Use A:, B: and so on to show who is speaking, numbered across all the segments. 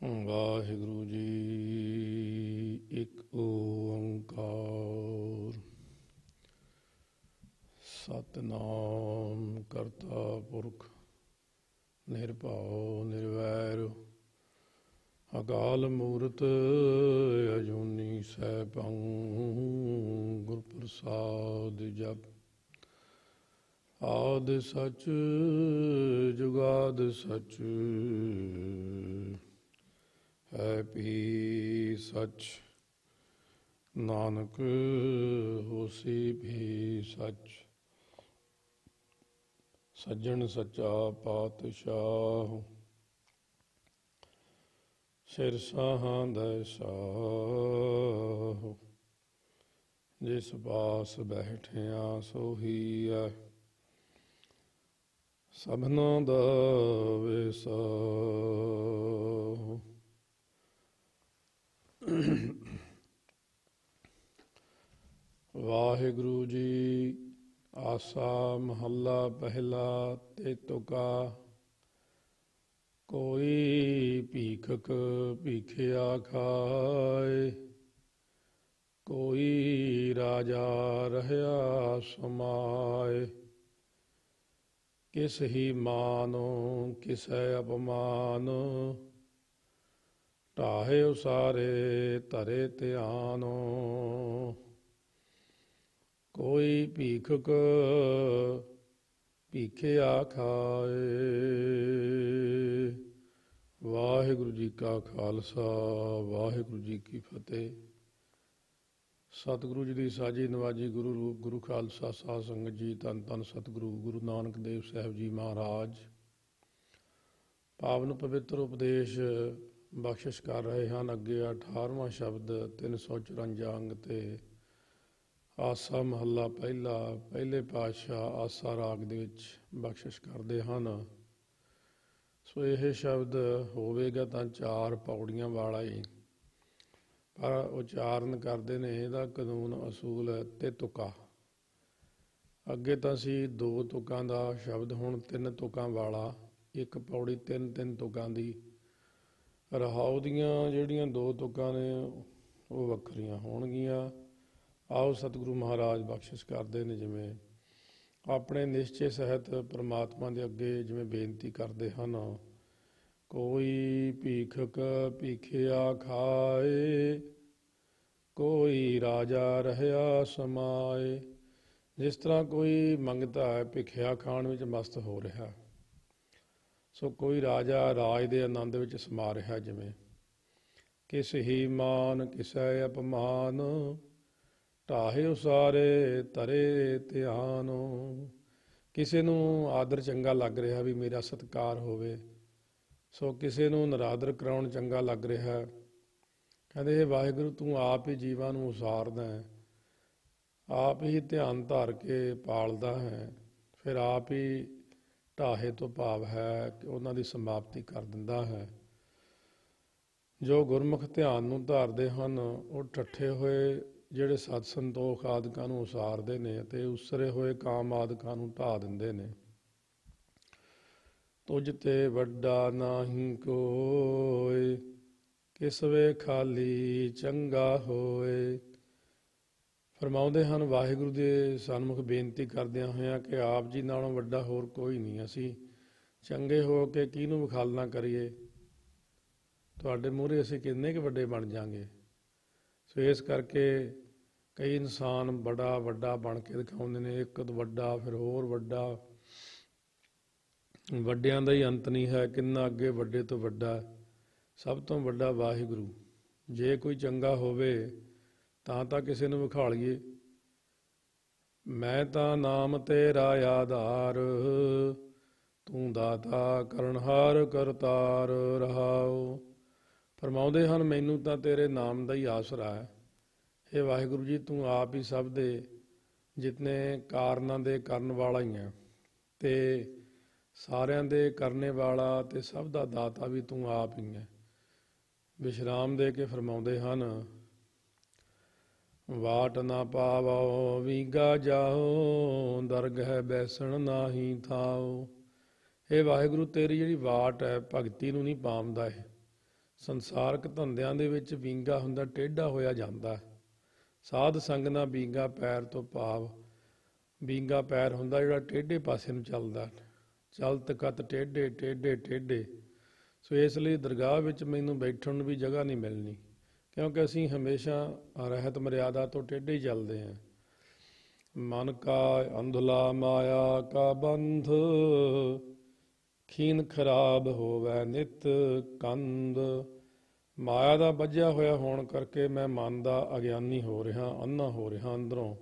A: ਵਾਹਿਗੁਰੂ ਜੀ। ਇੱਕ ਓੰਕਾਰ ਸਤਿਨਾਮ ਕਰਤਾ ਪੁਰਖ ਨਿਰਭਉ ਨਿਰਵੈਰ ਅਕਾਲ ਮੂਰਤ ਅਜੂਨੀ ਸੈਭੰ ਗੁਰ ਪ੍ਰਸਾਦ ਜਪ। ਆਦਿ ਸਚ ਜੁਗਾਦਿ ਸਚ ਹੈ ਵੀ ਸਚ ਨਾਨਕ ਹੋਸੀ ਵੀ ਸਚ। ਸੱਜਣ ਸੱਚਾ ਪਾਤਸ਼ਾਹ ਸਿਰ ਸਾਹਾਂ ਦੈ ਸਾਹ। ਜਿਸ ਪਾਸ ਬੈਠਿਆ ਸੋਹੀ ਹੈ ਸਭਨਾ ਦਾ ਵਿਸਾਹ। ਵਾਹਿਗੁਰੂ ਜੀ। ਆਸਾ ਮਹੱਲਾ ਪਹਿਲਾ। ਤੇ ਤੁਕਾ ਕੋਈ ਭੀਖਕ ਭੀਖਿਆ ਖਾਏ, ਕੋਈ ਰਾਜਾ ਰਹਿਆ ਸਮਾਏ। ਕਿਸ ਹੀ ਮਾਨੋ ਕਿਸੈ ਅਪਮਾਨ, ਢਾਹੇ ਉਸਾਰੇ ਧਰੇ ਧਿਆਨੋ। ਕੋਈ ਭੀਖਕ ਭੀਖਿਆ ਖਾਏ। ਵਾਹਿਗੁਰੂ ਜੀ ਕਾ ਖਾਲਸਾ ਵਾਹਿਗੁਰੂ ਜੀ ਕੀ ਫਤਿਹ। ਸਤਿਗੁਰੂ ਜੀ ਦੀ ਸਾਜੀ ਨਵਾਜੀ ਗੁਰੂ ਰੂਪ ਗੁਰੂ ਖਾਲਸਾ ਸਾਧ ਸੰਗਤ ਜੀ। ਧੰਨ ਧੰਨ ਸਤਿਗੁਰੂ ਗੁਰੂ ਨਾਨਕ ਦੇਵ ਸਾਹਿਬ ਜੀ ਮਹਾਰਾਜ ਪਾਵਨ ਪਵਿੱਤਰ ਉਪਦੇਸ਼ ਬਖਸ਼ਿਸ਼ ਕਰ ਰਹੇ ਹਨ। ਅੱਗੇ 18ਵਾਂ ਸ਼ਬਦ 354 ਅੰਗ ਤੇ ਆਸਾ ਮਹੱਲਾ ਪਹਿਲਾ ਪਹਿਲੇ ਪਾਤਸ਼ਾਹ ਆਸਾ ਰਾਗ ਦੇ ਵਿੱਚ ਬਖਸ਼ਿਸ਼ ਕਰਦੇ ਹਨ। ਸੋ ਇਹ ਸ਼ਬਦ ਹੋਵੇਗਾ ਤਾਂ 4 ਪੌੜੀਆਂ ਵਾਲਾ ਹੀ, ਪਰ ਉਚਾਰਨ ਕਰਦੇ ਨੇ ਇਹਦਾ ਕਾਨੂੰਨ ਅਸੂਲ ਹੈ ਤੇ ਤੁਕਾ। ਅੱਗੇ ਤਾਂ ਸੀ 2 ਤੁਕਾਂ ਦਾ ਸ਼ਬਦ, ਹੁਣ 3 ਤੁਕਾਂ ਵਾਲਾ। ਇੱਕ ਪੌੜੀ 3 ਤੁਕਾਂ ਦੀ। ਰਹਾਉ ਦੀਆਂ ਜਿਹੜੀਆਂ 2 ਤੁਕਾਂ ਨੇ ਉਹ ਵੱਖਰੀਆਂ ਹੋਣਗੀਆਂ। ਆਓ ਸਤਿਗੁਰੂ ਮਹਾਰਾਜ ਬਖਸ਼ਿਸ਼ ਕਰਦੇ ਨੇ, ਜਿਵੇਂ ਆਪਣੇ ਨਿਸ਼ਚੇ ਸਹਿਤ ਪ੍ਰਮਾਤਮਾ ਦੇ ਅੱਗੇ ਜਿਵੇਂ ਬੇਨਤੀ ਕਰਦੇ ਹਨ। ਕੋਈ ਭੀਖਕ ਭੀਖਿਆ ਖਾਏ, ਕੋਈ ਰਾਜਾ ਰਹਿਆ ਸਮਾਏ। ਜਿਸ ਤਰ੍ਹਾਂ ਕੋਈ ਮੰਗਤਾ ਹੈ, ਭਿਖਿਆ ਖਾਣ ਵਿੱਚ ਮਸਤ ਹੋ ਰਿਹਾ, ਸੋ ਕੋਈ ਰਾਜਾ ਰਾਜ ਦੇ ਆਨੰਦ ਵਿੱਚ ਸਮਾ ਰਿਹਾ। ਜਿਵੇਂ ਕਿਸ ਹੀ ਮਾਨ ਕਿਸੈ ਅਪਮਾਨ, ਢਾਹੇ ਉਸਾਰੇ ਧਰੇ ਧਿਆਨੋ। ਕਿਸੇ ਨੂੰ ਆਦਰ ਚੰਗਾ ਲੱਗ ਰਿਹਾ ਵੀ ਮੇਰਾ ਸਤਿਕਾਰ ਹੋਵੇ, ਸੋ ਕਿਸੇ ਨੂੰ ਨਿਰਾਦਰ ਕਰਾਉਣ ਚੰਗਾ ਲੱਗ ਰਿਹਾ। ਕਹਿੰਦੇ ਇਹ ਵਾਹਿਗੁਰੂ ਤੂੰ ਆਪ ਹੀ ਜੀਵਾਂ ਨੂੰ ਉਸਾਰਦਾ ਹੈ, ਆਪ ਹੀ ਧਿਆਨ ਧਾਰ ਕੇ ਪਾਲਦਾ ਹੈ, ਫਿਰ ਆਪ ਹੀ ਢਾਹੇ ਤੋਂ ਭਾਵ ਹੈ ਕਿ ਉਹਨਾਂ ਦੀ ਸਮਾਪਤੀ ਕਰ ਦਿੰਦਾ ਹੈ। ਜੋ ਗੁਰਮੁਖ ਧਿਆਨ ਨੂੰ ਧਾਰਦੇ ਹਨ ਉਹ ਠੱਠੇ ਹੋਏ ਜਿਹੜੇ ਸਤ ਸੰਤੋਖ ਆਦਿਕਾਂ ਨੂੰ ਉਸਾਰਦੇ ਨੇ ਅਤੇ ਉਸਰੇ ਹੋਏ ਕਾਮ ਆਦਿਕਾਂ ਨੂੰ ਢਾਹ ਦਿੰਦੇ ਨੇ। ਤੁਝ ਤੇ ਵੱਡਾ ਨਾਹੀਂ ਕੋਈ, ਕਿਸ ਵੇ ਖਾਲੀ ਚੰਗਾ ਹੋਏ। ਫਰਮਾਉਂਦੇ ਹਨ ਵਾਹਿਗੁਰੂ ਦੇ ਸਨਮੁਖ ਬੇਨਤੀ ਕਰਦਿਆਂ ਹੋਇਆਂ ਕਿ ਆਪ ਜੀ ਨਾਲੋਂ ਵੱਡਾ ਹੋਰ ਕੋਈ ਨਹੀਂ। ਅਸੀਂ ਚੰਗੇ ਹੋ ਕੇ ਕਿਹਨੂੰ ਵਿਖਾਲਣਾ ਕਰੀਏ, ਤੁਹਾਡੇ ਮੂਹਰੇ ਅਸੀਂ ਕਿੰਨੇ ਕੁ ਵੱਡੇ ਬਣ ਜਾਵਾਂਗੇ। ਸੋ ਇਸ ਕਰਕੇ ਕਈ ਇਨਸਾਨ ਬੜਾ ਵੱਡਾ ਬਣ ਕੇ ਦਿਖਾਉਂਦੇ ਨੇ, ਇੱਕ ਤੋਂ ਵੱਡਾ ਫਿਰ ਹੋਰ ਵੱਡਾ। ਵੱਡਿਆਂ ਦਾ ਹੀ ਅੰਤ ਨਹੀਂ ਹੈ, ਕਿੰਨਾ ਅੱਗੇ ਵੱਡੇ ਤੋਂ ਵੱਡਾ। ਸਭ ਤੋਂ ਵੱਡਾ ਵਾਹਿਗੁਰੂ। ਜੇ ਕੋਈ ਚੰਗਾ ਹੋਵੇ ਤਾਂ ਕਿਸੇ ਨੂੰ ਵਿਖਾਲੀਏ। ਮੈਂ ਤਾਂ ਨਾਮ ਤੇਰਾ ਆਧਾਰ, ਤੂੰ ਦਾਤਾ ਕਰਨਹਾਰ ਕਰਤਾਰ ਰਹਾਓ। ਫਰਮਾਉਂਦੇ ਹਨ ਮੈਨੂੰ ਤਾਂ ਤੇਰੇ ਨਾਮ ਦਾ ਹੀ ਆਸਰਾ ਹੈ। ਇਹ ਵਾਹਿਗੁਰੂ ਜੀ ਤੂੰ ਆਪ ਹੀ ਸਭ ਦੇ ਜਿਤਨੇ ਕਾਰਨਾਂ ਦੇ ਕਰਨ ਵਾਲਾ ਹੀ ਹੈ, ਅਤੇ ਸਾਰਿਆਂ ਦੇ ਕਰਨੇ ਵਾਲਾ ਅਤੇ ਸਭ ਦਾ ਦਾਤਾ ਵੀ ਤੂੰ ਆਪ ਹੀ ਹੈ। ਵਿਸ਼ਰਾਮ ਦੇ ਕੇ ਫਰਮਾਉਂਦੇ ਹਨ ਵਾਟ ਨਾ ਪਾਵੋ ਵੀਗਾ ਜਾਓ, ਦਰਗਹਿ ਬੈਸਣ ਨਾਹੀ ਥਾਓ। ਇਹ ਵਾਹਿਗੁਰੂ ਤੇਰੀ ਜਿਹੜੀ ਵਾਟ ਹੈ ਭਗਤੀ ਨੂੰ ਨਹੀਂ ਪਾਉਂਦਾ, ਇਹ ਸੰਸਾਰਕ ਧੰਦਿਆਂ ਦੇ ਵਿੱਚ ਵਿੰਗਾ ਹੁੰਦਾ ਟੇਢਾ ਹੋਇਆ ਜਾਂਦਾ। ਸਾਧ ਸੰਗ ਨਾ ਵਿੰਗਾ ਪੈਰ ਤੋਂ ਭਾਵ ਵਿੰਗਾ ਪੈਰ ਹੁੰਦਾ ਜਿਹੜਾ ਟੇਢੇ ਪਾਸੇ ਨੂੰ ਚੱਲਦਾ। ਚਲਤ ਕਤ ਟੇਢੇ ਟੇਢੇ ਟੇਢੇ। ਸੋ ਇਸ ਲਈ ਦਰਗਾਹ ਵਿੱਚ ਮੈਨੂੰ ਬੈਠਣ ਨੂੰ ਵੀ ਜਗ੍ਹਾ ਨਹੀਂ ਮਿਲਣੀ, ਕਿਉਂਕਿ ਅਸੀਂ ਹਮੇਸ਼ਾ ਰਹਿਤ ਮਰਿਆਦਾ ਤੋਂ ਟੇਢੇ ਹੀ ਚੱਲਦੇ ਹਾਂ। ਮਨ ਕਾ ਅੰਧਲਾ ਮਾਇਆ ਕਾ ਬੰਧ, ਖੀਨ ਖਰਾਬ ਹੋਵੇ ਨਿਤ ਕੰਧ। ਮਾਇਆ ਦਾ ਬੱਝਿਆ ਹੋਇਆ ਹੋਣ ਕਰਕੇ ਮੈਂ ਮਨ ਦਾ ਅਗਿਆਨੀ ਹੋ ਰਿਹਾ, ਅੰਨਾ ਹੋ ਰਿਹਾ ਅੰਦਰੋਂ।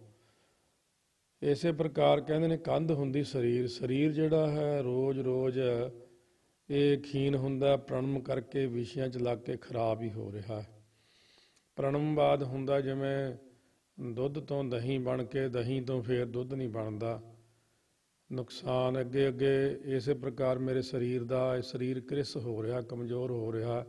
A: ਇਸੇ ਪ੍ਰਕਾਰ ਕਹਿੰਦੇ ਨੇ ਕੰਧ ਹੁੰਦੀ ਸਰੀਰ। ਸਰੀਰ ਜਿਹੜਾ ਹੈ ਰੋਜ਼ ਰੋਜ਼ ਇਹ ਖੀਨ ਹੁੰਦਾ, ਪ੍ਰਣਮ ਕਰਕੇ ਵਿਸ਼ਿਆਂ 'ਚ ਲੱਗ ਕੇ ਖਰਾਬ ਹੀ ਹੋ ਰਿਹਾ। ਪ੍ਰਣਮਵਾਦ ਹੁੰਦਾ ਜਿਵੇਂ ਦੁੱਧ ਤੋਂ ਦਹੀਂ ਬਣ ਕੇ ਦਹੀਂ ਤੋਂ ਫੇਰ ਦੁੱਧ ਨਹੀਂ ਬਣਦਾ, ਨੁਕਸਾਨ ਅੱਗੇ ਅੱਗੇ। ਇਸੇ ਪ੍ਰਕਾਰ ਮੇਰੇ ਸਰੀਰ ਦਾ ਇਹ ਸਰੀਰ ਕ੍ਰਿਸ ਹੋ ਰਿਹਾ, ਕਮਜ਼ੋਰ ਹੋ ਰਿਹਾ।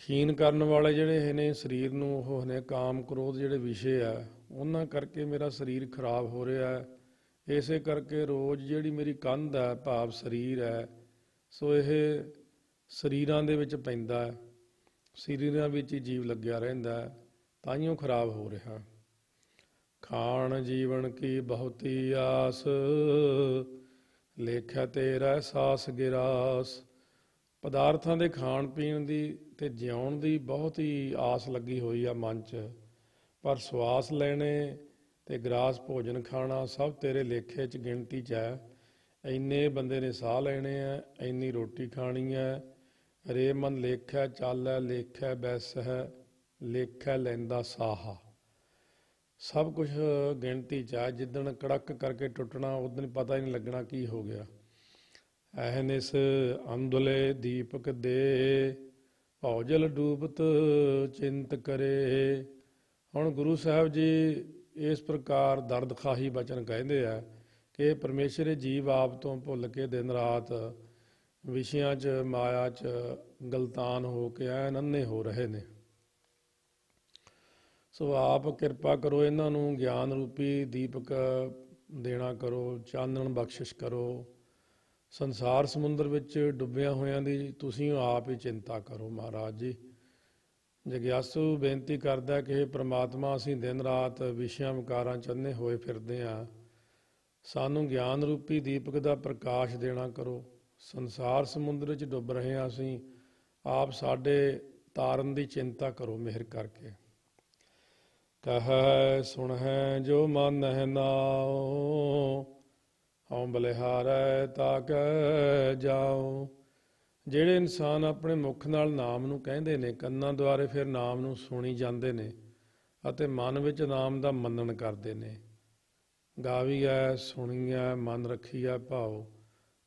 A: ਖੀਨ ਕਰਨ ਵਾਲੇ ਜਿਹੜੇ ਨੇ ਸਰੀਰ ਨੂੰ, ਉਹ ਨੇ ਕਾਮ ਕ੍ਰੋਧ ਜਿਹੜੇ ਵਿਸ਼ੇ ਆ, ਉਹਨਾਂ ਕਰਕੇ ਮੇਰਾ ਸਰੀਰ ਖਰਾਬ ਹੋ ਰਿਹਾ ਹੈ। ਇਸੇ ਕਰਕੇ ਰੋਜ਼ ਜਿਹੜੀ ਮੇਰੀ ਕੰਧ ਹੈ ਭਾਵ ਸਰੀਰ ਹੈ, ਸੋ ਇਹ ਸਰੀਰਾਂ ਦੇ ਵਿੱਚ ਪੈਂਦਾ ਹੈ, ਸਰੀਰਾਂ ਵਿੱਚ ਹੀ ਜੀਵ ਲੱਗਿਆ ਰਹਿੰਦਾ ਹੈ, ਤਾਈਓ ਖਰਾਬ ਹੋ ਰਿਹਾ। ਖਾਣ ਜੀਵਨ ਕੀ ਬਹੁਤੀ ਆਸ, ਲੇਖਿਆ ਤੇਰਾ ਸਾਸ ਗਿਰਾਸ। ਪਦਾਰਥਾਂ ਦੇ ਖਾਣ ਪੀਣ ਦੀ ਤੇ ਜਿਉਣ ਦੀ ਬਹੁਤ ਹੀ ਆਸ ਲੱਗੀ ਹੋਈ ਆ ਮਨ 'ਚ, ਪਰ ਸਵਾਸ ਲੈਣੇ ਤੇ ਗਰਾਸ ਭੋਜਨ ਖਾਣਾ ਸਭ ਤੇਰੇ ਲੇਖੇ 'ਚ ਗਿਣਤੀ 'ਚ ਹੈ। ਇੰਨੇ ਬੰਦੇ ਨੇ ਸਾਹ ਲੈਣੇ ਆ, ਇੰਨੀ ਰੋਟੀ ਖਾਣੀ ਹੈ। ਰੇ ਮਨ ਲੇਖੈ ਚਾਲੈ ਲੇਖੈ ਬੈਸ ਹੈ, ਲੇਖੈ ਲੈਂਦਾ ਸਾਹਾ। ਸਭ ਕੁਝ ਗਿਣਤੀ 'ਚ ਹੈ। ਜਿੱਦਣ ਕੜਕ ਕਰਕੇ ਟੁੱਟਣਾ ਉਦਣ ਪਤਾ ਹੀ ਨਹੀਂ ਲੱਗਣਾ ਕੀ ਹੋ ਗਿਆ। ਐਹਨਿਸ ਅੰਧਲੇ ਦੀਪਕ ਦੇ, ਭੌਜਲ ਡੂਬਤ ਚਿੰਤ ਕਰੇ। ਹੁਣ ਗੁਰੂ ਸਾਹਿਬ ਜੀ ਇਸ ਪ੍ਰਕਾਰ ਦਰਦ ਖਾਹੀ ਬਚਨ ਕਹਿੰਦੇ ਆ ਕਿ ਪਰਮੇਸ਼ਰ ਜੀਵ ਆਪ ਤੋਂ ਭੁੱਲ ਕੇ ਦਿਨ ਰਾਤ ਵਿਸ਼ਿਆਂ 'ਚ ਮਾਇਆ 'ਚ ਗਲਤਾਨ ਹੋ ਕੇ ਐਨ ਅੰਨੇ ਹੋ ਰਹੇ ਨੇ। ਸੋ ਆਪ ਕਿਰਪਾ ਕਰੋ, ਇਹਨਾਂ ਨੂੰ ਗਿਆਨ ਰੂਪੀ ਦੀਪਕ ਦੇਣਾ ਕਰੋ, ਚਾਨਣ ਬਖਸ਼ਿਸ਼ ਕਰੋ। ਸੰਸਾਰ ਸਮੁੰਦਰ ਵਿੱਚ ਡੁੱਬਿਆਂ ਹੋਇਆਂ ਦੀ ਤੁਸੀਂ ਆਪ ਹੀ ਚਿੰਤਾ ਕਰੋ। ਮਹਾਰਾਜ ਜੀ ਜਗਿਆਸੂ ਬੇਨਤੀ ਕਰਦਾ ਕਿ ਪ੍ਰਮਾਤਮਾ ਅਸੀਂ ਦਿਨ ਰਾਤ ਵਿਸ਼ਿਆਂ ਵਿਕਾਰਾਂ 'ਚ ਅੰਨੇ ਹੋਏ ਫਿਰਦੇ ਹਾਂ, ਸਾਨੂੰ ਗਿਆਨ ਰੂਪੀ ਦੀਪਕ ਦਾ ਪ੍ਰਕਾਸ਼ ਦੇਣਾ ਕਰੋ। ਸੰਸਾਰ ਸਮੁੰਦਰ 'ਚ ਡੁੱਬ ਰਹੇ ਹਾਂ ਅਸੀਂ, ਆਪ ਸਾਡੇ ਤਾਰਨ ਦੀ ਚਿੰਤਾ ਕਰੋ ਮਿਹਰ ਕਰਕੇ। ਕਹੈ ਸੁਣਹਿ ਜੋ ਮਾਨਹਿ ਨਾਉ, ਹਉ ਬਲਿਹਾਰੈ ਤਾਕੈ ਜਾਉ। ਜਿਹੜੇ ਇਨਸਾਨ ਆਪਣੇ ਮੁੱਖ ਨਾਲ ਨਾਮ ਨੂੰ ਕਹਿੰਦੇ ਨੇ, ਕੰਨਾਂ ਦੁਆਰੇ ਫਿਰ ਨਾਮ ਨੂੰ ਸੁਣੀ ਜਾਂਦੇ ਨੇ ਅਤੇ ਮਨ ਵਿੱਚ ਨਾਮ ਦਾ ਮੰਨਣ ਕਰਦੇ ਨੇ, ਗਾਵੀਐ ਸੁਣੀਐ ਮਨ ਰੱਖੀਐ ਭਾਉ,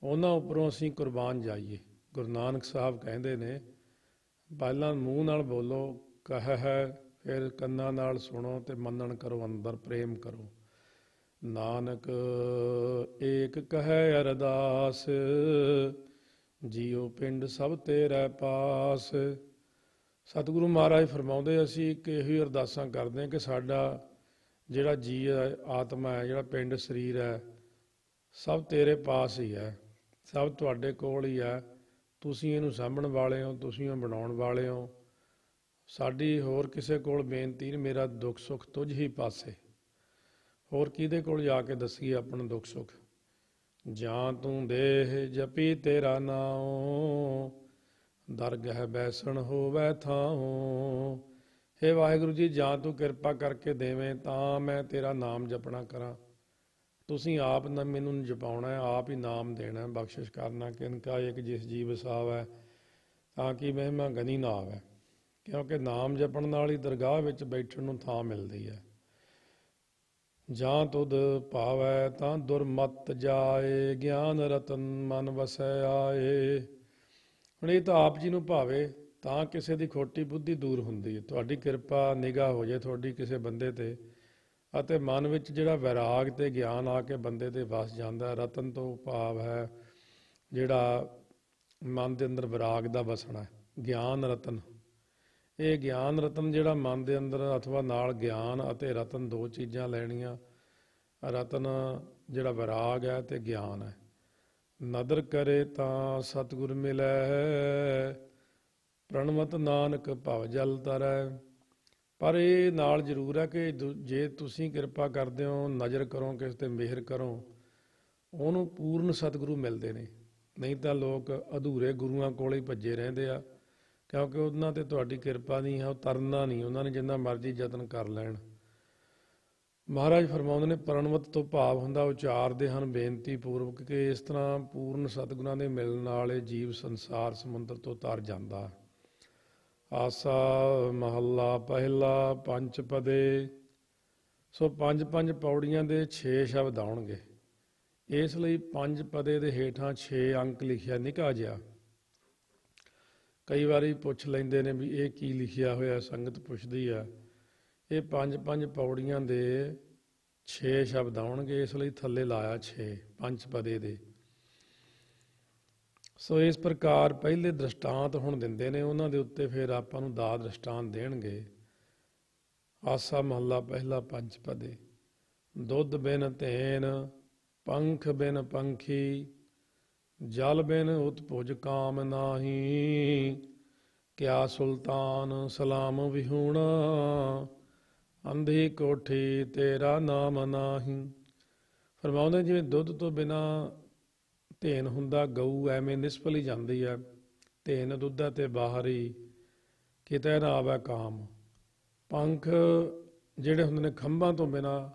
A: ਉਹਨਾਂ ਉੱਪਰੋਂ ਅਸੀਂ ਕੁਰਬਾਨ ਜਾਈਏ। ਗੁਰੂ ਨਾਨਕ ਸਾਹਿਬ ਕਹਿੰਦੇ ਨੇ ਪਹਿਲਾਂ ਮੂੰਹ ਨਾਲ ਬੋਲੋ ਕਹਿ ਹੈ, ਫਿਰ ਕੰਨਾਂ ਨਾਲ ਸੁਣੋ ਤੇ ਮੰਨਣ ਕਰੋ, ਅੰਦਰ ਪ੍ਰੇਮ ਕਰੋ। ਨਾਨਕ ਏਕ ਕਹੈ ਅਰਦਾਸ, ਜੀਉ ਪਿੰਡ ਸਭ ਤੇਰੇ ਪਾਸ। ਸਤਿਗੁਰੂ ਮਹਾਰਾਜ ਫਰਮਾਉਂਦੇ ਅਸੀਂ ਇੱਕ ਇਹੀ ਅਰਦਾਸਾਂ ਕਰਦੇ ਹਾਂ ਕਿ ਸਾਡਾ ਜਿਹੜਾ ਜੀ ਹੈ, ਆਤਮਾ ਹੈ, ਜਿਹੜਾ ਪਿੰਡ ਸਰੀਰ ਹੈ, ਸਭ ਤੇਰੇ ਪਾਸ ਹੀ ਹੈ, ਸਭ ਤੁਹਾਡੇ ਕੋਲ ਹੀ ਹੈ। ਤੁਸੀਂ ਇਹਨੂੰ ਸਾਂਭਣ ਵਾਲੇ ਹੋ, ਤੁਸੀਂ ਇਹਨੂੰ ਬਣਾਉਣ ਵਾਲੇ ਹੋ। ਸਾਡੀ ਹੋਰ ਕਿਸੇ ਕੋਲ ਬੇਨਤੀ ਨਹੀਂ, ਮੇਰਾ ਦੁੱਖ ਸੁੱਖ ਤੁਝ ਹੀ ਪਾਸੇ। ਹੋਰ ਕਿਹਦੇ ਕੋਲ ਜਾ ਕੇ ਦੱਸੀਏ ਆਪਣਾ ਦੁੱਖ ਸੁੱਖ। ਜਾਂ ਤੂੰ ਦੇਹ ਜਪੀ ਤੇਰਾ ਨਾਉ, ਦਰਗਹਿ ਬੈਸਣ ਹੋਵੈ ਥਾਉ। ਹੇ ਵਾਹਿਗੁਰੂ ਜੀ, ਜਾਂ ਤੂੰ ਕਿਰਪਾ ਕਰਕੇ ਦੇਵੇਂ ਤਾਂ ਮੈਂ ਤੇਰਾ ਨਾਮ ਜਪਣਾ ਕਰਾਂ। ਤੁਸੀਂ ਆਪ ਨਾ ਮੈਨੂੰ ਜਪਾਉਣਾ, ਆਪ ਹੀ ਨਾਮ ਦੇਣਾ, ਬਖਸ਼ਿਸ਼ ਕਰਨਾ। ਕਿਨਕਾ ਇੱਕ ਜਿਸ ਜੀ ਵਸਾਵੈ, ਤਾਂ ਕਿ ਮਹਿਮਾ ਗਨੀ ਨਾ ਆਵੇ। ਕਿਉਂਕਿ ਨਾਮ ਜਪਣ ਨਾਲ ਹੀ ਦਰਗਾਹ ਵਿੱਚ ਬੈਠਣ ਨੂੰ ਥਾਂ ਮਿਲਦੀ ਹੈ। ਜਾਂ ਤੁਧ ਭਾਵੈ ਤਾਂ ਦੁਰਮਤ ਜਾਏ, ਗਿਆਨ ਰਤਨ ਮਨ ਵਸੈ ਆਏ। ਹੁਣ ਇਹ ਤਾਂ ਆਪ ਜੀ ਨੂੰ ਭਾਵੇ ਤਾਂ ਕਿਸੇ ਦੀ ਖੋਟੀ ਬੁੱਧੀ ਦੂਰ ਹੁੰਦੀ ਹੈ। ਤੁਹਾਡੀ ਕਿਰਪਾ ਨਿਗਾਹ ਹੋ ਜਾਏ ਤੁਹਾਡੀ ਕਿਸੇ ਬੰਦੇ 'ਤੇ, ਅਤੇ ਮਨ ਵਿੱਚ ਜਿਹੜਾ ਵੈਰਾਗ ਤੇ ਗਿਆਨ ਆ ਕੇ ਬੰਦੇ 'ਤੇ ਵਸ ਜਾਂਦਾ। ਰਤਨ ਤੋਂ ਭਾਵ ਹੈ ਜਿਹੜਾ ਮਨ ਦੇ ਅੰਦਰ ਵਿਰਾਗ ਦਾ ਵਸਣਾ, ਗਿਆਨ ਰਤਨ। ਇਹ ਗਿਆਨ ਰਤਨ ਜਿਹੜਾ ਮਨ ਦੇ ਅੰਦਰ, ਅਥਵਾ ਨਾਲ ਗਿਆਨ ਅਤੇ ਰਤਨ ਦੋ ਚੀਜ਼ਾਂ ਲੈਣੀਆਂ। ਰਤਨ ਜਿਹੜਾ ਵਿਰਾਗ ਹੈ ਤੇ ਗਿਆਨ ਹੈ। ਨਦਰ ਕਰੇ ਤਾਂ ਸਤਿਗੁਰ ਮਿਲੈ, ਪ੍ਰਣਮਤ ਨਾਨਕ ਭਵ ਜਲ ਤਰੈ। ਪਰ ਇਹ ਨਾਲ ਜ਼ਰੂਰ ਹੈ ਕਿ ਜੇ ਤੁਸੀਂ ਕਿਰਪਾ ਕਰਦੇ ਹੋ, ਨਜ਼ਰ ਕਰੋ, ਕਿਸੇ ਤੇ ਮਿਹਰ ਕਰੋ, ਉਹਨੂੰ ਪੂਰਨ ਸਤਿਗੁਰੂ ਮਿਲਦੇ ਨੇ। ਨਹੀਂ ਤਾਂ ਲੋਕ ਅਧੂਰੇ ਗੁਰੂਆਂ ਕੋਲ ਹੀ ਭੱਜੇ ਰਹਿੰਦੇ ਆ, ਕਿਉਂਕਿ ਉਹਨਾਂ ਤੇ ਤੁਹਾਡੀ ਕਿਰਪਾ ਨਹੀਂ ਹੈ, ਉਹ ਤਰਨਾ ਨਹੀਂ, ਉਹਨਾਂ ਨੇ ਜਿੰਨਾ ਮਰਜ਼ੀ ਯਤਨ ਕਰ ਲੈਣ। ਮਹਾਰਾਜ ਫਰਮਾਉਂਦੇ ਨੇ ਪ੍ਰਣਵਤ ਤੋਂ ਭਾਵ ਹੁੰਦਾ ਉਚਾਰਦੇ ਹਨ ਬੇਨਤੀ ਪੂਰਵਕ ਕਿ ਇਸ ਤਰ੍ਹਾਂ ਪੂਰਨ ਸਤਿਗੁਰਾਂ ਦੇ ਮਿਲਣ ਨਾਲ ਇਹ ਜੀਵ ਸੰਸਾਰ ਸਮੁੰਦਰ ਤੋਂ ਤਰ ਜਾਂਦਾ। ਆਸਾ ਮਹੱਲਾ ਪਹਿਲਾ ਪੰਜ ਪਦੇ। ਸੋ ਪੰਜ ਪੰਜ ਪੌੜੀਆਂ ਦੇ 6 ਸ਼ਬਦ ਆਉਣਗੇ, ਇਸ ਲਈ ਪੰਜ ਪਦੇ ਦੇ ਹੇਠਾਂ 6 ਅੰਕ ਲਿਖਿਆ ਨਿੱਕਾ ਜਿਹਾ। ਕਈ ਵਾਰੀ ਪੁੱਛ ਲੈਂਦੇ ਨੇ ਵੀ ਇਹ ਕੀ ਲਿਖਿਆ ਹੋਇਆ, ਸੰਗਤ ਪੁੱਛਦੀ ਆ। ਇਹ ਪੰਜ ਪੰਜ ਪੌੜੀਆਂ ਦੇ 6 ਸ਼ਬਦ ਆਉਣਗੇ, ਇਸ ਲਈ ਥੱਲੇ ਲਾਇਆ 6 ਪੰਜ ਪਦੇ ਦੇ। ਸੋ ਇਸ ਪ੍ਰਕਾਰ ਪਹਿਲੇ ਦ੍ਰਿਸ਼ਟਾਂਤ ਹੁਣ ਦਿੰਦੇ ਨੇ, ਉਹਨਾਂ ਦੇ ਉੱਤੇ ਫਿਰ ਆਪਾਂ ਨੂੰ ਦਾ ਦ੍ਰਿਸ਼ਟਾਂਤ ਦੇਣਗੇ। ਆਸਾ ਮਹੱਲਾ ਪਹਿਲਾ ਪੰਜ ਪਦੇ। ਦੁੱਧ ਬਿਨ ਧੇਨ, ਪੰਖ ਬਿਨ ਪੰਖੀ, ਜਲ ਬਿਨ ਉਤਪੁਜ ਕਾਮ ਨਾਹੀ। ਕਿਆ ਸੁਲਤਾਨ ਸਲਾਮ ਵਿਹੂਣਾ, ਅੰਧੀ ਕੋਠੀ ਤੇਰਾ ਨਾਮ ਨਾਹੀ। ਫਰਮਾਉਂਦੇ ਜਿਵੇਂ ਦੁੱਧ ਤੋਂ ਬਿਨਾ ਧੇਨ ਹੁੰਦਾ, ਗਊ ਐਵੇਂ ਨਿਸਫਲ ਹੀ ਜਾਂਦੀ ਹੈ। ਧੇਨ ਦੁੱਧ ਤੇ ਬਾਹਰੀ, ਕਿਤੇ ਨਾ ਆਵੇ ਕਾਮ। ਪੰਖ ਜਿਹੜੇ ਹੁੰਦੇ ਨੇ, ਖੰਭਾਂ ਤੋਂ ਬਿਨਾ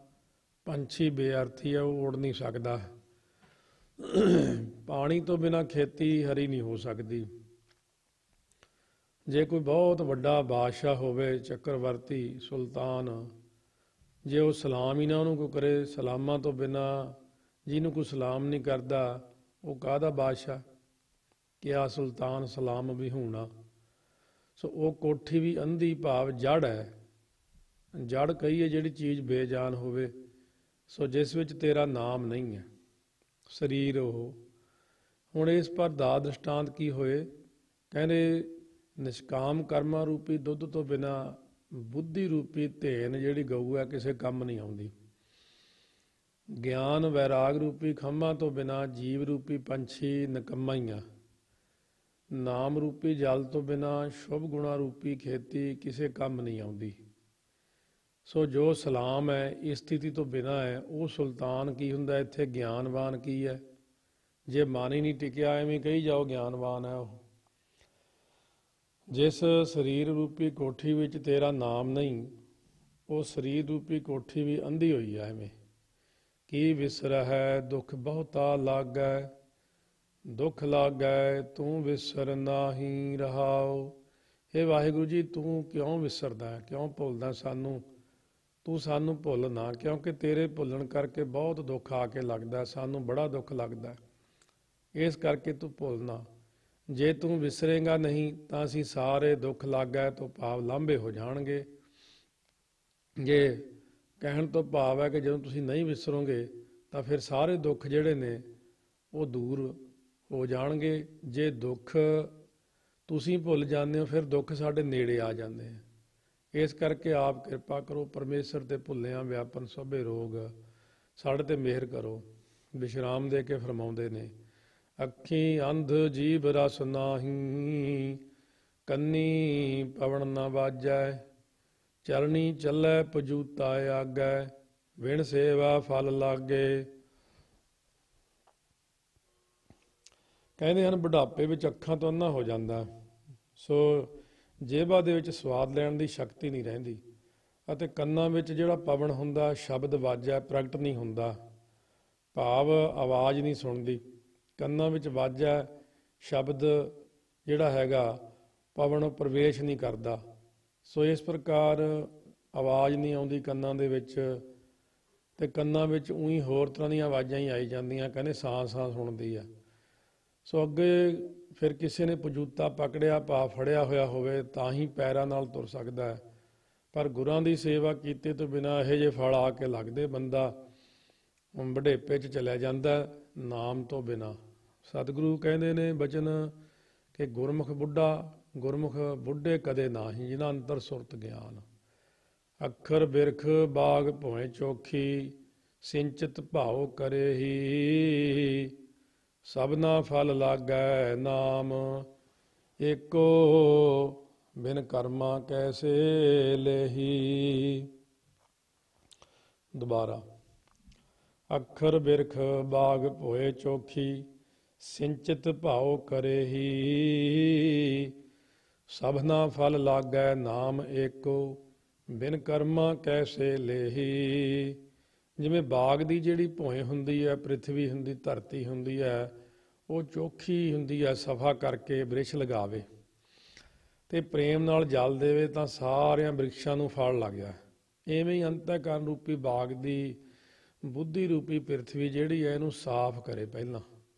A: ਪੰਛੀ ਬੇਅਰਥੀ ਹੈ, ਉਹ ਉੜ ਨਹੀਂ ਸਕਦਾ। ਪਾਣੀ ਤੋਂ ਬਿਨਾ ਖੇਤੀ ਹਰੀ ਨਹੀਂ ਹੋ ਸਕਦੀ। ਜੇ ਕੋਈ ਬਹੁਤ ਵੱਡਾ ਬਾਦਸ਼ਾਹ ਹੋਵੇ, ਚੱਕਰਵਰਤੀ, ਸੁਲਤਾਨ, ਜੇ ਉਹ ਸਲਾਮ ਹੀ ਨਾ ਉਹਨੂੰ ਕੋਈ ਕਰੇ, ਸਲਾਮਾਂ ਤੋਂ ਬਿਨਾ ਜਿਹਨੂੰ ਕੋਈ ਸਲਾਮ ਨਹੀਂ ਕਰਦਾ, ਉਹ ਕਾਹਦਾ ਬਾਦਸ਼ਾਹ। ਕਿਆ ਸੁਲਤਾਨ ਸਲਾਮ ਵਿਹੂਣਾ। ਸੋ ਉਹ ਕੋਠੀ ਵੀ ਅੰਧੀ ਭਾਵ ਜੜ ਹੈ। ਜੜ ਕਹੀਏ ਜਿਹੜੀ ਚੀਜ਼ ਬੇਜਾਨ ਹੋਵੇ। ਸੋ ਜਿਸ ਵਿੱਚ ਤੇਰਾ ਨਾਮ ਨਹੀਂ ਹੈ, ਸਰੀਰ ਉਹ। ਹੁਣ ਇਸ ਪਰ ਦਾ ਦ੍ਰਿਸ਼ਟਾਂਤ ਕੀ ਹੋਏ, ਕਹਿੰਦੇ ਨਿਸ਼ਕਾਮ ਕਰਮਾਂ ਰੂਪੀ ਦੁੱਧ ਤੋਂ ਬਿਨਾ ਬੁੱਧੀ ਰੂਪੀ ਧੇਨ ਜਿਹੜੀ ਗਊ ਹੈ ਕਿਸੇ ਕੰਮ ਨਹੀਂ ਆਉਂਦੀ। ਗਿਆਨ ਵੈਰਾਗ ਰੂਪੀ ਖੰਭਾਂ ਤੋਂ ਬਿਨਾ ਜੀਵ ਰੂਪੀ ਪੰਛੀ ਨਿਕੰਮਾ ਹੀ ਆ। ਨਾਮ ਰੂਪੀ ਜਲ ਤੋਂ ਬਿਨਾ ਸ਼ੁਭ ਗੁਣਾ ਰੂਪੀ ਖੇਤੀ ਕਿਸੇ ਕੰਮ ਨਹੀਂ ਆਉਂਦੀ। ਸੋ ਜੋ ਸਲਾਮ ਹੈ ਇਸ ਸਥਿਤੀ ਤੋਂ ਬਿਨਾ ਹੈ, ਉਹ ਸੁਲਤਾਨ ਕੀ ਹੁੰਦਾ, ਇੱਥੇ ਗਿਆਨਵਾਨ ਕੀ ਹੈ। ਜੇ ਮਨ ਹੀ ਨਹੀਂ ਟਿਕਿਆ, ਐਵੇਂ ਕਹੀ ਜਾਓ ਗਿਆਨਵਾਨ ਹੈ ਉਹ। ਜਿਸ ਸਰੀਰ ਰੂਪੀ ਕੋਠੀ ਵਿੱਚ ਤੇਰਾ ਨਾਮ ਨਹੀਂ, ਉਹ ਸਰੀਰ ਰੂਪੀ ਕੋਠੀ ਵੀ ਅੰਧੀ ਹੋਈ ਹੈ ਐਵੇਂ। ਕੀ ਵਿਸਰਹਿ ਦੁੱਖ ਬਹੁਤਾ ਲਾਗੈ, ਦੁੱਖ ਲਾਗੈ ਤੂੰ ਵਿਸਰ ਨਾਹੀ ਰਹਾਉ। ਇਹ ਵਾਹਿਗੁਰੂ ਜੀ, ਤੂੰ ਕਿਉਂ ਵਿਸਰਦਾ, ਕਿਉਂ ਭੁੱਲਦਾ ਸਾਨੂੰ। ਤੂੰ ਸਾਨੂੰ ਭੁੱਲ ਨਾ, ਕਿਉਂਕਿ ਤੇਰੇ ਭੁੱਲਣ ਕਰਕੇ ਬਹੁਤ ਦੁੱਖ ਆ ਕੇ ਲੱਗਦਾ, ਸਾਨੂੰ ਬੜਾ ਦੁੱਖ ਲੱਗਦਾ, ਇਸ ਕਰਕੇ ਤੂੰ ਭੁੱਲ ਨਾ। ਜੇ ਤੂੰ ਵਿਸਰੇਂਗਾ ਨਹੀਂ ਤਾਂ ਅਸੀਂ ਸਾਰੇ ਦੁੱਖ ਲਾਗੈ ਤੋਂ ਭਾਵ ਲਾਂਭੇ ਹੋ ਜਾਣਗੇ। ਜੇ ਕਹਿਣ ਤੋਂ ਭਾਵ ਹੈ ਕਿ ਜਦੋਂ ਤੁਸੀਂ ਨਹੀਂ ਵਿਸਰੋਗੇ ਤਾਂ ਫਿਰ ਸਾਰੇ ਦੁੱਖ ਜਿਹੜੇ ਨੇ ਉਹ ਦੂਰ ਹੋ ਜਾਣਗੇ। ਜੇ ਦੁੱਖ ਤੁਸੀਂ ਭੁੱਲ ਜਾਂਦੇ ਹੋ, ਫਿਰ ਦੁੱਖ ਸਾਡੇ ਨੇੜੇ ਆ ਜਾਂਦੇ ਆ। ਇਸ ਕਰਕੇ ਆਪ ਕਿਰਪਾ ਕਰੋ, ਪਰਮੇਸ਼ਰ ਤੇ ਭੁੱਲਿਆਂ ਵਿਆਪਨ ਸਭੇ ਰੋਗ, ਸਾਡੇ ਤੇ ਮਿਹਰ ਕਰੋ। ਵਿਸ਼ਰਾਮ ਦੇ ਕੇ ਫਰਮਾਉਂਦੇ ਨੇ, ਅੱਖੀ ਅੰਧ ਜੀਭ ਰਸ ਨਾਹੀ, ਕੰਨੀ ਪਵਣ ਨਾ ਵਾਜੈ, ਚਰਣੀ ਚੱਲੈ ਪਜੂਤਾ ਆਗੈ, ਵਿਣ ਸੇਵਾ ਫਲ ਲਾਗੇ। ਕਹਿੰਦੇ ਹਨ ਬੁਢਾਪੇ ਵਿੱਚ ਅੱਖਾਂ ਤੋਂ ਅੰਨਾ ਹੋ ਜਾਂਦਾ, ਸੋ ਜੇਬਾਂ ਦੇ ਵਿੱਚ ਸਵਾਦ ਲੈਣ ਦੀ ਸ਼ਕਤੀ ਨਹੀਂ ਰਹਿੰਦੀ, ਅਤੇ ਕੰਨਾਂ ਵਿੱਚ ਜਿਹੜਾ ਪਵਨ ਹੁੰਦਾ, ਸ਼ਬਦ ਵਾਜਾ ਪ੍ਰਗਟ ਨਹੀਂ ਹੁੰਦਾ, ਭਾਵ ਆਵਾਜ਼ ਨਹੀਂ ਸੁਣਦੀ। ਕੰਨਾਂ ਵਿੱਚ ਵਾਜਾ ਸ਼ਬਦ ਜਿਹੜਾ ਹੈਗਾ ਪਵਨ ਪ੍ਰਵੇਸ਼ ਨਹੀਂ ਕਰਦਾ। ਸੋ ਇਸ ਪ੍ਰਕਾਰ ਆਵਾਜ਼ ਨਹੀਂ ਆਉਂਦੀ ਕੰਨਾਂ ਦੇ ਵਿੱਚ, ਅਤੇ ਕੰਨਾਂ ਵਿੱਚ ਊਂ ਹੋਰ ਤਰ੍ਹਾਂ ਦੀਆਂ ਆਵਾਜ਼ਾਂ ਹੀ ਆਈ ਜਾਂਦੀਆਂ, ਕਹਿੰਦੇ ਸਾਂ ਸਾਂ ਸੁਣਦੀ ਆ। ਸੋ ਅੱਗੇ ਫਿਰ ਕਿਸੇ ਨੇ ਪਜੂਤਾ ਪਕੜਿਆ, ਭਾਵ ਫੜਿਆ ਹੋਇਆ ਹੋਵੇ ਤਾਂ ਹੀ ਪੈਰਾਂ ਨਾਲ ਤੁਰ ਸਕਦਾ ਹੈ। ਪਰ ਗੁਰਾਂ ਦੀ ਸੇਵਾ ਕੀਤੇ ਤੋਂ ਬਿਨਾਂ ਇਹੋ ਜਿਹੇ ਫਲ ਆ ਕੇ ਲੱਗਦੇ, ਬੰਦਾ ਵਡੇਪੇ 'ਚ ਚਲਿਆ ਜਾਂਦਾ ਨਾਮ ਤੋਂ ਬਿਨਾਂ। ਸਤਿਗੁਰੂ ਕਹਿੰਦੇ ਨੇ ਬਚਨ ਕਿ ਗੁਰਮੁਖ ਬੁੱਢੇ ਕਦੇ ਨਾਹੀ, ਜਿਨ੍ਹਾਂ ਅੰਤਰ ਸੁਰਤ ਗਿਆਨ। ਅੱਖਰ ਬਿਰਖ ਬਾਗ ਭੋਏ ਚੋਖੀ, ਸਿੰਚਿਤ ਭਾਉ ਕਰੇ ਹੀ, ਸਭਨਾ ਫਲ ਲਾਗੈ ਨਾਮ। ਏਕੋ ਬਿਨ ਕਰਮਾ ਕੈਸੇ ਲੇਹੀ। ਦੁਬਾਰਾ। ਅੱਖਰ ਬਿਰਖ ਬਾਗ ਭੋਏ ਚੋਖੀ, ਸਿੰਚਿਤ ਭਾਉ ਕਰੇਹੀ। ਸਭਨਾ ਫਲ ਲਾਗੈ ਨਾਮ ਏਕੋ, ਬਿਨ ਕਰਮਾ ਕੈਸੇ ਲੇਹੀ। ਜਿਵੇਂ ਬਾਗ ਦੀ ਜਿਹੜੀ ਭੋਏ ਹੁੰਦੀ ਹੈ, ਪ੍ਰਿਥਵੀ ਹੁੰਦੀ, ਧਰਤੀ ਹੁੰਦੀ ਹੈ, ਉਹ ਚੋਖੀ ਹੁੰਦੀ ਹੈ, ਸਫਾ ਕਰਕੇ ਬ੍ਰਿਛ ਲਗਾਵੇ ਤੇ ਪ੍ਰੇਮ ਨਾਲ ਜਲ ਦੇਵੇ ਤਾਂ ਸਾਰਿਆਂ ਬ੍ਰਿਕਸ਼ਾਂ ਨੂੰ ਫਲ ਲੱਗ ਜਾ। ਇਵੇਂ ਹੀ ਅੰਤःਕਰਨ ਰੂਪੀ ਬਾਗ ਦੀ ਬੁੱਧੀ ਰੂਪੀ ਪ੍ਰਿਥਵੀ ਜਿਹੜੀ ਹੈ ਇਹਨੂੰ ਸਾਫ਼ ਕਰੇ, ਪਹਿਲਾਂ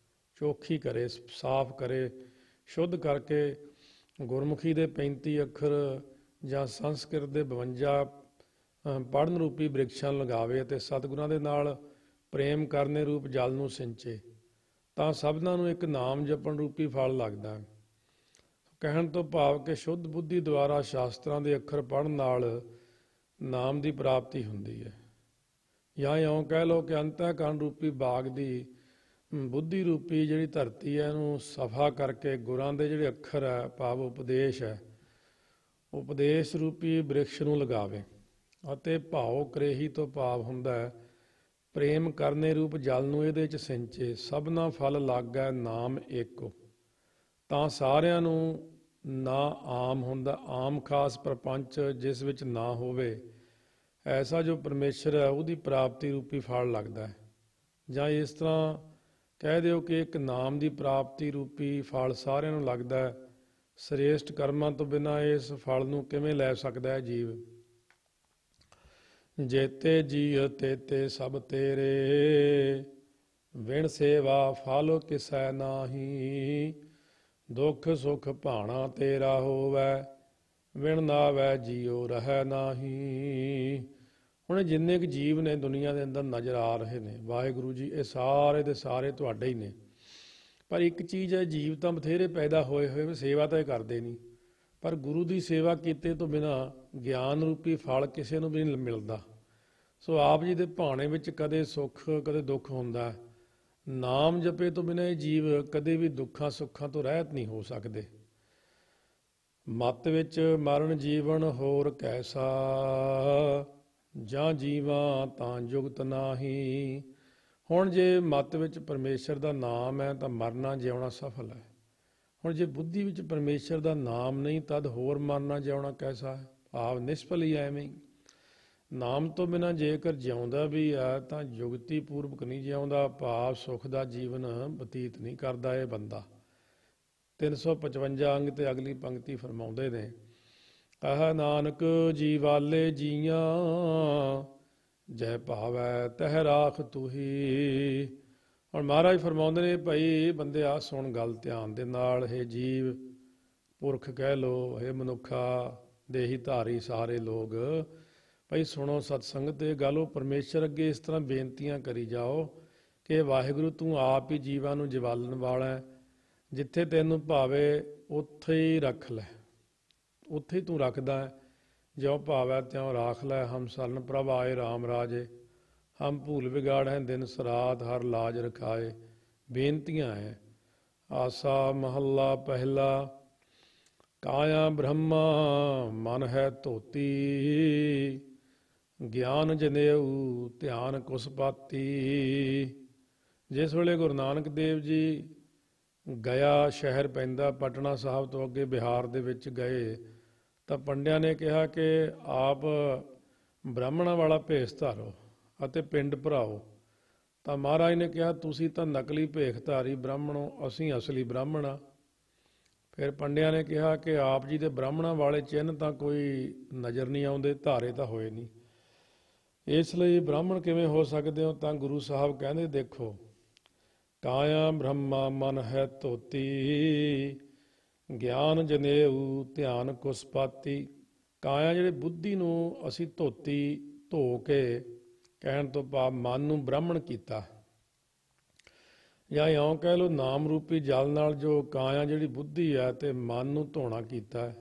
A: ਚੋਖੀ ਕਰੇ, ਸਾਫ਼ ਕਰੇ, ਸ਼ੁੱਧ ਕਰਕੇ ਗੁਰਮੁਖੀ ਦੇ 35 ਅੱਖਰ ਜਾਂ ਸੰਸਕ੍ਰਿਤ ਦੇ 52 ਪੜ੍ਹਨ ਰੂਪੀ ਬ੍ਰਿਕਸ਼ਾਂ ਲਗਾਵੇ ਅਤੇ ਸਤਿਗੁਰਾਂ ਦੇ ਨਾਲ ਪ੍ਰੇਮ ਕਰਨੇ ਰੂਪ ਜਲ ਨੂੰ ਸਿੰਚੇ ਤਾਂ ਸਭਨਾਂ ਨੂੰ ਇੱਕ ਨਾਮ ਜਪਣ ਰੂਪੀ ਫਲ ਲੱਗਦਾ ਹੈ। ਕਹਿਣ ਤੋਂ ਭਾਵ ਕਿ ਸ਼ੁੱਧ ਬੁੱਧੀ ਦੁਆਰਾ ਸ਼ਾਸਤਰਾਂ ਦੇ ਅੱਖਰ ਪੜ੍ਹਨ ਨਾਲ ਨਾਮ ਦੀ ਪ੍ਰਾਪਤੀ ਹੁੰਦੀ ਹੈ। ਜਾਂ ਇਉਂ ਕਹਿ ਲਓ ਕਿ ਅੰਤःਕਰਨ ਰੂਪੀ ਬਾਗ ਦੀ ਬੁੱਧੀ ਰੂਪੀ ਜਿਹੜੀ ਧਰਤੀ ਹੈ ਇਹਨੂੰ ਸਫਾ ਕਰਕੇ ਗੁਰਾਂ ਦੇ ਜਿਹੜੇ ਅੱਖਰ ਹੈ, ਭਾਵ ਉਪਦੇਸ਼ ਹੈ, ਉਪਦੇਸ਼ ਰੂਪੀ ਬ੍ਰਿਕਸ਼ ਨੂੰ ਲਗਾਵੇ ਅਤੇ ਭਾਉ ਕਰੇਹੀ ਤੋਂ ਭਾਵ ਹੁੰਦਾ ਹੈ ਪ੍ਰੇਮ ਕਰਨੇ ਰੂਪ ਜਲ ਨੂੰ ਇਹਦੇ 'ਚ ਸਿੰਚੇ। ਸਭਨਾ ਫਲ ਲਾਗੈ ਨਾਮ ਏਕੋ, ਤਾਂ ਸਾਰਿਆਂ ਨੂੰ ਨਾ ਆਮ ਹੁੰਦਾ, ਆਮ ਖਾਸ ਪ੍ਰਪੰਚ ਜਿਸ ਵਿੱਚ ਨਾ ਹੋਵੇ ਐਸਾ ਜੋ ਪਰਮੇਸ਼ਰ ਹੈ ਉਹਦੀ ਪ੍ਰਾਪਤੀ ਰੂਪੀ ਫਲ ਲੱਗਦਾ ਹੈ। ਜਾਂ ਇਸ ਤਰ੍ਹਾਂ ਕਹਿ ਦਿਓ ਕਿ ਇੱਕ ਨਾਮ ਦੀ ਪ੍ਰਾਪਤੀ ਰੂਪੀ ਫਲ ਸਾਰਿਆਂ ਨੂੰ ਲੱਗਦਾ ਹੈ। ਸ੍ਰੇਸ਼ਟ ਕਰਮਾਂ ਤੋਂ ਬਿਨਾਂ ਇਸ ਫਲ ਨੂੰ ਕਿਵੇਂ ਲੈ ਸਕਦਾ ਹੈ ਜੀਵ। ਜੇਤੇ ਜੀਅ ਤੇਤੇ ਸਭ ਤੇਰੇ, ਵਿਣ ਸੇਵਾ ਫਲ ਕਿਸੈ ਨਾਹੀ। ਦੁੱਖ ਸੁਖ ਭਾਣਾ ਤੇਰਾ ਹੋਵੈ, ਵਿਣ ਨਾਵੈ ਜੀਉ ਰਹਿ ਨਾਹੀ। ਹੁਣ ਜਿੰਨੇ ਕੁ ਜੀਵ ਨੇ ਦੁਨੀਆ ਦੇ ਅੰਦਰ ਨਜ਼ਰ ਆ ਰਹੇ ਨੇ, ਵਾਹਿਗੁਰੂ ਜੀ ਇਹ ਸਾਰੇ ਦੇ ਸਾਰੇ ਤੁਹਾਡੇ ਹੀ ਨੇ। ਪਰ ਇੱਕ ਚੀਜ਼ ਹੈ, ਜੀਵ ਤਾਂ ਬਥੇਰੇ ਪੈਦਾ ਹੋਏ ਸੇਵਾ ਤਾਂ ਇਹ ਕਰਦੇ ਨਹੀਂ, ਪਰ ਗੁਰੂ ਦੀ ਸੇਵਾ ਕੀਤੇ ਤੋਂ ਬਿਨਾਂ ਗਿਆਨ ਰੂਪੀ ਫਲ ਕਿਸੇ ਨੂੰ ਵੀ ਨਹੀਂ ਮਿਲਦਾ। ਸੋ ਆਪ ਜੀ ਦੇ ਭਾਣੇ ਵਿੱਚ ਕਦੇ ਸੁੱਖ ਕਦੇ ਦੁੱਖ ਹੁੰਦਾ। ਨਾਮ ਜਪੇ ਤੋਂ ਬਿਨਾਂ ਇਹ ਜੀਵ ਕਦੇ ਵੀ ਦੁੱਖਾਂ ਸੁੱਖਾਂ ਤੋਂ ਰਹਿਤ ਨਹੀਂ ਹੋ ਸਕਦੇ। ਮੱਤ ਵਿੱਚ ਮਰਨ ਜੀਵਨ ਹੋਰ ਕੈਸਾ, ਜਾਂ ਜੀਵਾਂ ਤਾਂ ਜੁਗਤ ਨਾਹੀ। ਹੁਣ ਜੇ ਮੱਤ ਵਿੱਚ ਪਰਮੇਸ਼ਰ ਦਾ ਨਾਮ ਹੈ ਤਾਂ ਮਰਨਾ ਜਿਉਣਾ ਸਫਲ ਹੈ। ਹੁਣ ਜੇ ਬੁੱਧੀ ਵਿੱਚ ਪਰਮੇਸ਼ਰ ਦਾ ਨਾਮ ਨਹੀਂ ਤਦ ਹੋਰ ਮਰਨਾ ਜਿਉਣਾ ਕੈਸਾ ਹੈ, ਭਾਵ ਨਿਸ਼ਫਲ ਹੀ ਐਵੇਂ ਹੀ। ਨਾਮ ਤੋਂ ਬਿਨਾਂ ਜੇਕਰ ਜਿਉਂਦਾ ਵੀ ਹੈ ਤਾਂ ਜੁਗਤੀ ਪੂਰਵਕ ਨਹੀਂ ਜਿਉਂਦਾ, ਭਾਵ ਸੁੱਖ ਦਾ ਜੀਵਨ ਬਤੀਤ ਨਹੀਂ ਕਰਦਾ ਇਹ ਬੰਦਾ। 355 ਅੰਗ ਤੇ ਅਗਲੀ ਪੰਕਤੀ ਫਰਮਾਉਂਦੇ ਨੇ, ਆਹ ਨਾਨਕ ਜੀ ਵਾਲੇ ਜੀਆਂ, ਜੈ ਭਾਵੈ ਤਹਿ ਰਾਖ ਤੁਹੀ। ਹੁਣ ਮਹਾਰਾਜ ਫਰਮਾਉਂਦੇ ਨੇ, ਭਾਈ ਬੰਦਿਆ ਸੁਣ ਗੱਲ ਧਿਆਨ ਦੇ ਨਾਲ, ਇਹ ਜੀਵ ਪੁਰਖ ਕਹਿ ਲੋ, ਇਹ ਮਨੁੱਖਾ ਦੇਹੀ ਧਾਰੀ ਸਾਰੇ ਲੋਕ, ਭਾਈ ਸੁਣੋ ਸਤਸੰਗ ਤੇ ਗੱਲ। ਉਹ ਪਰਮੇਸ਼ਰ ਅੱਗੇ ਇਸ ਤਰ੍ਹਾਂ ਬੇਨਤੀਆਂ ਕਰੀ ਜਾਓ ਕਿ ਵਾਹਿਗੁਰੂ ਤੂੰ ਆਪ ਹੀ ਜੀਵਾਂ ਨੂੰ ਜਵਾਲਣ ਵਾਲਾ, ਜਿੱਥੇ ਤੈਨੂੰ ਭਾਵੇ ਉੱਥੇ ਹੀ ਰੱਖ ਲੈ, ਉੱਥੇ ਹੀ ਤੂੰ ਰੱਖਦਾ ਹੈ। ਜਿਉਂ ਭਾਵੈ ਤਿਉਂ ਰਾਖ ਲੈ, ਹਮ ਸਰਨ ਪ੍ਰਭ ਆਏ ਰਾਮ ਰਾਜੇ। ਹਮ ਭੂਲ ਵਿਗਾੜੈ ਦਿਨ ਸਰਾਧ, ਹਰ ਲਾਜ ਰਖਾਏ। ਬੇਨਤੀਆਂ ਹੈ। ਆਸਾ ਮਹੱਲਾ ਪਹਿਲਾ। ਕਾਇਆ ਬ੍ਰਹਮਾ ਮਨ ਹੈ ਧੋਤੀ, ਗਿਆਨ ਜਨੇਊ ਧਿਆਨ ਕੁਸਪਾਤੀ। ਜਿਸ ਵੇਲੇ ਗੁਰੂ ਨਾਨਕ ਦੇਵ ਜੀ ਗਿਆ ਸ਼ਹਿਰ ਪੈਂਦਾ ਪਟਨਾ ਸਾਹਿਬ ਤੋਂ ਅੱਗੇ ਬਿਹਾਰ ਦੇ ਵਿੱਚ ਗਏ ਤਾਂ ਪੰਡਿਆਂ ਨੇ ਕਿਹਾ ਕਿ ਆਪ ਬ੍ਰਾਹਮਣਾਂ ਵਾਲਾ ਭੇਸ ਧਾਰੋ ਅਤੇ ਪਿੰਡ ਭਰਾਓ। ਤਾਂ ਮਹਾਰਾਜ ਨੇ ਕਿਹਾ ਤੁਸੀਂ ਤਾਂ ਨਕਲੀ ਭੇਖ ਧਾਰੀ ਬ੍ਰਾਹਮਣੋ, ਅਸੀਂ ਅਸਲੀ ਬ੍ਰਾਹਮਣ ਆ। ਫਿਰ ਪੰਡਿਆਂ ਨੇ ਕਿਹਾ ਕਿ ਆਪ ਜੀ ਦੇ ਬ੍ਰਾਹਮਣਾਂ ਵਾਲੇ ਚਿੰਨ੍ਹ ਤਾਂ ਕੋਈ ਨਜ਼ਰ ਨਹੀਂ ਆਉਂਦੇ, ਧਾਰੇ ਤਾਂ ਹੋਏ ਨਹੀਂ, ਇਸ ਲਈ ਬ੍ਰਾਹਮਣ ਕਿਵੇਂ ਹੋ ਸਕਦੇ ਹੋ। ਤਾਂ ਗੁਰੂ ਸਾਹਿਬ ਕਹਿੰਦੇ ਦੇਖੋ, ਕਾਇਆ ਬ੍ਰਹਮਾ ਮਨ ਹੈ ਧੋਤੀ, ਗਿਆਨ ਜਨੇਊ ਧਿਆਨ ਕੁਸਪਾਤੀ। ਕਾਇਆ ਜਿਹੜੇ ਬੁੱਧੀ ਨੂੰ ਅਸੀਂ ਧੋਤੀ ਧੋ ਕੇ, ਕਹਿਣ ਤੋਂ ਭਾਵ ਮਨ ਨੂੰ ਬ੍ਰਾਹਮਣ ਕੀਤਾ, ਜਾਂ ਇਉਂ ਕਹਿ ਲਓ ਨਾਮ ਰੂਪੀ ਜਲ ਨਾਲ ਜੋ ਕਾਇਆ ਜਿਹੜੀ ਬੁੱਧੀ ਹੈ ਤੇ ਮਨ ਨੂੰ ਧੋਣਾ ਕੀਤਾ ਹੈ।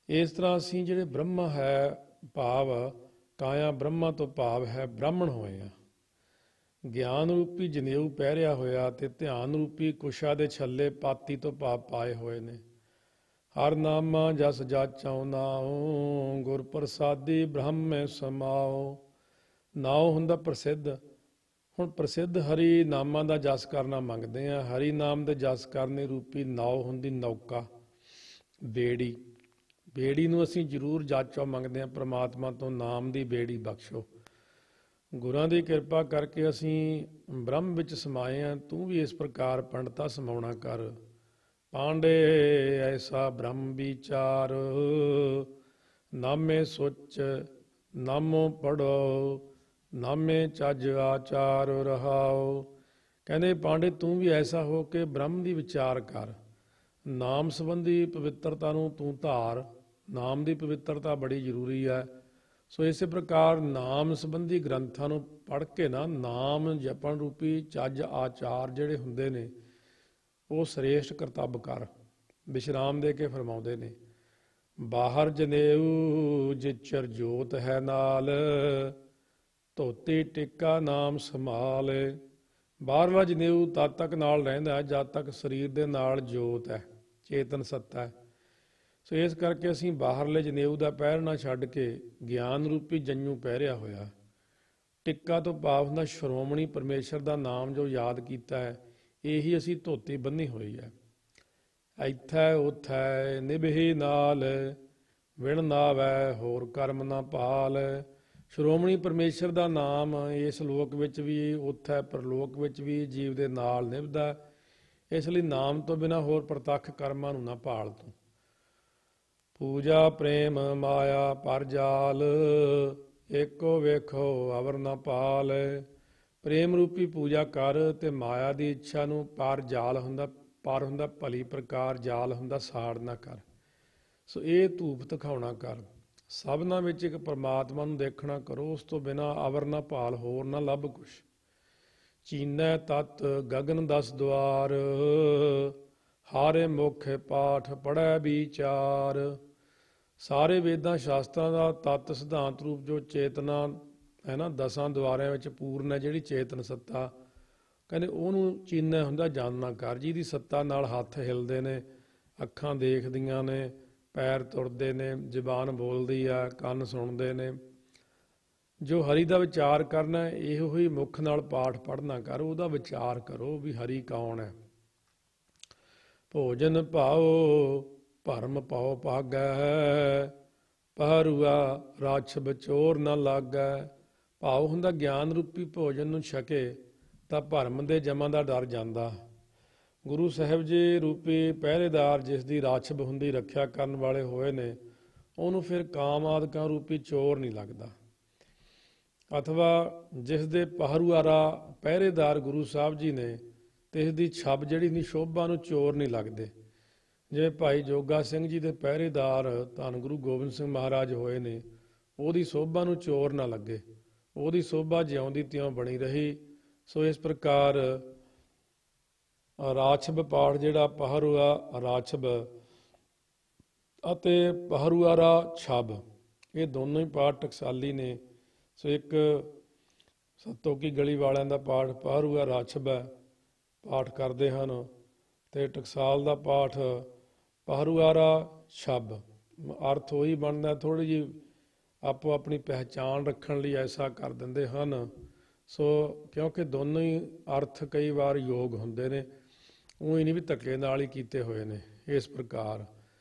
A: ਇਸ ਤਰ੍ਹਾਂ ਅਸੀਂ ਜਿਹੜੇ ਬ੍ਰਹਮਾ ਹੈ ਭਾਵ ਕਾਇਆ ਬ੍ਰਹਮਾ ਤੋਂ ਭਾਵ ਹੈ ਬ੍ਰਾਹਮਣ ਹੋਏ ਆ। ਗਿਆਨ ਰੂਪੀ ਜਨੇਊ ਪਹਿਰਿਆ ਹੋਇਆ ਤੇ ਧਿਆਨ ਰੂਪੀ ਕੁਸ਼ਾ ਦੇ ਛੱਲੇ ਪਾਤੀ ਤੋਂ ਭਾਵ ਪਾਏ ਹੋਏ ਨੇ। ਹਰ ਨਾਮਾ ਜਸ ਜਾਚਾਉ ਨਾਉ, ਗੁਰ ਪ੍ਰਸਾਦੀ ਬ੍ਰਹਮੇ ਸਮਾਓ। ਨਾਉ ਹੁੰਦਾ ਪ੍ਰਸਿੱਧ। ਹੁਣ ਪ੍ਰਸਿੱਧ ਹਰੀ ਨਾਮਾਂ ਦਾ ਜਸ ਕਰਨਾ ਮੰਗਦੇ ਆ। ਹਰੀ ਨਾਮ ਦੇ ਜਸ ਕਰਨੇ ਰੂਪੀ ਨਾਉ ਹੁੰਦੀ ਨੌਕਾ, ਬੇੜੀ। ਬੇੜੀ ਨੂੰ ਅਸੀਂ ਜ਼ਰੂਰ ਜਾਚੋ ਮੰਗਦੇ ਹਾਂ, ਪ੍ਰਮਾਤਮਾ ਤੋਂ ਨਾਮ ਦੀ ਬੇੜੀ ਬਖਸ਼ੋ। ਗੁਰਾਂ ਦੀ ਕਿਰਪਾ ਕਰਕੇ ਅਸੀਂ ਬ੍ਰਹਮ ਵਿੱਚ ਸਮਾਏ ਹਾਂ। ਤੂੰ ਵੀ ਇਸ ਪ੍ਰਕਾਰ ਪੰਡਤਾ ਸਮਾਉਣਾ ਕਰ। ਪਾਂਡੇ ਐਸਾ ਬ੍ਰਹਮ ਵਿਚਾਰ, ਨਾਮੇ ਸੁੱਚ ਨਾਮੋ ਪੜੋ, ਨਾਮੇ ਚੱਜ ਆਚਾਰ ਰਹਾਓ। ਕਹਿੰਦੇ ਪਾਂਡੇ ਤੂੰ ਵੀ ਐਸਾ ਹੋ ਕੇ ਬ੍ਰਹਮ ਦੀ ਵਿਚਾਰ ਕਰ। ਨਾਮ ਸੰਬੰਧੀ ਪਵਿੱਤਰਤਾ ਨੂੰ ਤੂੰ ਧਾਰ। ਨਾਮ ਦੀ ਪਵਿੱਤਰਤਾ ਬੜੀ ਜ਼ਰੂਰੀ ਹੈ। ਸੋ ਇਸੇ ਪ੍ਰਕਾਰ ਨਾਮ ਸੰਬੰਧੀ ਗ੍ਰੰਥਾਂ ਨੂੰ ਪੜ੍ਹ ਕੇ ਨਾ ਨਾਮ ਜਪਣ ਰੂਪੀ ਚੱਜ ਆਚਾਰ ਜਿਹੜੇ ਹੁੰਦੇ ਨੇ ਉਹ ਸ੍ਰੇਸ਼ਟ ਕਰਤੱਵ ਕਰ। ਵਿਸ਼ਰਾਮ ਦੇ ਕੇ ਫਰਮਾਉਂਦੇ ਨੇ, ਬਾਹਰ ਜਨੇਊ ਜਿਚਰ ਜੋਤ ਹੈ ਨਾਲ, ਧੋਤੀ ਟਿੱਕਾ ਨਾਮ ਸੰਭਾਲ। ਬਾਹਰਲਾ ਜਨੇਊ ਤਦ ਤੱਕ ਨਾਲ ਰਹਿੰਦਾ ਜਦ ਤੱਕ ਸਰੀਰ ਦੇ ਨਾਲ ਜੋਤ ਹੈ, ਚੇਤਨ ਸੱਤਾ ਹੈ। ਸੋ ਇਸ ਕਰਕੇ ਅਸੀਂ ਬਾਹਰਲੇ ਜਨੇਊ ਦਾ ਪਹਿਰਣਾ ਛੱਡ ਕੇ ਗਿਆਨ ਰੂਪੀ ਜੰਝੂ ਪਹਿਰਿਆ ਹੋਇਆ। ਟਿੱਕਾ ਤੋਂ ਭਾਵ ਹੁੰਦਾ ਸ਼੍ਰੋਮਣੀ ਪਰਮੇਸ਼ਰ ਦਾ ਨਾਮ ਜੋ ਯਾਦ ਕੀਤਾ ਹੈ, ਇਹੀ ਅਸੀਂ ਧੋਤੀ ਬੰਨ੍ਹੀ ਹੋਈ ਹੈ। ਇੱਥੈ ਉਥੈ ਨਿਭੀ ਨਾਲ, ਵਿਣ ਨਾਵੈ ਹੋਰ ਕਰਮ ਨਾ ਭਾਲ। ਸ਼੍ਰੋਮਣੀ ਪਰਮੇਸ਼ਰ ਦਾ ਨਾਮ ਇਸ ਲੋਕ ਵਿੱਚ ਵੀ, ਉਥੈ ਪਰਲੋਕ ਵਿੱਚ ਵੀ ਜੀਵ ਦੇ ਨਾਲ ਨਿਭਦਾ। ਇਸ ਲਈ ਨਾਮ ਤੋਂ ਬਿਨਾਂ ਹੋਰ ਪ੍ਰਤੱਖ ਕਰਮਾਂ ਨੂੰ ਨਾ ਭਾਲ ਤੂੰ। ਪੂਜਾ ਪ੍ਰੇਮ ਮਾਇਆ ਪਰ ਜਾਲ, ਏਕੋ ਵੇਖੋ ਅਵਰ ਨਾ ਪਾਲ। ਪ੍ਰੇਮ ਰੂਪੀ ਪੂਜਾ ਕਰ ਤੇ ਮਾਇਆ ਦੀ ਇੱਛਾ ਨੂੰ ਪਰ ਜਾਲ ਹੁੰਦਾ, ਪਰ ਹੁੰਦਾ ਭਲੀ ਪ੍ਰਕਾਰ, ਜਾਲ ਹੁੰਦਾ ਸਾੜ ਨਾ ਕਰ। ਸੋ ਇਹ ਧੂਪ ਦਿਖਾਉਣਾ ਕਰ। ਸਭਨਾਂ ਵਿੱਚ ਇੱਕ ਪਰਮਾਤਮਾ ਨੂੰ ਦੇਖਣਾ ਕਰੋ, ਉਸ ਤੋਂ ਬਿਨਾਂ ਅਵਰ ਨਾ ਭਾਲ, ਹੋਰ ਨਾ ਲੱਭ ਕੁਛ। ਚੀਨੈ ਤਤ ਗਗਨ 10 ਦੁਆਰ, ਹਾਰੇ ਮੁਖ ਪਾਠ ਪੜ੍ਹੈ ਵਿਚਾਰ। ਸਾਰੇ ਵੇਦਾਂ ਸ਼ਾਸਤਰਾਂ ਦਾ ਤਤ ਸਿਧਾਂਤ ਰੂਪ ਜੋ ਚੇਤਨਾ ਹੈ ਨਾ, 10 ਦੁਆਰਿਆਂ ਵਿੱਚ ਪੂਰਨ ਹੈ ਜਿਹੜੀ ਚੇਤਨ ਸੱਤਾ, ਕਹਿੰਦੇ ਉਹਨੂੰ ਚੀਨੈ ਹੁੰਦਾ ਜਾਣਨਾ ਕਰ। ਜਿਹਦੀ ਸੱਤਾ ਨਾਲ ਹੱਥ ਹਿਲਦੇ ਨੇ, ਅੱਖਾਂ ਦੇਖਦੀਆਂ ਨੇ, ਪੈਰ ਤੁਰਦੇ ਨੇ, ਜ਼ੁਬਾਨ ਬੋਲਦੀ ਆ, ਕੰਨ ਸੁਣਦੇ ਨੇ। ਜੋ ਹਰੀ ਦਾ ਵਿਚਾਰ ਕਰਨਾ, ਇਹੋ ਹੀ ਮੁੱਖ ਨਾਲ ਪਾਠ ਪੜ੍ਹਨਾ ਕਰ। ਉਹਦਾ ਵਿਚਾਰ ਕਰੋ ਵੀ ਹਰੀ ਕੌਣ ਹੈ। ਭੋਜਨ ਪਾਓ ਭਰਮ ਪਾਓ ਭਾਗੈ, ਪਹਰੂਆ ਰਾਛ ਬਚੋਰ ਨਾ ਲਾਗੈ। ਭਾਵ ਹੁੰਦਾ ਗਿਆਨ ਰੂਪੀ ਭੋਜਨ ਨੂੰ ਛਕੇ ਤਾਂ ਭਰਮ ਦੇ ਜਮਾਂ ਦਾ ਡਰ ਜਾਂਦਾ। ਗੁਰੂ ਸਾਹਿਬ ਜੀ ਰੂਪੀ ਪਹਿਰੇਦਾਰ ਜਿਸ ਦੀ ਰਾਛਬ ਹੁੰਦੀ, ਰੱਖਿਆ ਕਰਨ ਵਾਲੇ ਹੋਏ ਨੇ, ਉਹਨੂੰ ਫਿਰ ਕਾਮ ਆਦਿਕਾਂ ਰੂਪੀ ਚੋਰ ਨਹੀਂ ਲੱਗਦਾ। ਅਥਵਾ ਜਿਸ ਦੇ ਪਹਰੂਆਰਾ ਪਹਿਰੇਦਾਰ ਗੁਰੂ ਸਾਹਿਬ ਜੀ ਨੇ ਤੇ ਇਸ ਦੀ ਛੱਬ ਜਿਹੜੀ ਨਹੀਂ ਸ਼ੋਭਾ ਨੂੰ ਚੋਰ ਨਹੀਂ ਲੱਗਦੇ। ਜਿਵੇਂ ਭਾਈ ਜੋਗਾ ਸਿੰਘ ਜੀ ਦੇ ਪਹਿਰੇਦਾਰ ਧੰਨ ਗੁਰੂ ਗੋਬਿੰਦ ਸਿੰਘ ਮਹਾਰਾਜ ਹੋਏ ਨੇ, ਉਹਦੀ ਸੋਭਾ ਨੂੰ ਚੋਰ ਨਾ ਲੱਗੇ, ਉਹਦੀ ਸੋਭਾ ਜਿਉਂਦੀ ਤਿਉਂ ਬਣੀ ਰਹੀ। ਸੋ ਇਸ ਪ੍ਰਕਾਰ ਰਾਛਬ ਪਾਠ ਜਿਹੜਾ ਪਹਰੂਆ ਰਾਛਬ ਅਤੇ ਪਹਰੂਆਰਾ ਛੱਬ, ਇਹ ਦੋਨੋਂ ਹੀ ਪਾਠ ਟਕਸਾਲੀ ਨੇ। ਸੋ ਇੱਕ ਸੱਤੋ ਕੀ ਗਲੀ ਵਾਲਿਆਂ ਦਾ ਪਾਠ ਪਹਰੂਆ ਰਾਛਬ ਹੈ, ਪਾਠ ਕਰਦੇ ਹਨ, ਤੇ ਟਕਸਾਲ ਦਾ ਪਾਠ ਪਹਰੂਆਰਾ ਛੱਬ। ਅਰਥ ਉਹੀ ਬਣਦਾ, ਥੋੜ੍ਹੀ ਜਿਹੀ ਆਪੋ ਆਪਣੀ ਪਹਿਚਾਣ ਰੱਖਣ ਲਈ ਐਸਾ ਕਰ ਦਿੰਦੇ ਹਨ। ਸੋ ਕਿਉਂਕਿ ਦੋਨੋਂ ਹੀ ਅਰਥ ਕਈ ਵਾਰ ਯੋਗ ਹੁੰਦੇ ਨੇ, ਉਹ ਹੀ ਨਹੀਂ ਵੀ ਧੱਕੇ ਨਾਲ ਹੀ ਕੀਤੇ ਹੋਏ ਨੇ। ਇਸ ਪ੍ਰਕਾਰ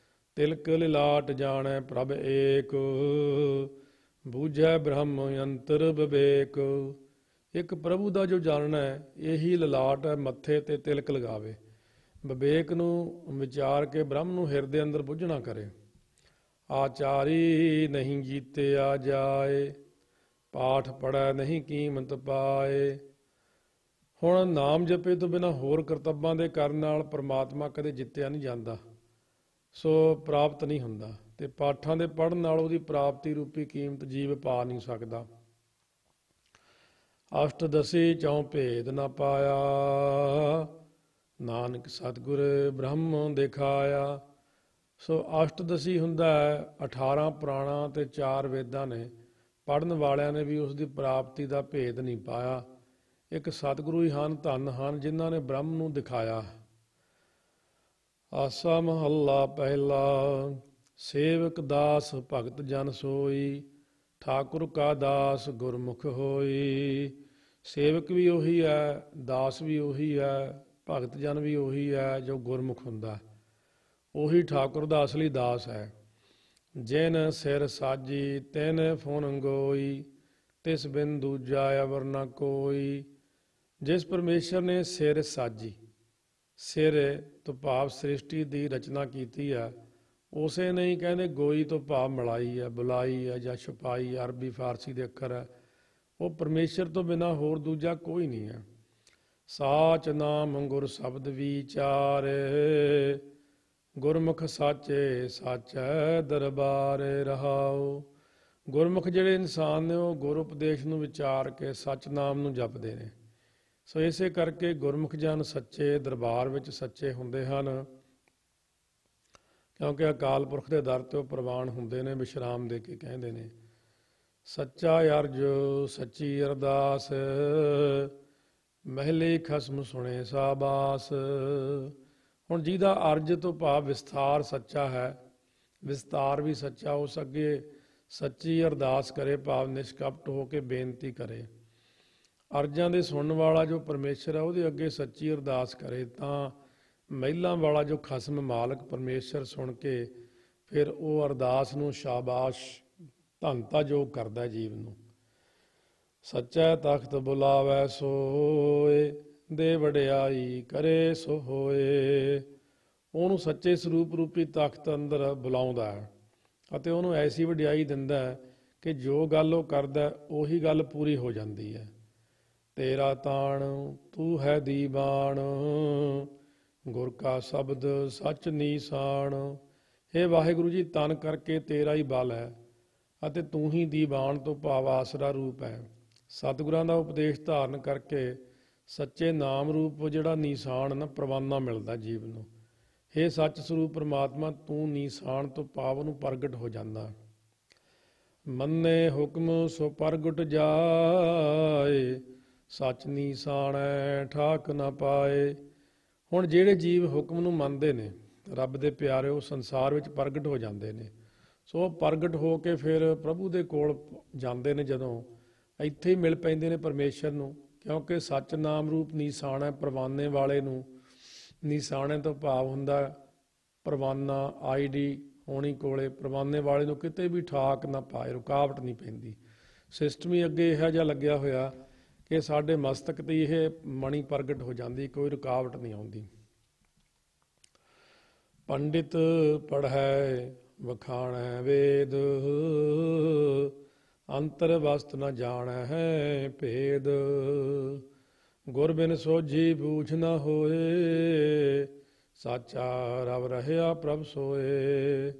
A: ਤਿਲਕ ਲਿਲਾਟ ਜਾਣੈ ਪ੍ਰਭ ਏਕ, ਬੂਝੈ ਬ੍ਰਹਮ ਅੰਤਰ ਵਿਵੇਕ। ਇੱਕ ਪ੍ਰਭੂ ਦਾ ਜੋ ਜਾਣਨਾ ਹੈ, ਇਹੀ ਲਿਲਾਟ ਹੈ, ਮੱਥੇ ਤੇ ਤਿਲਕ ਲਗਾਵੇ। ਵਿਵੇਕ ਨੂੰ ਵਿਚਾਰ ਕੇ ਬ੍ਰਹਮ ਨੂੰ ਹਿਰਦੇ ਅੰਦਰ ਬੁੱਝਣਾ ਕਰੇ। ਆਚਾਰੀ ਨਹੀਂ ਜੀਤਿਆ ਜਾਏ, ਪਾਠ ਪੜ੍ਹੈ ਨਹੀਂ ਕੀਮਤ ਪਾਏ। ਹੁਣ ਨਾਮ ਜਪੇ ਤੋਂ ਬਿਨਾਂ ਹੋਰ ਕਰਤੱਬਾਂ ਦੇ ਕਰਨ ਨਾਲ ਪਰਮਾਤਮਾ ਕਦੇ ਜਿੱਤਿਆ ਨਹੀਂ ਜਾਂਦਾ, ਸੋ ਪ੍ਰਾਪਤ ਨਹੀਂ ਹੁੰਦਾ। ਤੇ ਪਾਠਾਂ ਦੇ ਪੜ੍ਹਨ ਨਾਲ ਉਹਦੀ ਪ੍ਰਾਪਤੀ ਰੂਪੀ ਕੀਮਤ ਜੀਵ ਪਾ ਨਹੀਂ ਸਕਦਾ। ਅਸ਼ਟਦਸੀ ਚੌਂ ਭੇਦ ਨਾ ਪਾਇਆ, ਨਾਨਕ ਸਤਿਗੁਰ ਬ੍ਰਹਮ ਦਿਖਾਇਆ। ਸੋ ਅਸ਼ਟਦਸੀ ਹੁੰਦਾ ਹੈ 18 ਪੁਰਾਣਾ ਤੇ 4 ਵੇਦਾਂ ਨੇ। ਪੜ੍ਹਨ ਵਾਲਿਆਂ ਨੇ ਵੀ ਉਸ ਦੀ ਪ੍ਰਾਪਤੀ ਦਾ ਭੇਦ ਨਹੀਂ ਪਾਇਆ। ਇੱਕ ਸਤਿਗੁਰੂ ਹੀ ਹਨ, ਧੰਨ ਹਨ, ਜਿਨ੍ਹਾਂ ਨੇ ਬ੍ਰਹਮ ਨੂੰ ਦਿਖਾਇਆ। ਆਸਾ ਮਹੱਲਾ ਪਹਿਲਾ। ਸੇਵਕ ਦਾਸ ਭਗਤ ਜਨ ਸੋਈ, ਠਾਕੁਰ ਕਾ ਦਾਸ ਗੁਰਮੁਖ ਹੋਈ। ਸੇਵਕ ਵੀ ਉਹੀ ਹੈ, ਦਾਸ ਵੀ ਉਹੀ ਹੈ, ਭਗਤ ਜਨ ਵੀ ਉਹੀ ਹੈ ਜੋ ਗੁਰਮੁਖ ਹੁੰਦਾ। ਉਹੀ ਠਾਕੁਰ ਦਾ ਅਸਲੀ ਦਾਸ ਹੈ। ਜਿਨ ਸਿਰ ਸਾਜੀ ਤਿਨ ਫੁਨ ਗੋਈ, ਤਿਸ ਬਿਨ ਦੂਜਾ ਅਵਰ ਨ ਕੋਈ। ਜਿਸ ਪਰਮੇਸ਼ਰ ਨੇ ਸਿਰ ਸਾਜੀ, ਸਿਰ ਤੋਂ ਭਾਵ ਸ੍ਰਿਸ਼ਟੀ ਦੀ ਰਚਨਾ ਕੀਤੀ ਹੈ, ਉਸੇ ਨਹੀਂ ਕਹਿੰਦੇ ਗੋਈ ਤੋਂ ਭਾਵ ਮਲਾਈ ਹੈ, ਬੁਲਾਈ ਹੈ ਜਾਂ ਛਪਾਈ, ਅਰਬੀ ਫਾਰਸੀ ਦੇ ਅੱਖਰ ਹੈ। ਉਹ ਪਰਮੇਸ਼ਰ ਤੋਂ ਬਿਨਾਂ ਹੋਰ ਦੂਜਾ ਕੋਈ ਨਹੀਂ ਹੈ। ਸਾਚ ਨਾਮ ਗੁਰ ਸ਼ਬਦ ਵਿਚਾਰ, ਗੁਰਮੁਖ ਸਾਚੇ ਸਾਚੈ ਦਰਬਾਰ ਰਹਾਉ। ਗੁਰਮੁਖ ਜਿਹੜੇ ਇਨਸਾਨ ਨੇ ਉਹ ਗੁਰ ਉਪਦੇਸ਼ ਨੂੰ ਵਿਚਾਰ ਕੇ ਸੱਚ ਨਾਮ ਨੂੰ ਜਪਦੇ ਨੇ। ਸੋ ਇਸੇ ਕਰਕੇ ਗੁਰਮੁਖ ਜਨ ਸੱਚੇ ਦਰਬਾਰ ਵਿੱਚ ਸੱਚੇ ਹੁੰਦੇ ਹਨ, ਕਿਉਂਕਿ ਅਕਾਲ ਪੁਰਖ ਦੇ ਦਰ ਤੇ ਉਹ ਪ੍ਰਵਾਨ ਹੁੰਦੇ ਨੇ, ਵਿਸ਼ਰਾਮ ਦੇ ਕੇ ਕਹਿੰਦੇ ਨੇ ਸੱਚਾ ਅਰਜ ਸੱਚੀ ਅਰਦਾਸ, ਮਹਿਲੇ ਖਸਮ ਸੁਣੇ ਸਾਬਾਸ। ਹੁਣ ਜਿਹਦਾ ਅਰਜ ਤੋਂ ਭਾਵ ਵਿਸਥਾਰ ਸੱਚਾ ਹੈ, ਵਿਸਤਾਰ ਵੀ ਸੱਚਾ, ਉਸ ਅੱਗੇ ਸੱਚੀ ਅਰਦਾਸ ਕਰੇ, ਭਾਵ ਨਿਸ਼ਕਪਟ ਹੋ ਕੇ ਬੇਨਤੀ ਕਰੇ। ਅਰਜ਼ਾਂ ਦੇ ਸੁਣਨ ਵਾਲਾ ਜੋ ਪਰਮੇਸ਼ਰ ਹੈ ਉਹਦੇ ਅੱਗੇ ਸੱਚੀ ਅਰਦਾਸ ਕਰੇ ਤਾਂ ਮਹਿਲਾਂ ਵਾਲਾ ਜੋ ਖਸਮ ਮਾਲਕ ਪਰਮੇਸ਼ਰ ਸੁਣ ਕੇ ਫਿਰ ਉਹ ਅਰਦਾਸ ਨੂੰ ਸ਼ਾਬਾਸ਼ ਧੰਨਤਾ ਯੋਗ ਕਰਦਾ ਜੀਵ ਨੂੰ। ਸੱਚਾ ਤਖਤ ਬੁਲਾਵੈ ਸੋਏ, ਦੇ ਵਡਿਆਈ ਕਰੇ ਸੋ ਹੋਏ। ਉਹਨੂੰ ਸੱਚੇ ਸਰੂਪ ਰੂਪੀ ਤਖਤ ਅੰਦਰ ਬੁਲਾਉਂਦਾ ਹੈ ਅਤੇ ਉਹਨੂੰ ਐਸੀ ਵਡਿਆਈ ਦਿੰਦਾ ਹੈ ਕਿ ਜੋ ਗੱਲ ਉਹ ਕਰਦਾ ਉਹੀ ਗੱਲ ਪੂਰੀ ਹੋ ਜਾਂਦੀ ਹੈ। ਤੇਰਾ ਤਾਣ ਤੂੰ ਹੈ ਦੀਵਾਨ, ਗੁਰ ਕਾ ਸ਼ਬਦ ਸੱਚ ਨੀਸਾਨ। ਹੇ ਵਾਹਿਗੁਰੂ ਜੀ, ਤਨ ਕਰਕੇ ਤੇਰਾ ਹੀ ਬਲ ਹੈ ਅਤੇ ਤੂੰ ਹੀ ਦੀਵਾਨ ਤੋਂ ਭਾਵ ਆਸਰਾ ਰੂਪ ਹੈ। ਸਤਿਗੁਰਾਂ ਦਾ ਉਪਦੇਸ਼ ਧਾਰਨ ਕਰਕੇ ਸੱਚੇ ਨਾਮ ਰੂਪ ਜਿਹੜਾ ਨੀਸਾਨ ਨਾ ਪ੍ਰਵਾਨਾ ਮਿਲਦਾ ਜੀਵ ਨੂੰ। ਹੇ ਸੱਚ ਸਰੂਪ ਪਰਮਾਤਮਾ, ਤੂੰ ਨੀਸਾਨ ਤੋਂ ਭਾਵ ਨੂੰ ਪ੍ਰਗਟ ਹੋ ਜਾਂਦਾ। ਮੰਨੇ ਹੁਕਮ ਸੋ ਪ੍ਰਗਟ ਜਾਏ, ਸੱਚ ਨੀਸਾਣੈ ਠਾਕ ਨਾ ਪਾਏ। ਹੁਣ ਜਿਹੜੇ ਜੀਵ ਹੁਕਮ ਨੂੰ ਮੰਨਦੇ ਨੇ, ਰੱਬ ਦੇ ਪਿਆਰੇ, ਉਹ ਸੰਸਾਰ ਵਿੱਚ ਪ੍ਰਗਟ ਹੋ ਜਾਂਦੇ ਨੇ। ਸੋ ਉਹ ਪ੍ਰਗਟ ਹੋ ਕੇ ਫਿਰ ਪ੍ਰਭੂ ਦੇ ਕੋਲ ਜਾਂਦੇ ਨੇ, ਜਦੋਂ ਇੱਥੇ ਹੀ ਮਿਲ ਪੈਂਦੇ ਨੇ ਪਰਮੇਸ਼ਰ ਨੂੰ, ਕਿਉਂਕਿ ਸੱਚ ਨਾਮ ਰੂਪ ਨੀਸਾਣੈ ਪ੍ਰਵਾਨੇ ਵਾਲੇ ਨੂੰ। ਨੀਸਾਣੇ ਤੋਂ ਭਾਵ ਹੁੰਦਾ ਪ੍ਰਵਾਨਾ, ਆਈਡੀ ਹੋਣੀ ਕੋਲੇ, ਪ੍ਰਵਾਨੇ ਵਾਲੇ ਨੂੰ ਕਿਤੇ ਵੀ ਠਾਕ ਨਾ ਪਾਏ, ਰੁਕਾਵਟ ਨਹੀਂ ਪੈਂਦੀ। ਸਿਸਟਮ ਹੀ ਅੱਗੇ ਇਹੋ ਜਿਹਾ ਲੱਗਿਆ ਹੋਇਆ ਕਿ ਸਾਡੇ ਮਸਤਕ ਤੇ ਇਹ ਮਣੀ ਪ੍ਰਗਟ ਹੋ ਜਾਂਦੀ, ਕੋਈ ਰੁਕਾਵਟ ਨਹੀਂ ਆਉਂਦੀ। ਪੰਡਿਤ ਪੜ੍ਹੈ ਵਖਾਣੈ ਵੇਦ, ਅੰਤਰ ਵਸਤ ਨ ਜਾਣੈ ਹੈ ਭੇਦ। ਗੁਰ ਬਿਨ ਸੋਝੀ ਬੂਝ ਨ ਹੋਏ, ਸਾਚਾ ਰਵ ਰਹਿਆ ਪ੍ਰਭ ਸੋਏ।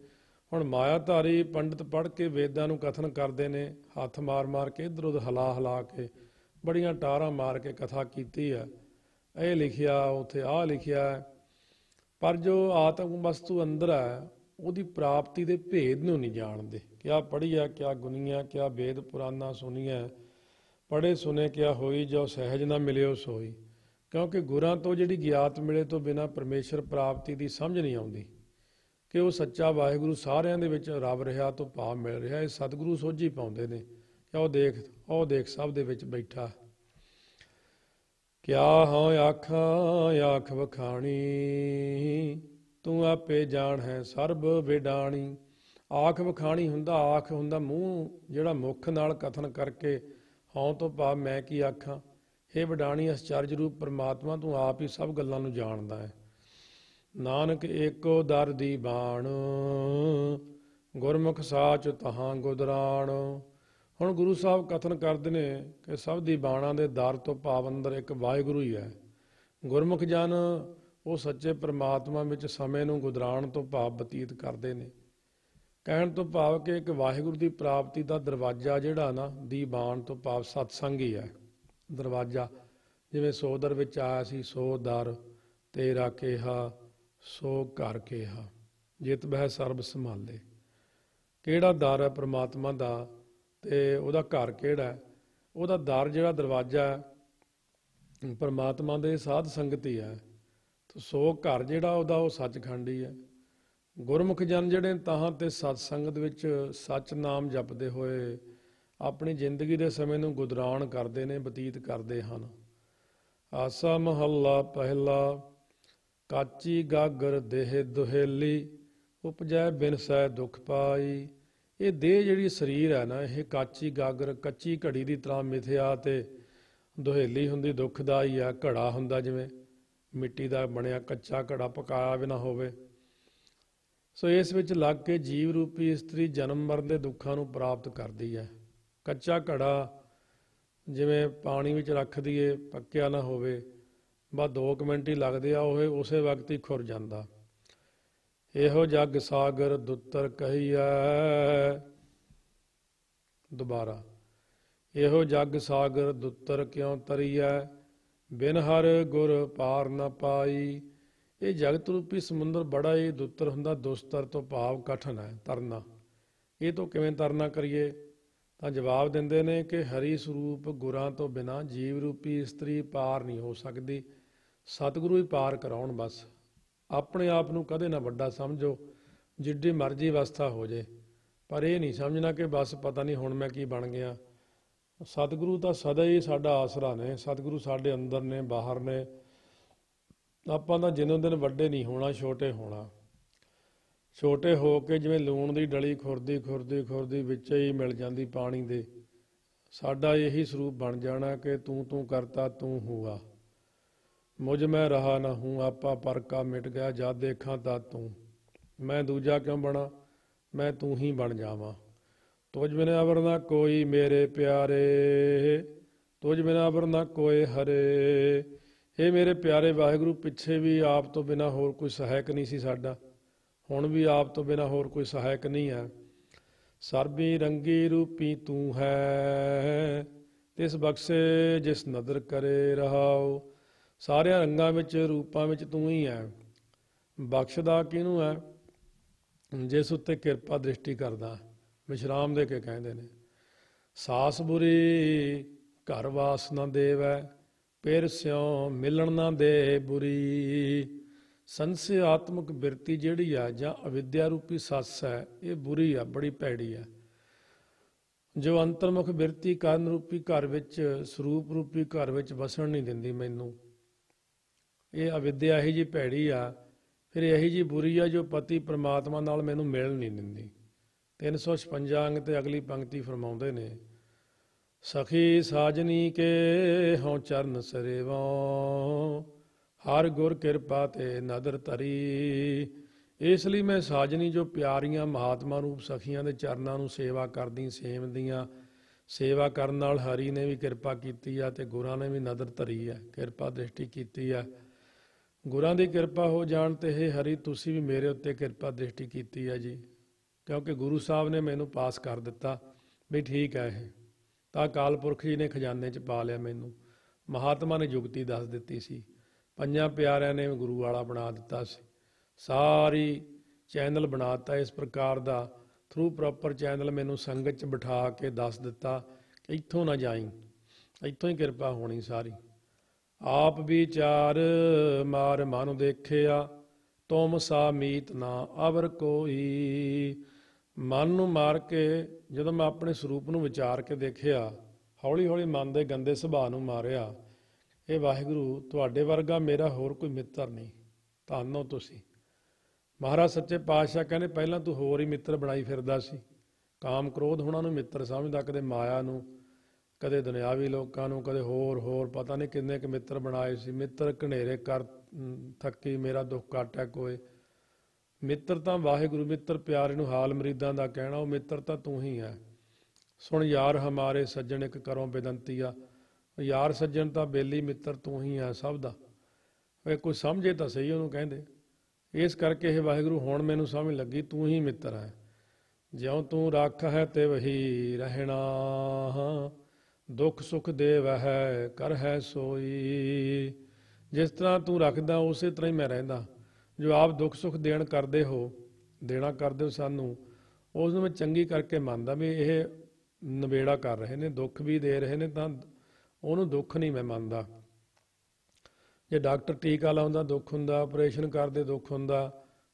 A: ਹੁਣ ਮਾਇਆਧਾਰੀ ਪੰਡਿਤ ਪੜ੍ਹ ਕੇ ਵੇਦਾਂ ਨੂੰ ਕਥਨ ਕਰਦੇ ਨੇ, ਹੱਥ ਮਾਰ ਮਾਰ ਕੇ ਇੱਧਰ ਉੱਧਰ ਹਿਲਾ ਹਿਲਾ ਕੇ, ਬੜੀਆਂ ਟਾਰਾਂ ਮਾਰ ਕੇ ਕਥਾ ਕੀਤੀ ਹੈ, ਇਹ ਲਿਖਿਆ ਉੱਥੇ ਆਹ ਲਿਖਿਆ। ਪਰ ਜੋ ਆਤਮ ਵਸਤੂ ਅੰਦਰ ਹੈ ਉਹਦੀ ਪ੍ਰਾਪਤੀ ਦੇ ਭੇਦ ਨੂੰ ਨਹੀਂ ਜਾਣਦੇ। ਕਿਆ ਪੜ੍ਹੀਆ ਕਿਆ ਗੁਨੀਆ, ਕਿਆ ਵੇਦ ਪੁਰਾਨਾ ਸੁਣੀਐ, ਪੜ੍ਹੇ ਸੁਨੇ ਕਿਆ ਹੋਈ, ਜੋ ਸਹਿਜ ਨਾ ਮਿਲਿਓ ਸੋਈ। ਕਿਉਂਕਿ ਗੁਰਾਂ ਤੋਂ ਜਿਹੜੀ ਗਿਆਤ ਮਿਲੇ ਤੋਂ ਬਿਨਾਂ ਪਰਮੇਸ਼ਰ ਪ੍ਰਾਪਤੀ ਦੀ ਸਮਝ ਨਹੀਂ ਆਉਂਦੀ ਕਿ ਉਹ ਸੱਚਾ ਵਾਹਿਗੁਰੂ ਸਾਰਿਆਂ ਦੇ ਵਿੱਚ ਰਵ ਰਿਹਾ ਤੋਂ ਭਾਵ ਮਿਲ ਰਿਹਾ। ਇਹ ਸਤਿਗੁਰੂ ਸੋਝੀ ਪਾਉਂਦੇ ਨੇ ਕਿ ਉਹ ਦੇਖ ਸਭ ਦੇ ਵਿੱਚ ਬੈਠਾ। ਕਿਆ ਹਾਂ ਆਖਾਂ ਆਖ ਵਖਾਣੀ, ਤੂੰ ਆਪੇ ਜਾਣ ਹੈ ਸਰਬ ਵਿਡਾਣੀ। ਆਖ ਵਖਾਣੀ ਹੁੰਦਾ, ਆਖ ਹੁੰਦਾ ਮੂੰਹ ਜਿਹੜਾ ਮੁੱਖ ਨਾਲ ਕਥਨ ਕਰਕੇ, ਹਉ ਤੋਂ ਭਾਵ ਮੈਂ ਕੀ ਆਖਾਂ। ਹੇ ਵਿਡਾਣੀ ਅਚਰਜ ਰੂਪ ਪਰਮਾਤਮਾ, ਤੂੰ ਆਪ ਹੀ ਸਭ ਗੱਲਾਂ ਨੂੰ ਜਾਣਦਾ ਹੈ। ਨਾਨਕ ਏਕੋ ਦਰ ਦੀ ਬਾਣ, ਗੁਰਮੁਖ ਸਾਚ ਤਹਾਂ ਗੁਦਰਾਣ। ਹੁਣ ਗੁਰੂ ਸਾਹਿਬ ਕਥਨ ਕਰਦੇ ਨੇ ਕਿ ਸਭ ਦੀ ਬਾਣਾਂ ਦੇ ਦਰ ਤੋਂ ਭਾਵ ਅੰਦਰ ਇੱਕ ਵਾਹਿਗੁਰੂ ਹੀ ਹੈ। ਗੁਰਮੁਖ ਜਨ ਉਹ ਸੱਚੇ ਪਰਮਾਤਮਾ ਵਿੱਚ ਸਮੇਂ ਨੂੰ ਗੁਦਰਾਣ ਤੋਂ ਭਾਵ ਬਤੀਤ ਕਰਦੇ ਨੇ। ਕਹਿਣ ਤੋਂ ਭਾਵ ਕਿ ਇੱਕ ਵਾਹਿਗੁਰੂ ਦੀ ਪ੍ਰਾਪਤੀ ਦਾ ਦਰਵਾਜ਼ਾ ਜਿਹੜਾ ਨਾ, ਦੀ ਬਾਣ ਤੋਂ ਭਾਵ ਸਤਸੰਗ ਹੀ ਹੈ ਦਰਵਾਜ਼ਾ। ਜਿਵੇਂ ਸੋਦਰ ਵਿੱਚ ਆਇਆ ਸੀ, ਸੋ ਦਰ ਤੇਰਾ ਕਿਹਾ ਸੋ ਘਰ ਕਿਹਾ, ਜਿਤ ਬਹਿ ਸਰਬ ਸੰਭਾਲੇ। ਕਿਹੜਾ ਦਰ ਹੈ ਪਰਮਾਤਮਾ ਦਾ ਤੇ ਉਹਦਾ ਘਰ ਕਿਹੜਾ ਹੈ? ਉਹਦਾ ਦਰ ਜਿਹੜਾ ਦਰਵਾਜ਼ਾ ਹੈ ਪਰਮਾਤਮਾ ਦੇ ਸਾਧ ਸੰਗਤ ਹੀ ਹੈ। ਤੇ ਸੋ ਘਰ ਜਿਹੜਾ ਉਹਦਾ ਉਹ ਸੱਚਖੰਡ ਹੀ ਹੈ। ਗੁਰਮੁਖ ਜਨ ਜਿਹੜੇ ਤਾਹਾਂ ਤੇ ਸਤ ਸੰਗਤ ਵਿੱਚ ਸੱਚ ਨਾਮ ਜਪਦੇ ਹੋਏ ਆਪਣੀ ਜ਼ਿੰਦਗੀ ਦੇ ਸਮੇਂ ਨੂੰ ਗੁਦਰਾਨ ਕਰਦੇ ਨੇ, ਬਤੀਤ ਕਰਦੇ ਹਨ। ਆਸਾ ਮਹੱਲਾ ਪਹਿਲਾ। ਕਾਚੀ ਗਾਗਰ ਦੇਹ ਦੁਹੇਲੀ, ਉਪਜੈ ਬਿਨਸੈ ਦੁੱਖ ਪਾਈ। ਇਹ ਦੇਹ ਜਿਹੜੀ ਸਰੀਰ ਹੈ ਨਾ, ਇਹ ਕਾਚੀ ਗਾਗਰ ਕੱਚੀ ਘੜੀ ਦੀ ਤਰ੍ਹਾਂ ਮਿਥਿਆ ਤੇ ਦੁਹੇਲੀ ਹੁੰਦੀ, ਦੁੱਖਦਾਈ ਆ। ਘੜਾ ਹੁੰਦਾ ਜਿਵੇਂ ਮਿੱਟੀ ਦਾ ਬਣਿਆ ਕੱਚਾ ਘੜਾ, ਪਕਾਇਆ ਵੀ ਨਾ ਹੋਵੇ। ਸੋ ਇਸ ਵਿੱਚ ਲੱਗ ਕੇ ਜੀਵ ਰੂਪੀ ਇਸਤਰੀ ਜਨਮ ਮਰਨ ਦੇ ਦੁੱਖਾਂ ਨੂੰ ਪ੍ਰਾਪਤ ਕਰਦੀ ਹੈ। ਕੱਚਾ ਘੜਾ ਜਿਵੇਂ ਪਾਣੀ ਵਿੱਚ ਰੱਖ ਦਈਏ, ਪੱਕਿਆ ਨਾ ਹੋਵੇ, ਬਸ 2 ਮਿੰਟ ਹੀ ਲੱਗਦੇ ਆ, ਉਹ ਉਸੇ ਵਕਤ ਹੀ ਖੁਰ ਜਾਂਦਾ। ਇਹੋ ਜਗ ਸਾਗਰ ਦੁੱਤਰ ਕਹੀਐ। ਦੁਬਾਰਾ, ਇਹੋ ਜਗ ਸਾਗਰ ਦੁੱਤਰ ਕਿਉਂ ਤਰੀਐ, ਬਿਨ ਹਰ ਗੁਰ ਪਾਰ ਨ ਪਾਈ। ਇਹ ਜਗਤ ਰੂਪੀ ਸਮੁੰਦਰ ਬੜਾ ਹੀ ਦੁੱਤਰ ਹੁੰਦਾ। ਦੁਸਤਰ ਤੋਂ ਭਾਵ ਕਠਨ ਹੈ, ਤਰਨਾ। ਇਹ ਤੋਂ ਕਿਵੇਂ ਤਰਨਾ ਕਰੀਏ? ਤਾਂ ਜਵਾਬ ਦਿੰਦੇ ਨੇ ਕਿ ਹਰੀ ਸਰੂਪ ਗੁਰਾਂ ਤੋਂ ਬਿਨਾਂ ਜੀਵ ਰੂਪੀ ਇਸਤਰੀ ਪਾਰ ਨਹੀਂ ਹੋ ਸਕਦੀ। ਸਤਿਗੁਰੂ ਹੀ ਪਾਰ ਕਰਾਉਣ ਬਸ। ਆਪਣੇ ਆਪ ਨੂੰ ਕਦੇ ਨਾ ਵੱਡਾ ਸਮਝੋ, ਜਿੱਡੀ ਮਰਜ਼ੀ ਅਵਸਥਾ ਹੋ ਜੇ, ਪਰ ਇਹ ਨਹੀਂ ਸਮਝਣਾ ਕਿ ਬਸ ਪਤਾ ਨਹੀਂ ਹੁਣ ਮੈਂ ਕੀ ਬਣ ਗਿਆ। ਸਤਿਗੁਰੂ ਤਾਂ ਸਦਾ ਹੀ ਸਾਡਾ ਆਸਰਾ ਨੇ। ਸਤਿਗੁਰੂ ਸਾਡੇ ਅੰਦਰ ਨੇ, ਬਾਹਰ ਨੇ। ਆਪਾਂ ਤਾਂ ਦਿਨੋਂ ਦਿਨ ਵੱਡੇ ਨਹੀਂ ਹੋਣਾ, ਛੋਟੇ ਹੋਣਾ। ਛੋਟੇ ਹੋ ਕੇ ਜਿਵੇਂ ਲੂਣ ਦੀ ਡਲੀ ਖੁਰਦੀ ਖੁਰਦੀ ਖੁਰਦੀ ਵਿੱਚ ਹੀ ਮਿਲ ਜਾਂਦੀ ਪਾਣੀ ਦੇ, ਸਾਡਾ ਇਹੀ ਸਰੂਪ ਬਣ ਜਾਣਾ ਕਿ ਤੂੰ ਤੂੰ ਕਰਤਾ ਤੂੰ ਹੂਆ, ਮੁਝ ਮੈਂ ਰਹਾ ਨਾ ਹੂੰ, ਆਪਾ ਪਰ ਕਾ ਮਿਟ ਗਿਆ, ਜਦ ਦੇਖਾਂ ਤਾਂ ਤੂੰ। ਮੈਂ ਦੂਜਾ ਕਿਉਂ ਬਣਾ, ਮੈਂ ਤੂੰ ਹੀ ਬਣ ਜਾਵਾਂ। ਤੁਝ ਬਿਨ ਅਵਰ ਨਾ ਕੋਈ ਮੇਰੇ ਪਿਆਰੇ, ਤੁਝ ਬਿਨ ਅਵਰ ਨਾ ਕੋਏ ਹਰੇ। ਇਹ ਮੇਰੇ ਪਿਆਰੇ ਵਾਹਿਗੁਰੂ, ਪਿੱਛੇ ਵੀ ਆਪ ਤੋਂ ਬਿਨਾਂ ਹੋਰ ਕੋਈ ਸਹਾਇਕ ਨਹੀਂ ਸੀ ਸਾਡਾ, ਹੁਣ ਵੀ ਆਪ ਤੋਂ ਬਿਨਾਂ ਹੋਰ ਕੋਈ ਸਹਾਇਕ ਨਹੀਂ ਹੈ। ਸਰਬੀ ਰੰਗੀ ਰੂਪੀ ਤੂੰ ਹੈ, ਤਿਸ ਬਖਸ਼ੇ ਜਿਸ ਨਦਰ ਕਰੇ ਰਹਾਓ। ਸਾਰਿਆਂ ਰੰਗਾਂ ਵਿੱਚ, ਰੂਪਾਂ ਵਿੱਚ ਤੂੰ ਹੀ ਹੈ। ਬਖਸ਼ਦਾ ਕਿਹਨੂੰ ਹੈ? ਜਿਸ ਉੱਤੇ ਕਿਰਪਾ ਦ੍ਰਿਸ਼ਟੀ ਕਰਦਾ। ਵਿਸ਼ਰਾਮ ਦੇ ਕੇ ਕਹਿੰਦੇ ਨੇ, ਸਾਸ ਬੁਰੀ ਘਰ ਵਾਸ ਨਾ ਦੇਵੈ, ਫਿਰ ਸਿਉ ਮਿਲਣ ਨਾ ਦੇ ਬੁਰੀ। ਸੰਸੇ ਆਤਮਕ ਬਿਰਤੀ ਜਿਹੜੀ ਆ, ਜਾਂ ਅਵਿਦਿਆ ਰੂਪੀ ਸੱਸ ਹੈ, ਇਹ ਬੁਰੀ ਆ, ਬੜੀ ਭੈੜੀ ਆ। ਜੋ ਅੰਤਰਮੁਖ ਬਿਰਤੀ ਕਰਨ ਰੂਪੀ ਘਰ ਵਿੱਚ, ਸਰੂਪ ਰੂਪੀ ਘਰ ਵਿੱਚ ਵਸਣ ਨਹੀਂ ਦਿੰਦੀ ਮੈਨੂੰ। ਇਹ ਅਵਿਦਿਆ ਇਹੀ ਜਿਹੀ ਭੈੜੀ ਆ। ਫਿਰ ਇਹੀ ਜਿਹੀ ਬੁਰੀ ਆ ਜੋ ਪਤੀ ਪ੍ਰਮਾਤਮਾ ਨਾਲ ਮੈਨੂੰ ਮਿਲ ਨਹੀਂ ਦਿੰਦੀ। 356 ਅੰਗ ਤੇ ਅਗਲੀ ਪੰਕਤੀ ਫਰਮਾਉਂਦੇ ਨੇ, ਸਖੀ ਸਾਜਨੀ ਕੇ ਹਉ ਚਰਨ ਸਰੇਵਾਂ, ਹਰ ਗੁਰ ਕਿਰਪਾ ਤੇ ਨਦਰ ਧਰੀ। ਇਸ ਲਈ ਮੈਂ ਸਾਜਨੀ ਜੋ ਪਿਆਰੀਆਂ ਮਹਾਤਮਾ ਰੂਪ ਸਖੀਆਂ ਦੇ ਚਰਨਾਂ ਨੂੰ ਸੇਵਾ ਕਰਦੀ, ਸੇਵਦੀਆਂ। ਸੇਵਾ ਕਰਨ ਨਾਲ ਹਰੀ ਨੇ ਵੀ ਕਿਰਪਾ ਕੀਤੀ ਆ ਤੇ ਗੁਰਾਂ ਨੇ ਵੀ ਨਦਰ ਧਰੀ ਹੈ, ਕਿਰਪਾ ਦ੍ਰਿਸ਼ਟੀ ਕੀਤੀ ਆ। ਗੁਰਾਂ ਦੀ ਕਿਰਪਾ ਹੋ ਜਾਣ ਤੇ ਇਹ ਹਰੀ ਤੁਸੀਂ ਵੀ ਮੇਰੇ ਉੱਤੇ ਕਿਰਪਾ ਦ੍ਰਿਸ਼ਟੀ ਕੀਤੀ ਹੈ ਜੀ, ਕਿਉਂਕਿ ਗੁਰੂ ਸਾਹਿਬ ਨੇ ਮੈਨੂੰ ਪਾਸ ਕਰ ਦਿੱਤਾ ਵੀ ਠੀਕ ਹੈ। ਇਹ ਤਾਂ ਅਕਾਲ ਪੁਰਖ ਜੀ ਨੇ ਖਜ਼ਾਨੇ 'ਚ ਪਾ ਲਿਆ ਮੈਨੂੰ। ਮਹਾਤਮਾ ਨੇ ਜੁਗਤੀ ਦੱਸ ਦਿੱਤੀ ਸੀ, 5 ਪਿਆਰਿਆਂ ਨੇ ਗੁਰੂ ਵਾਲਾ ਬਣਾ ਦਿੱਤਾ ਸੀ। ਸਾਰੀ ਚੈਨਲ ਬਣਾ ਦਿੱਤਾ ਇਸ ਪ੍ਰਕਾਰ ਦਾ, ਥਰੂ ਪ੍ਰੋਪਰ ਚੈਨਲ ਮੈਨੂੰ ਸੰਗਤ 'ਚ ਬਿਠਾ ਕੇ ਦੱਸ ਦਿੱਤਾ ਕਿ ਇੱਥੋਂ ਨਾ ਜਾਈਂ, ਇੱਥੋਂ ਹੀ ਕਿਰਪਾ ਹੋਣੀ ਸਾਰੀ। ਆਪ ਵਿਚਾਰ ਮਾਰ ਮਨ ਦੇਖਿਆ, ਤੁਮ ਸਾ ਮੀਤ ਨਾ ਅਵਰ ਕੋਈ। ਮਨ ਨੂੰ ਮਾਰ ਕੇ ਜਦੋਂ ਮੈਂ ਆਪਣੇ ਸਰੂਪ ਨੂੰ ਵਿਚਾਰ ਕੇ ਦੇਖਿਆ, ਹੌਲੀ ਹੌਲੀ ਮਨ ਦੇ ਗੰਦੇ ਸੁਭਾਅ ਨੂੰ ਮਾਰਿਆ। ਇਹ ਵਾਹਿਗੁਰੂ ਤੁਹਾਡੇ ਵਰਗਾ ਮੇਰਾ ਹੋਰ ਕੋਈ ਮਿੱਤਰ ਨਹੀਂ, ਧੰਨ ਹੋ ਤੁਸੀਂ। ਮਹਾਰਾਜ ਸੱਚੇ ਪਾਤਸ਼ਾਹ ਕਹਿੰਦੇ, ਪਹਿਲਾਂ ਤੂੰ ਹੋਰ ਹੀ ਮਿੱਤਰ ਬਣਾਈ ਫਿਰਦਾ ਸੀ। ਕਾਮ ਕ੍ਰੋਧ ਉਹਨਾਂ ਨੂੰ ਮਿੱਤਰ ਸਮਝਦਾ, ਕਦੇ ਮਾਇਆ ਨੂੰ, ਕਦੇ ਦੁਨਿਆਵੀ ਲੋਕਾਂ ਨੂੰ, ਕਦੇ ਹੋਰ ਪਤਾ ਨਹੀਂ ਕਿੰਨੇ ਕੁ ਮਿੱਤਰ ਬਣਾਏ ਸੀ। ਮਿੱਤਰ ਘਨੇਰੇ ਕਰ ਥੱਕੀ, ਮੇਰਾ ਦੁੱਖ ਕਾਟੈ ਕੋਏ। ਮਿੱਤਰ ਤਾਂ ਵਾਹਿਗੁਰੂ, ਮਿੱਤਰ ਪਿਆਰੇ ਨੂੰ ਹਾਲ ਮਰੀਦਾਂ ਦਾ ਕਹਿਣਾ, ਉਹ ਮਿੱਤਰ ਤਾਂ ਤੂੰ ਹੀ ਹੈ। ਸੁਣ ਯਾਰ ਹਮਾਰੇ ਸੱਜਣ ਇੱਕ ਕਰੋ ਬੇਦੰਤੀਆ। ਯਾਰ ਸੱਜਣ ਤਾਂ ਬੇਲੀ, ਮਿੱਤਰ ਤੂੰ ਹੀ ਹੈ ਸਭ ਦਾ। ਇਹ ਕੋਈ ਸਮਝੇ ਤਾਂ ਸਹੀ ਉਹਨੂੰ ਕਹਿੰਦੇ। ਇਸ ਕਰਕੇ ਇਹ ਵਾਹਿਗੁਰੂ ਹੁਣ ਮੈਨੂੰ ਸਮਝ ਲੱਗੀ, ਤੂੰ ਹੀ ਮਿੱਤਰ ਹੈ। ਜਿਉਂ ਤੂੰ ਰੱਖ ਹੈ ਤੇ ਵਹੀ ਰਹਿਣਾ, ਦੁੱਖ ਸੁੱਖ ਦੇਵ ਹੈ ਕਰ ਹੈ ਸੋਈ। ਜਿਸ ਤਰ੍ਹਾਂ ਤੂੰ ਰੱਖਦਾ ਉਸੇ ਤਰ੍ਹਾਂ ਹੀ ਮੈਂ ਰਹਿੰਦਾ। ਜੋ ਆਪ ਦੁੱਖ ਸੁੱਖ ਦੇਣਾ ਕਰਦੇ ਹੋ ਸਾਨੂੰ, ਉਸ ਨੂੰ ਮੈਂ ਚੰਗੀ ਕਰਕੇ ਮੰਨਦਾ ਵੀ ਇਹ ਨਵੇੜਾ ਕਰ ਰਹੇ ਨੇ, ਦੁੱਖ ਵੀ ਦੇ ਰਹੇ ਨੇ, ਤਾਂ ਉਹਨੂੰ ਦੁੱਖ ਨਹੀਂ ਮੈਂ ਮੰਨਦਾ। ਜੇ ਡਾਕਟਰ ਟੀਕਾ ਲਾਉਂਦਾ ਦੁੱਖ ਹੁੰਦਾ, ਆਪਰੇਸ਼ਨ ਕਰਦੇ ਦੁੱਖ ਹੁੰਦਾ,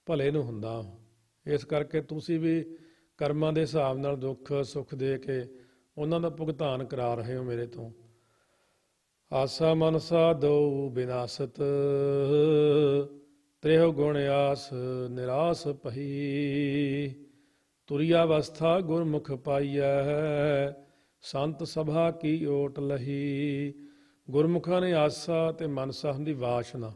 A: ਭਲੇ ਨੂੰ ਹੁੰਦਾ। ਇਸ ਕਰਕੇ ਤੁਸੀਂ ਵੀ ਕਰਮਾਂ ਦੇ ਹਿਸਾਬ ਨਾਲ ਦੁੱਖ ਸੁੱਖ ਦੇ ਕੇ ਉਹਨਾਂ ਦਾ ਭੁਗਤਾਨ ਕਰਾ ਰਹੇ ਹੋ ਮੇਰੇ ਤੋਂ। ਆਸਾ ਮਨਸਾ ਦੋ ਵਿਨਾਸਤ, ਤ੍ਰਿਹੁ ਗੁਣ ਆਸ ਨਿਰਾਸ ਪਹੀ। ਤੁਰੀ ਅਵਸਥਾ ਗੁਰਮੁਖ ਪਾਈਐ, ਸੰਤ ਸਭਾ ਕੀ ਓਟ ਲਹੀ। ਗੁਰਮੁਖਾਂ ਨੇ ਆਸਾ ਤੇ ਮਨਸਾ ਹੁੰਦੀ ਵਾਸ਼ਨਾ,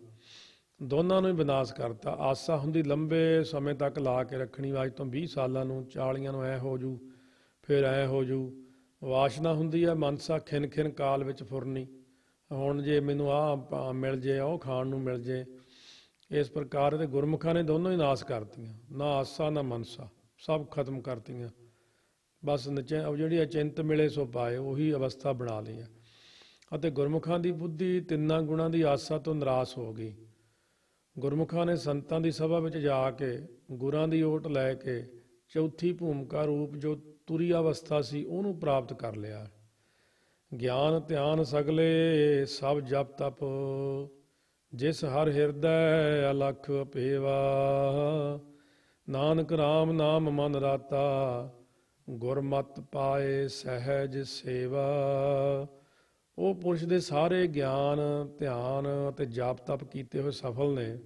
A: ਦੋਨਾਂ ਨੂੰ ਹੀ ਵਿਨਾਸ਼ ਕਰਤਾ। ਆਸਾ ਹੁੰਦੀ ਲੰਬੇ ਸਮੇਂ ਤੱਕ ਲਾ ਕੇ ਰੱਖਣੀ, ਅੱਜ ਤੋਂ 20 ਸਾਲਾਂ ਨੂੰ 40 ਨੂੰ ਐ ਹੋ ਜੂ, ਫਿਰ ਐ ਹੋ ਜੂ। ਵਾਸ਼ਨਾ ਹੁੰਦੀ ਹੈ ਮਨਸਾ, ਖਿਨ ਖਿਨ ਕਾਲ ਵਿੱਚ ਫੁਰਨੀ, ਹੁਣ ਜੇ ਮੈਨੂੰ ਆਹ ਮਿਲ ਜੇ, ਉਹ ਖਾਣ ਨੂੰ ਮਿਲ ਜੇ। ਇਸ ਪ੍ਰਕਾਰ ਦੇ ਗੁਰਮੁਖਾਂ ਨੇ ਦੋਨੋਂ ਹੀ ਨਾਸ਼ ਕਰਤੀਆਂ, ਨਾ ਆਸਾ ਨਾ ਮਨਸਾ, ਸਭ ਖਤਮ ਕਰਤੀਆਂ। ਬਸ ਜਿਹੜੀ ਅਚਿੰਤ ਮਿਲੇ ਸੋ ਪਾਏ, ਉਹੀ ਅਵਸਥਾ ਬਣਾ ਲਈ ਹੈ। ਅਤੇ ਗੁਰਮੁਖਾਂ ਦੀ ਬੁੱਧੀ ਤਿੰਨਾਂ ਗੁਣਾਂ ਦੀ ਆਸਾ ਤੋਂ ਨਿਰਾਸ਼ ਹੋ ਗਈ। ਗੁਰਮੁਖਾਂ ਨੇ ਸੰਤਾਂ ਦੀ ਸਭਾ ਵਿੱਚ ਜਾ ਕੇ ਗੁਰਾਂ ਦੀ ਓਟ ਲੈ ਕੇ ਚੌਥੀ ਭੂਮਿਕਾ ਰੂਪ ਜੋ ਤੁਰੀ ਅਵਸਥਾ ਸੀ ਉਹਨੂੰ ਪ੍ਰਾਪਤ ਕਰ ਲਿਆ। ਗਿਆਨ ਧਿਆਨ ਸਗਲੇ ਸਭ ਜਪ ਤਪ, ਜਿਸ ਹਰ ਹਿਰਦੈ ਅਲਖ ਅਪੇਵਾ। ਨਾਨਕ ਰਾਮ ਨਾਮ ਮਨ ਰਾਤਾ, ਗੁਰਮਤਿ ਪਾਏ ਸਹਿਜ ਸੇਵਾ। ਉਹ ਪੁਰਸ਼ ਦੇ ਸਾਰੇ ਗਿਆਨ ਧਿਆਨ ਅਤੇ ਜਾਪ ਤਪ ਕੀਤੇ ਹੋਏ ਸਫਲ ਨੇ।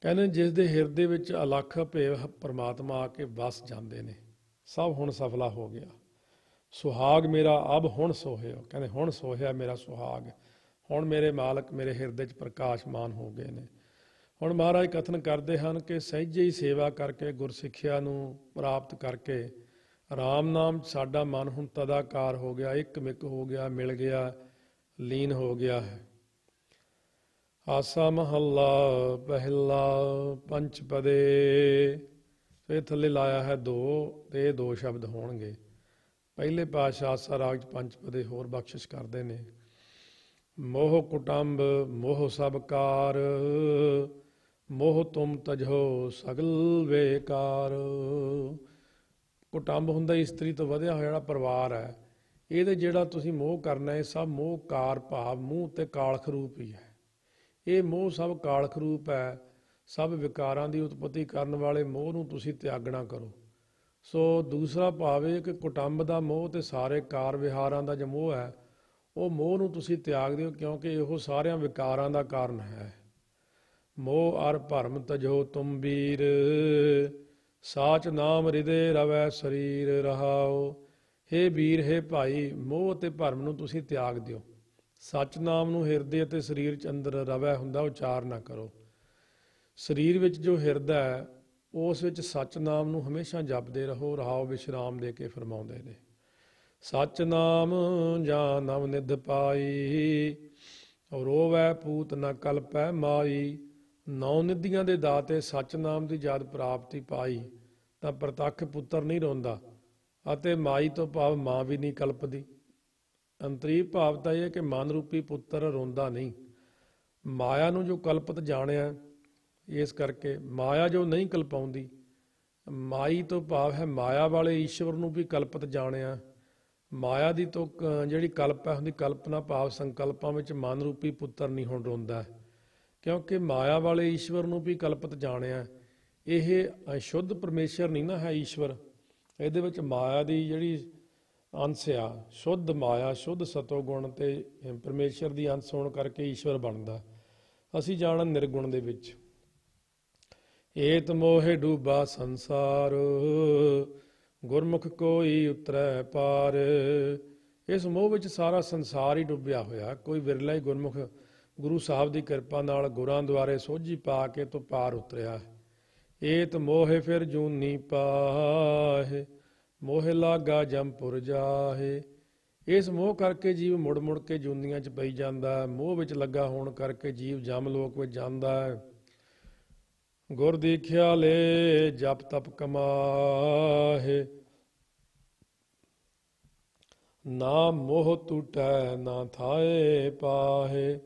A: ਕਹਿੰਦੇ ਜਿਸ ਦੇ ਹਿਰਦੇ ਵਿੱਚ ਅਲੱਖ ਭੇਵ ਪਰਮਾਤਮਾ ਆ ਕੇ ਵਸ ਜਾਂਦੇ ਨੇ, ਸਭ ਹੁਣ ਸਫਲਾ ਹੋ ਗਿਆ। ਸੁਹਾਗ ਮੇਰਾ ਅਬ ਹੁਣ ਸੋਹਿਓ, ਕਹਿੰਦੇ ਹੁਣ ਸੋਹਿਆ ਮੇਰਾ ਸੁਹਾਗ, ਹੁਣ ਮੇਰੇ ਮਾਲਕ ਮੇਰੇ ਹਿਰਦੇ 'ਚ ਪ੍ਰਕਾਸ਼ਮਾਨ ਹੋ ਗਏ ਨੇ। ਹੁਣ ਮਹਾਰਾਜ ਕਥਨ ਕਰਦੇ ਹਨ ਕਿ ਸਹਿਜੇ ਹੀ ਸੇਵਾ ਕਰਕੇ ਗੁਰਸਿੱਖਿਆ ਨੂੰ ਪ੍ਰਾਪਤ ਕਰਕੇ ਰਾਮ ਨਾਮ ਸਾਡਾ ਮਨ ਹੁਣ ਤਦਾਕਾਰ ਹੋ ਗਿਆ, ਇੱਕ ਮਿਕ ਹੋ ਗਿਆ, ਮਿਲ ਗਿਆ, ਲੀਨ ਹੋ ਗਿਆ ਹੈ। ਆਸਾ ਮਹੱਲਾ ਪਹਿਲਾ ਪੰਚਪਦੇ, ਇਹ ਥੱਲੇ ਲਾਇਆ ਹੈ 2 ਤੇ ਇਹ 2 ਸ਼ਬਦ ਹੋਣਗੇ। ਪਹਿਲੇ ਪਾਤਸ਼ਾਹ ਆਸਾ ਰਾਗ 'ਚ ਪੰਚਪਦੇ ਹੋਰ ਬਖਸ਼ਿਸ਼ ਕਰਦੇ ਨੇ। ਮੋਹ ਕੁਟੰਬ ਮੋਹ ਸਭ ਕਾਰ, ਮੋਹ ਤੁਮ ਤਜੋ ਸਗਲ ਵੇਕਾਰ। ਕੁਟੰਬ ਹੁੰਦਾ ਇਸਤਰੀ ਤੋਂ ਵਧਿਆ ਹੋਇਆ ਜਿਹੜਾ ਪਰਿਵਾਰ ਹੈ, ਇਹਦੇ ਜਿਹੜਾ ਤੁਸੀਂ ਮੋਹ ਕਰਨਾ, ਇਹ ਸਭ ਮੋਹ ਕਾਰ ਭਾਵ ਮੂੰਹ ਤੇ ਕਾਲਖ ਰੂਪ ਹੀ ਹੈ। ਇਹ ਮੋਹ ਸਭ ਕਾਲਖ ਰੂਪ ਹੈ। ਸਭ ਵਿਕਾਰਾਂ ਦੀ ਉਤਪਤੀ ਕਰਨ ਵਾਲੇ ਮੋਹ ਨੂੰ ਤੁਸੀਂ ਤਿਆਗਣਾ ਕਰੋ। ਸੋ ਦੂਸਰਾ ਭਾਵ ਇਹ ਕਿ ਕੁਟੰਬ ਦਾ ਮੋਹ ਤੇ ਸਾਰੇ ਕਾਰ ਵਿਹਾਰਾਂ ਦਾ ਜੋ ਮੋਹ ਹੈ, ਉਹ ਮੋਹ ਨੂੰ ਤੁਸੀਂ ਤਿਆਗ ਦਿਓ, ਕਿਉਂਕਿ ਇਹੋ ਸਾਰਿਆਂ ਵਿਕਾਰਾਂ ਦਾ ਕਾਰਨ ਹੈ। ਮੋਹ ਅਰ ਭਰਮ ਤਜੋ ਤੁਮ ਵੀਰ, ਸਾਚ ਨਾਮ ਹਿਰਦੇ ਰਵੈ ਸਰੀਰ ਰਹਾਓ। ਹੇ ਵੀਰ ਹੇ ਭਾਈ, ਮੋਹ ਅਤੇ ਭਰਮ ਨੂੰ ਤੁਸੀਂ ਤਿਆਗ ਦਿਓ। ਸੱਚ ਨਾਮ ਨੂੰ ਹਿਰਦੇ ਅਤੇ ਸਰੀਰ 'ਚ ਅੰਦਰ ਰਵੈ ਹੁੰਦਾ, ਉਚਾਰ ਨਾ ਕਰੋ। ਸਰੀਰ ਵਿੱਚ ਜੋ ਹਿਰਦਾ ਹੈ ਉਸ ਵਿੱਚ ਸੱਚ ਨਾਮ ਨੂੰ ਹਮੇਸ਼ਾ ਜਪਦੇ ਰਹੋ। ਰਹਾਓ ਵਿਸ਼ਰਾਮ ਦੇ ਕੇ ਫਰਮਾਉਂਦੇ ਨੇ, ਸੱਚ ਨਾਮ ਜਾਂ ਨਵ ਨਿਧ ਪਾਈ, ਰੋਵੈ ਪੂਤ ਨ ਕਲਪੈ ਮਾਈ। 9 ਨਿਧੀਆਂ ਦੇ ਦਾਤੇ ਸੱਚ ਨਾਮ ਦੀ ਜਦ ਪ੍ਰਾਪਤੀ ਪਾਈ ਤਾਂ ਪ੍ਰਤੱਖ ਪੁੱਤਰ ਨਹੀਂ ਰੋਂਦਾ, ਅਤੇ ਮਾਈ ਤੋਂ ਭਾਵ ਮਾਂ ਵੀ ਨਹੀਂ ਕਲਪਦੀ। ਅੰਤਰੀ ਭਾਵ ਤਾਂ ਇਹ ਕਿ ਮਨ ਰੂਪੀ ਪੁੱਤਰ ਰੋਂਦਾ ਨਹੀਂ। ਮਾਇਆ ਨੂੰ ਜੋ ਕਲਪਤ ਜਾਣਿਆ, ਇਸ ਕਰਕੇ ਮਾਇਆ ਜੋ ਨਹੀਂ ਕਲਪਾਉਂਦੀ। ਮਾਈ ਤੋਂ ਭਾਵ ਹੈ ਮਾਇਆ ਵਾਲੇ ਈਸ਼ਵਰ ਨੂੰ ਵੀ ਕਲਪਤ ਜਾਣਿਆ। ਮਾਇਆ ਦੀ ਤੋਂ ਜਿਹੜੀ ਕਲਪ ਹੈ ਹੁੰਦੀ, ਕਲਪਨਾ ਭਾਵ ਸੰਕਲਪਾਂ ਵਿੱਚ ਮਨ ਰੂਪੀ ਪੁੱਤਰ ਨਹੀਂ ਹੁਣ ਰੋਂਦਾ, ਕਿਉਂਕਿ ਮਾਇਆ ਵਾਲੇ ਈਸ਼ਵਰ ਨੂੰ ਵੀ ਕਲਪਤ ਜਾਣਿਆ। ਇਹ ਸ਼ੁੱਧ ਪਰਮੇਸ਼ਰ ਨਹੀਂ ਨਾ ਹੈ ਈਸ਼ਵਰ, ਇਹਦੇ ਵਿੱਚ ਮਾਇਆ ਦੀ ਜਿਹੜੀ ਅੰਸ਼ ਆ, ਸ਼ੁੱਧ ਮਾਇਆ ਸ਼ੁੱਧ ਸਤੋ ਗੁਣ ਤੇ ਪਰਮੇਸ਼ਰ ਦੀ ਅੰਸ਼ ਹੋਣ ਕਰਕੇ ਈਸ਼ਵਰ ਬਣਦਾ। ਅਸੀਂ ਜਾਣਾ ਨਿਰਗੁਣ ਦੇ ਵਿੱਚ। ਏਤ ਮੋਹੇ ਡੂਬਾ ਸੰਸਾਰ, ਗੁਰਮੁਖ ਕੋਈ ਉਤਰੈ ਪਾਰ। ਇਸ ਮੋਹ ਵਿੱਚ ਸਾਰਾ ਸੰਸਾਰ ਹੀ ਡੁੱਬਿਆ ਹੋਇਆ, ਕੋਈ ਵਿਰਲਾ ਹੀ ਗੁਰਮੁਖ ਗੁਰੂ ਸਾਹਿਬ ਦੀ ਕਿਰਪਾ ਨਾਲ ਗੁਰਾਂ ਦੁਆਰੇ ਸੋਝੀ ਪਾ ਕੇ ਤੋਂ ਪਾਰ ਉਤਰਿਆ। ਏਤ ਮੋਹੇ ਫਿਰ ਜੂਨੀ ਪਾਹੇ, ਮੋਹ ਲਾਗਾ ਜੰਪੁਰ ਜਾਹੇ। ਇਸ ਮੋਹ ਕਰਕੇ ਜੀਵ ਮੁੜ ਮੁੜ ਕੇ ਜੂਨੀਆਂ 'ਚ ਪਈ ਜਾਂਦਾ। ਮੋਹ ਵਿੱਚ ਲੱਗਾ ਹੋਣ ਕਰਕੇ ਜੀਵ ਜਮ ਲੋਕ ਵਿੱਚ ਜਾਂਦਾ ਹੈ। ਗੁਰ ਦੀਖਿਆ ਲੈ ਜਪ ਤਪ ਕਮਾਹੇ, ਨਾ ਮੋਹ ਟੂਟੈ ਨਾ ਥਾਏ ਪਾਹੇ।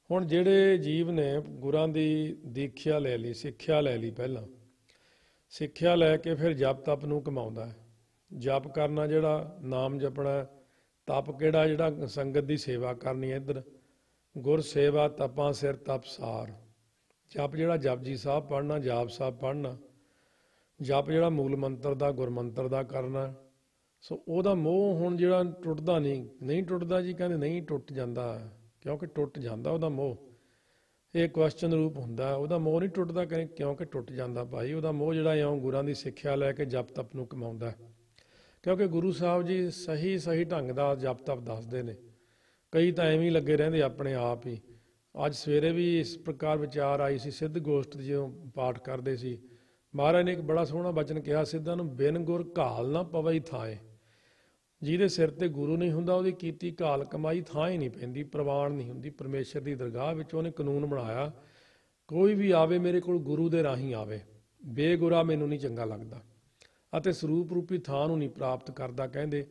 A: ਹੁਣ ਜਿਹੜੇ ਜੀਵ ਨੇ ਗੁਰਾਂ ਦੀ ਦੀਖਿਆ ਲੈ ਲਈ, ਸਿੱਖਿਆ ਲੈ ਲਈ, ਪਹਿਲਾਂ ਸਿੱਖਿਆ ਲੈ ਕੇ ਫਿਰ ਜਪ ਤਪ ਨੂੰ ਕਮਾਉਂਦਾ ਹੈ। ਜਪ ਕਰਨਾ ਜਿਹੜਾ ਨਾਮ ਜਪਣਾ, ਤਪ ਕਿਹੜਾ ਜਿਹੜਾ ਸੰਗਤ ਦੀ ਸੇਵਾ ਕਰਨੀ। ਇੱਧਰ ਗੁਰ ਸੇਵਾ ਤਪਾਂ ਸਿਰ ਤਪਸਾਰ। ਜਪ ਜਿਹੜਾ ਜਪਜੀ ਸਾਹਿਬ ਪੜ੍ਹਨਾ, ਜਾਪ ਸਾਹਿਬ ਪੜ੍ਹਨਾ, ਜਪ ਜਿਹੜਾ ਮੂਲ ਮੰਤਰ ਦਾ, ਗੁਰਮੰਤਰ ਦਾ ਕਰਨਾ, ਸੋ ਉਹਦਾ ਮੋਹ ਹੁਣ ਜਿਹੜਾ ਟੁੱਟਦਾ ਨਹੀਂ ਟੁੱਟਦਾ ਜੀ, ਕਹਿੰਦੇ ਨਹੀਂ ਟੁੱਟ ਜਾਂਦਾ, ਕਿਉਂਕਿ ਟੁੱਟ ਜਾਂਦਾ ਉਹਦਾ ਮੋਹ। ਇਹ ਕੁਐਸਚਨ ਰੂਪ ਹੁੰਦਾ, ਉਹਦਾ ਮੋਹ ਨਹੀਂ ਟੁੱਟਦਾ, ਕਹਿੰਦੇ ਕਿਉਂਕਿ ਟੁੱਟ ਜਾਂਦਾ ਭਾਈ। ਉਹਦਾ ਮੋਹ ਜਿਹੜਾ ਇਉਂ ਗੁਰਾਂ ਦੀ ਸਿੱਖਿਆ ਲੈ ਕੇ ਜਪ ਤਪ ਨੂੰ ਕਮਾਉਂਦਾ, ਕਿਉਂਕਿ ਗੁਰੂ ਸਾਹਿਬ ਜੀ ਸਹੀ ਢੰਗ ਦਾ ਜਪ ਤਪ ਦੱਸਦੇ ਨੇ। ਕਈ ਤਾਂ ਐਵੇਂ ਹੀ ਲੱਗੇ ਰਹਿੰਦੇ ਆਪਣੇ ਆਪ ਹੀ। ਅੱਜ ਸਵੇਰੇ ਵੀ ਇਸ ਪ੍ਰਕਾਰ ਵਿਚਾਰ ਆਈ ਸੀ, ਸਿੱਧ ਗੋਸ਼ਟ ਜਦੋਂ ਪਾਠ ਕਰਦੇ ਸੀ, ਮਹਾਰਾਜ ਨੇ ਇੱਕ ਬੜਾ ਸੋਹਣਾ ਬਚਨ ਕਿਹਾ, ਸਿੱਧਾਂ ਨੂੰ ਬਿਨ ਗੁਰ ਘਾਲ ਨਾ ਪਵਈ ਥਾਏ। ਜਿਹਦੇ ਸਿਰ ਤੇ ਗੁਰੂ ਨਹੀਂ ਹੁੰਦਾ, ਉਹਦੀ ਕੀਤੀ ਘਾਲ ਕਮਾਈ ਥਾਂ ਹੀ ਨਹੀਂ ਪੈਂਦੀ, ਪ੍ਰਵਾਨ ਨਹੀਂ ਹੁੰਦੀ। ਪਰਮੇਸ਼ਰ ਦੀ ਦਰਗਾਹ ਵਿੱਚ ਉਹਨੇ ਕਾਨੂੰਨ ਬਣਾਇਆ, ਕੋਈ ਵੀ ਆਵੇ ਮੇਰੇ ਕੋਲ ਗੁਰੂ ਦੇ ਰਾਹੀਂ ਆਵੇ, ਬੇਗੁਰਾ ਮੈਨੂੰ ਨਹੀਂ ਚੰਗਾ ਲੱਗਦਾ, ਅਤੇ ਸਰੂਪ ਰੂਪੀ ਥਾਂ ਨੂੰ ਨਹੀਂ ਪ੍ਰਾਪਤ ਕਰਦਾ। ਕਹਿੰਦੇ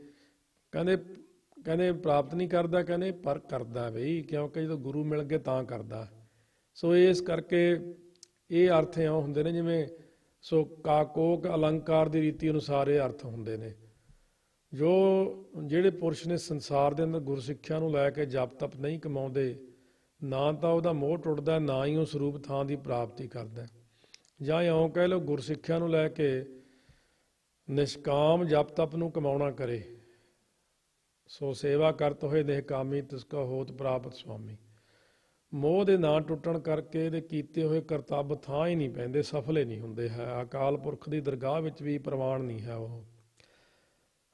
A: ਪ੍ਰਾਪਤ ਨਹੀਂ ਕਰਦਾ, ਕਹਿੰਦੇ ਪਰ ਕਰਦਾ ਬਈ, ਕਿਉਂਕਿ ਜਦੋਂ ਗੁਰੂ ਮਿਲ ਗਏ ਤਾਂ ਕਰਦਾ। ਸੋ ਇਸ ਕਰਕੇ ਇਹ ਅਰਥ ਇਉਂ ਹੁੰਦੇ ਨੇ ਜਿਵੇਂ ਸੋ ਕਾਕੋਕ ਅਲੰਕਾਰ ਦੀ ਰੀਤੀ ਅਨੁਸਾਰ ਇਹ ਅਰਥ ਹੁੰਦੇ ਨੇ। ਜਿਹੜੇ ਪੁਰਸ਼ ਨੇ ਸੰਸਾਰ ਦੇ ਅੰਦਰ ਗੁਰਸਿੱਖਿਆ ਨੂੰ ਲੈ ਕੇ ਜਪ ਤਪ ਨਹੀਂ ਕਮਾਉਂਦੇ, ਨਾ ਤਾਂ ਉਹਦਾ ਮੋਹ ਟੁੱਟਦਾ, ਨਾ ਹੀ ਉਹ ਸਰੂਪ ਥਾਂ ਦੀ ਪ੍ਰਾਪਤੀ ਕਰਦਾ। ਜਾਂ ਇਉਂ ਕਹਿ ਲਓ, ਗੁਰਸਿੱਖਿਆ ਨੂੰ ਲੈ ਕੇ ਨਿਸ਼ਕਾਮ ਜਪ ਤਪ ਨੂੰ ਕਮਾਉਣਾ ਕਰੇ, ਸੋ ਸੇਵਾ ਕਰਤ ਹੋਏ ਦੇਹ ਕਾਮੀ ਤਿਸਕਾ ਹੋਤ ਪ੍ਰਾਪਤ ਸੁਆਮੀ। ਮੋਹ ਦੇ ਨਾ ਟੁੱਟਣ ਕਰਕੇ ਇਹਦੇ ਕੀਤੇ ਹੋਏ ਕਰਤੱਵ ਥਾਂ ਹੀ ਨਹੀਂ ਪੈਂਦੇ, ਸਫਲੇ ਨਹੀਂ ਹੁੰਦੇ ਹੈ। ਅਕਾਲ ਪੁਰਖ ਦੀ ਦਰਗਾਹ ਵਿੱਚ ਵੀ ਪ੍ਰਵਾਨ ਨਹੀਂ ਹੈ। ਉਹ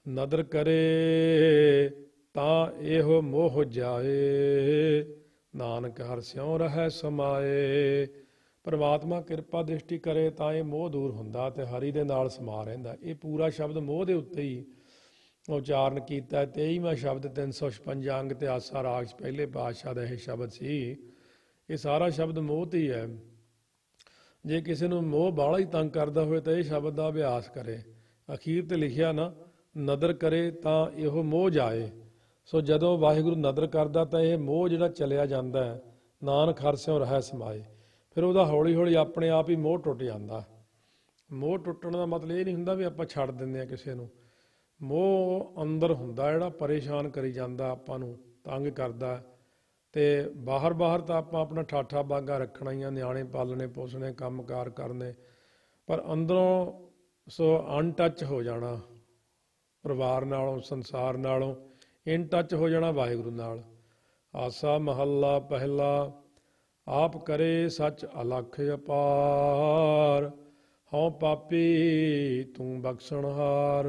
A: ਨਦਰ ਕਰੇ ਤਾਂ ਇਹੋ ਮੋਹ ਜਾਏ, ਨਾਨਕ ਹਰਿ ਸਿਉ ਰਹਿ ਸਮਾਏ। ਪਰਮਾਤਮਾ ਕਿਰਪਾ ਦ੍ਰਿਸ਼ਟੀ ਕਰੇ ਤਾਂ ਇਹ ਮੋਹ ਦੂਰ ਹੁੰਦਾ ਤੇ ਹਰੀ ਦੇ ਨਾਲ ਸਮਾ ਰਹਿੰਦਾ। ਇਹ ਪੂਰਾ ਸ਼ਬਦ ਮੋਹ ਦੇ ਉੱਤੇ ਹੀ ਉਚਾਰਨ ਕੀਤਾ। 23ਵਾਂ ਸ਼ਬਦ 356 ਅੰਗ ਤੇ ਆਸਾ ਰਾਗ ਪਹਿਲੇ ਪਾਤਸ਼ਾਹ ਦਾ ਇਹ ਸ਼ਬਦ ਸੀ। ਇਹ ਸਾਰਾ ਸ਼ਬਦ ਮੋਹ ਤੇ ਹੀ ਹੈ। ਜੇ ਕਿਸੇ ਨੂੰ ਮੋਹ ਬਾਹਲਾ ਹੀ ਤੰਗ ਕਰਦਾ ਹੋਵੇ ਤਾਂ ਇਹ ਸ਼ਬਦ ਦਾ ਅਭਿਆਸ ਕਰੇ। ਅਖੀਰ ਤੇ ਲਿਖਿਆ ਨਾ, ਨਦਰ ਕਰੇ ਤਾਂ ਇਹੋ ਮੋਹ ਜਾਏ। ਸੋ ਜਦੋਂ ਵਾਹਿਗੁਰੂ ਨਦਰ ਕਰਦਾ ਤਾਂ ਇਹ ਮੋਹ ਜਿਹੜਾ ਚਲਿਆ ਜਾਂਦਾ, ਨਾਨਕ ਹਰਿ ਸਿਉ ਰਹਿ ਸਮਾਏ। ਫਿਰ ਉਹਦਾ ਹੌਲੀ ਹੌਲੀ ਆਪਣੇ ਆਪ ਹੀ ਮੋਹ ਟੁੱਟ ਜਾਂਦਾ। ਮੋਹ ਟੁੱਟਣ ਦਾ ਮਤਲਬ ਇਹ ਨਹੀਂ ਹੁੰਦਾ ਵੀ ਆਪਾਂ ਛੱਡ ਦਿੰਦੇ ਹਾਂ ਕਿਸੇ ਨੂੰ। ਮੋਹ ਅੰਦਰ ਹੁੰਦਾ, ਜਿਹੜਾ ਪਰੇਸ਼ਾਨ ਕਰੀ ਜਾਂਦਾ, ਆਪਾਂ ਨੂੰ ਤੰਗ ਕਰਦਾ। ਤੇ ਬਾਹਰ ਤਾਂ ਆਪਾਂ ਆਪਣਾ ਠਾਠਾ ਬਾਗਾ ਰੱਖਣਾ ਹੀ ਆ, ਨਿਆਣੇ ਪਾਲਣੇ ਪੋਸਣੇ, ਕੰਮਕਾਰ ਕਰਨੇ, ਪਰ ਅੰਦਰੋਂ ਸੋ ਅਨਟੱਚ ਹੋ ਜਾਣਾ ਪਰਿਵਾਰ ਨਾਲੋਂ, ਸੰਸਾਰ ਨਾਲੋਂ, ਇਨ ਟੱਚ ਹੋ ਜਾਣਾ ਵਾਹਿਗੁਰੂ ਨਾਲ। ਆਸਾ ਮਹੱਲਾ ਪਹਿਲਾ। ਆਪ ਕਰੇ ਸੱਚ ਅਲਖ ਅਪਾਰ, ਹਉ ਪਾਪੀ ਤੂੰ ਬਖਸ਼ਣਹਾਰ।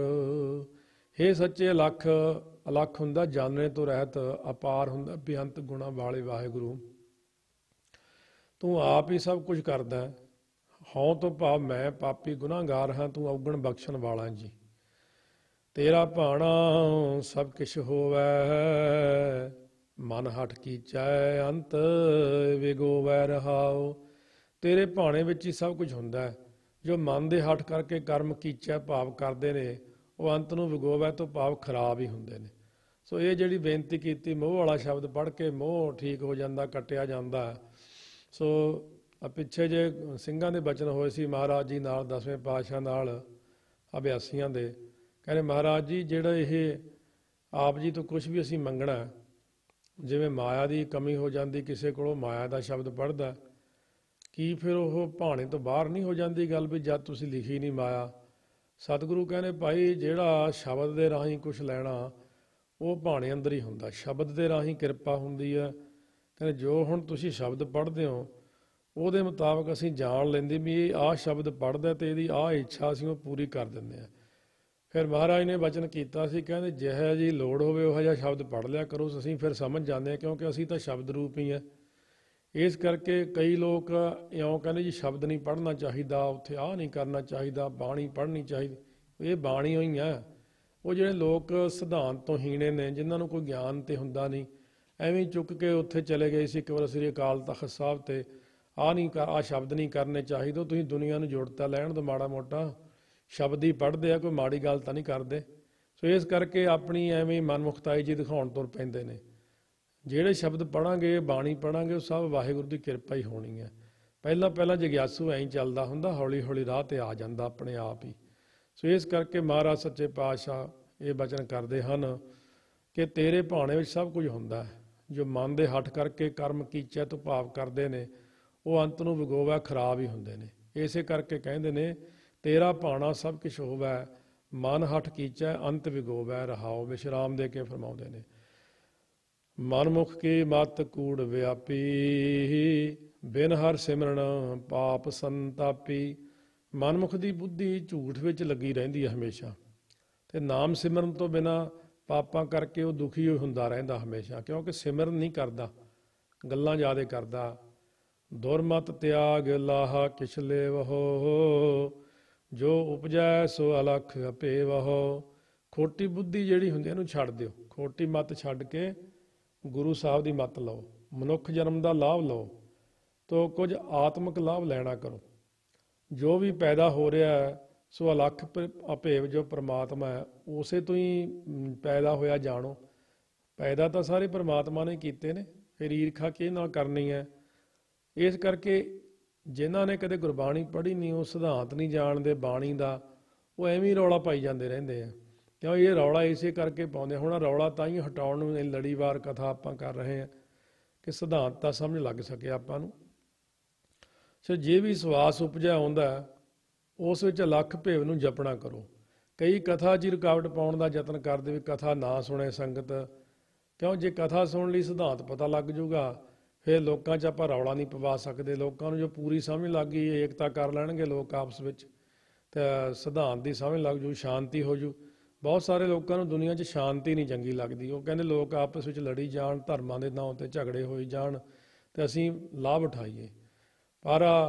A: ਹੇ ਸੱਚੇ ਅਲਖ ਹੁੰਦਾ ਜਾਣਨੇ ਤੋਂ ਰਹਿਤ, ਅਪਾਰ ਹੁੰਦਾ ਬੇਅੰਤ ਗੁਣਾ ਵਾਲੇ ਵਾਹਿਗੁਰੂ। ਤੂੰ ਆਪ ਹੀ ਸਭ ਕੁਝ ਕਰਦਾ। ਹਉ ਤੋਂ ਭਾਵ ਮੈਂ ਪਾਪੀ ਗੁਨਾਹਗਾਰ ਹਾਂ, ਤੂੰ ਔਗਣ ਬਖਸ਼ਣ ਵਾਲਾ ਜੀ। ਤੇਰਾ ਭਾਣਾ ਸਭ ਕਿਛ ਹੋਵੈ, ਮਨ ਹਠ ਕੀਚੈ ਅੰਤ ਵਿਗੋਵੈ ਰਹਾਉ। ਤੇਰੇ ਭਾਣੇ ਵਿੱਚ ਹੀ ਸਭ ਕੁਝ ਹੁੰਦਾ। ਜੋ ਮਨ ਦੇ ਹੱਠ ਕਰਕੇ ਕਰਮ ਕੀਚੈ ਭਾਵ ਕਰਦੇ ਨੇ, ਉਹ ਅੰਤ ਨੂੰ ਵਿਗੋਵੈ ਤੋਂ ਭਾਵ ਖਰਾਬ ਹੀ ਹੁੰਦੇ ਨੇ। ਸੋ ਇਹ ਜਿਹੜੀ ਬੇਨਤੀ ਕੀਤੀ, ਮੋਹ ਵਾਲਾ ਸ਼ਬਦ ਪੜ੍ਹ ਕੇ ਮੋਹ ਠੀਕ ਹੋ ਜਾਂਦਾ, ਕੱਟਿਆ ਜਾਂਦਾ। ਸੋ ਪਿੱਛੇ ਜੇ ਸਿੰਘਾਂ ਦੇ ਬਚਨ ਹੋਏ ਸੀ ਮਹਾਰਾਜ ਜੀ ਨਾਲ, 10ਵੇਂ ਪਾਤਸ਼ਾਹ ਨਾਲ ਅਭਿਆਸੀਆਂ ਦੇ। ਕਹਿੰਦੇ ਮਹਾਰਾਜ ਜੀ, ਜਿਹੜਾ ਇਹ ਆਪ ਜੀ ਤੋਂ ਕੁਛ ਵੀ ਅਸੀਂ ਮੰਗਣਾ, ਜਿਵੇਂ ਮਾਇਆ ਦੀ ਕਮੀ ਹੋ ਜਾਂਦੀ ਕਿਸੇ ਕੋਲੋਂ, ਮਾਇਆ ਦਾ ਸ਼ਬਦ ਪੜ੍ਹਦਾ, ਕੀ ਫਿਰ ਉਹ ਭਾਣੇ ਤੋਂ ਬਾਹਰ ਨਹੀਂ ਹੋ ਜਾਂਦੀ ਗੱਲ ਵੀ ਜਦ ਤੁਸੀਂ ਲਿਖੀ ਨਹੀਂ ਮਾਇਆ? ਸਤਿਗੁਰੂ ਕਹਿੰਦੇ ਭਾਈ, ਜਿਹੜਾ ਸ਼ਬਦ ਦੇ ਰਾਹੀਂ ਕੁਛ ਲੈਣਾ ਉਹ ਭਾਣੇ ਅੰਦਰ ਹੀ ਹੁੰਦਾ, ਸ਼ਬਦ ਦੇ ਰਾਹੀਂ ਕਿਰਪਾ ਹੁੰਦੀ ਹੈ। ਕਹਿੰਦੇ ਜੋ ਹੁਣ ਤੁਸੀਂ ਸ਼ਬਦ ਪੜ੍ਹਦੇ ਹੋ ਉਹਦੇ ਮੁਤਾਬਕ ਅਸੀਂ ਜਾਣ ਲੈਂਦੇ ਵੀ ਇਹ ਆਹ ਸ਼ਬਦ ਪੜ੍ਹਦਾ ਤੇ ਇਹਦੀ ਆਹ ਇੱਛਾ ਅਸੀਂ ਉਹ ਪੂਰੀ ਕਰ ਦਿੰਦੇ ਹਾਂ। ਫਿਰ ਮਹਾਰਾਜ ਨੇ ਵਚਨ ਕੀਤਾ ਸੀ, ਕਹਿੰਦੇ ਜਿਹੋ ਜਿਹੀ ਲੋੜ ਹੋਵੇ ਉਹੋ ਜਿਹਾ ਸ਼ਬਦ ਪੜ੍ਹ ਲਿਆ ਕਰੋ। ਅਸੀਂ ਫਿਰ ਸਮਝ ਜਾਂਦੇ ਹਾਂ, ਕਿਉਂਕਿ ਅਸੀਂ ਤਾਂ ਸ਼ਬਦ ਰੂਪ ਹੀ ਹਾਂ। ਇਸ ਕਰਕੇ ਕਈ ਲੋਕ ਇਉਂ ਕਹਿੰਦੇ ਜੀ ਸ਼ਬਦ ਨਹੀਂ ਪੜ੍ਹਨਾ ਚਾਹੀਦਾ, ਉੱਥੇ ਆਹ ਨਹੀਂ ਕਰਨਾ ਚਾਹੀਦਾ, ਬਾਣੀ ਪੜ੍ਹਨੀ ਚਾਹੀਦੀ। ਇਹ ਬਾਣੀ ਹੋਈ ਆ। ਉਹ ਜਿਹੜੇ ਲੋਕ ਸਿਧਾਂਤ ਤੋਂ ਹੀਣੇ ਨੇ, ਜਿਨ੍ਹਾਂ ਨੂੰ ਕੋਈ ਗਿਆਨ ਤੇ ਹੁੰਦਾ ਨਹੀਂ, ਐਵੇਂ ਚੁੱਕ ਕੇ ਉੱਥੇ ਚਲੇ ਗਏ ਸੀ ਇੱਕ ਵਾਰ ਸ੍ਰੀ ਅਕਾਲ ਤਖ਼ਤ ਸਾਹਿਬ ਤੇ, ਆਹ ਸ਼ਬਦ ਨਹੀਂ ਕਰਨੇ ਚਾਹੀਦੇ। ਤੁਸੀਂ ਦੁਨੀਆ ਨੂੰ ਜੁੜਤਾ ਲੈਣ ਤੋਂ ਮਾੜਾ ਮੋਟਾ ਸ਼ਬਦ ਹੀ ਪੜ੍ਹਦੇ ਆ, ਕੋਈ ਮਾੜੀ ਗੱਲ ਤਾਂ ਨਹੀਂ ਕਰਦੇ। ਸੋ ਇਸ ਕਰਕੇ ਆਪਣੀ ਐਵੇਂ ਮਨਮੁਖਤਾਈ ਜੀ ਦਿਖਾਉਣ ਤੁਰ ਪੈਂਦੇ ਨੇ। ਜਿਹੜੇ ਸ਼ਬਦ ਪੜ੍ਹਾਂਗੇ, ਬਾਣੀ ਪੜ੍ਹਾਂਗੇ, ਉਹ ਸਭ ਵਾਹਿਗੁਰੂ ਦੀ ਕਿਰਪਾ ਹੀ ਹੋਣੀ ਹੈ। ਪਹਿਲਾਂ ਜਗਿਆਸੂ ਐਂ ਚੱਲਦਾ ਹੁੰਦਾ, ਹੌਲੀ ਹੌਲੀ ਰਾਹ ਤੇ ਆ ਜਾਂਦਾ ਆਪਣੇ ਆਪ ਹੀ। ਸੋ ਇਸ ਕਰਕੇ ਮਹਾਰਾਜ ਸੱਚੇ ਪਾਤਸ਼ਾਹ ਇਹ ਬਚਨ ਕਰਦੇ ਹਨ ਕਿ ਤੇਰੇ ਭਾਣੇ ਵਿੱਚ ਸਭ ਕੁਝ ਹੁੰਦਾ ਹੈ। ਜੋ ਮਨ ਦੇ ਹੱਠ ਕਰਕੇ ਕਰਮ ਕੀਚੈ ਤੋਂ ਭਾਵ ਕਰਦੇ ਨੇ ਉਹ ਅੰਤ ਨੂੰ ਵਿਗੋਵੈ ਖਰਾਬ ਹੀ ਹੁੰਦੇ ਨੇ। ਇਸੇ ਕਰਕੇ ਕਹਿੰਦੇ ਨੇ ਤੇਰਾ ਭਾਣਾ ਸਭ ਕੁਛ ਹੋਵੈ, ਮਨ ਹੱਠ ਕੀਚੈ ਅੰਤ ਵਿਗੋਵੈ ਰਹਾਓ। ਵਿਸ਼ਰਾਮ ਦੇ ਕੇ ਫਰਮਾਉਂਦੇ ਨੇ ਮਨਮੁਖ ਕੀ ਮਤ ਕੂੜ ਵਿਆਪੀ, ਬਿਨ ਹਰ ਸਿਮਰਨ ਪਾਪ ਸੰਤਾਪੀ। ਮਨਮੁਖ ਦੀ ਬੁੱਧੀ ਝੂਠ ਵਿੱਚ ਲੱਗੀ ਰਹਿੰਦੀ ਹੈ ਹਮੇਸ਼ਾ, ਤੇ ਨਾਮ ਸਿਮਰਨ ਤੋਂ ਬਿਨਾਂ ਪਾਪਾਂ ਕਰਕੇ ਉਹ ਦੁਖੀ ਹੁੰਦਾ ਰਹਿੰਦਾ ਹਮੇਸ਼ਾ, ਕਿਉਂਕਿ ਸਿਮਰਨ ਨਹੀਂ ਕਰਦਾ, ਗੱਲਾਂ ਜ਼ਿਆਦਾ ਕਰਦਾ। ਦੁਰਮਤ ਤਿਆਗ ਲਾਹਾ ਕਿਛ ਲੇਵਹੋ, ਜੋ ਉਪਜੈ ਸੋ ਅਲਖ ਅਪੇਵਹੋ। ਖੋਟੀ ਬੁੱਧੀ ਜਿਹੜੀ ਹੁੰਦੀ ਇਹਨੂੰ ਛੱਡ ਦਿਓ, ਖੋਟੀ ਮੱਤ ਛੱਡ ਕੇ ਗੁਰੂ ਸਾਹਿਬ ਦੀ ਮੱਤ ਲਓ, ਮਨੁੱਖ ਜਨਮ ਦਾ ਲਾਭ ਲਓ, ਤੋ ਕੁਝ ਆਤਮਿਕ ਲਾਭ ਲੈਣਾ ਕਰੋ। ਜੋ ਵੀ ਪੈਦਾ ਹੋ ਰਿਹਾ ਹੈ ਸੋ ਅਲੱਖ ਅਭੇਵ ਜੋ ਪ੍ਰਮਾਤਮਾ ਹੈ ਉਸੇ ਤੋਂ ਹੀ ਪੈਦਾ ਹੋਇਆ ਜਾਣੋ। ਪੈਦਾ ਤਾਂ ਸਾਰੇ ਪ੍ਰਮਾਤਮਾ ਨੇ ਕੀਤੇ ਨੇ, ਫਿਰ ਈਰਖਾ ਕਿਹਦੇ ਨਾਲ ਕਰਨੀ ਹੈ। ਇਸ ਕਰਕੇ ਜਿਨ੍ਹਾਂ ਨੇ ਕਦੇ ਗੁਰਬਾਣੀ ਪੜ੍ਹੀ ਨਹੀਂ, ਉਹ ਸਿਧਾਂਤ ਨਹੀਂ ਜਾਣਦੇ ਬਾਣੀ ਦਾ, ਉਹ ਐਵੇਂ ਹੀ ਰੌਲਾ ਪਾਈ ਜਾਂਦੇ ਰਹਿੰਦੇ ਆ। ਕਿਉਂ ਇਹ ਰੌਲਾ ਇਸੇ ਕਰਕੇ ਪਾਉਂਦੇ। ਹੁਣ ਰੌਲਾ ਤਾਂ ਹੀ ਹਟਾਉਣ ਨੂੰ ਲੜੀਵਾਰ ਕਥਾ ਆਪਾਂ ਕਰ ਰਹੇ ਹਾਂ ਕਿ ਸਿਧਾਂਤ ਤਾਂ ਸਮਝ ਲੱਗ ਸਕੇ ਆਪਾਂ ਨੂੰ। ਸੋ ਜੇ ਵੀ ਸਵਾਸ ਉਪਜਿਆ ਆਉਂਦਾ ਉਸ ਵਿੱਚ ਅਲੱਖ ਭੇਵ ਨੂੰ ਜਪਣਾ ਕਰੋ। ਕਈ ਕਥਾ 'ਚ ਰੁਕਾਵਟ ਪਾਉਣ ਦਾ ਯਤਨ ਕਰਦੇ ਵੀ ਕਥਾ ਨਾ ਸੁਣੇ ਸੰਗਤ, ਕਿਉਂ ਜੇ ਕਥਾ ਸੁਣ ਲਈ ਸਿਧਾਂਤ ਪਤਾ ਲੱਗ ਜੂਗਾ, ਫਿਰ ਲੋਕਾਂ 'ਚ ਆਪਾਂ ਰੌਲਾ ਨਹੀਂ ਪਵਾ ਸਕਦੇ। ਲੋਕਾਂ ਨੂੰ ਜੋ ਪੂਰੀ ਸਮਝ ਲੱਗ ਗਈ ਏਕਤਾ ਕਰ ਲੈਣਗੇ ਲੋਕ ਆਪਸ ਵਿੱਚ, ਤਾਂ ਸਿਧਾਂਤ ਦੀ ਸਮਝ ਲੱਗ ਜੂ, ਸ਼ਾਂਤੀ ਹੋ ਜੂ। ਬਹੁਤ ਸਾਰੇ ਲੋਕਾਂ ਨੂੰ ਦੁਨੀਆ 'ਚ ਸ਼ਾਂਤੀ ਨਹੀਂ ਚੰਗੀ ਲੱਗਦੀ, ਉਹ ਕਹਿੰਦੇ ਲੋਕ ਆਪਸ ਵਿੱਚ ਲੜੀ ਜਾਣ, ਧਰਮਾਂ ਦੇ ਨਾਂ 'ਤੇ ਝਗੜੇ ਹੋਈ ਜਾਣ ਅਤੇ ਅਸੀਂ ਲਾਭ ਉਠਾਈਏ। ਪਰ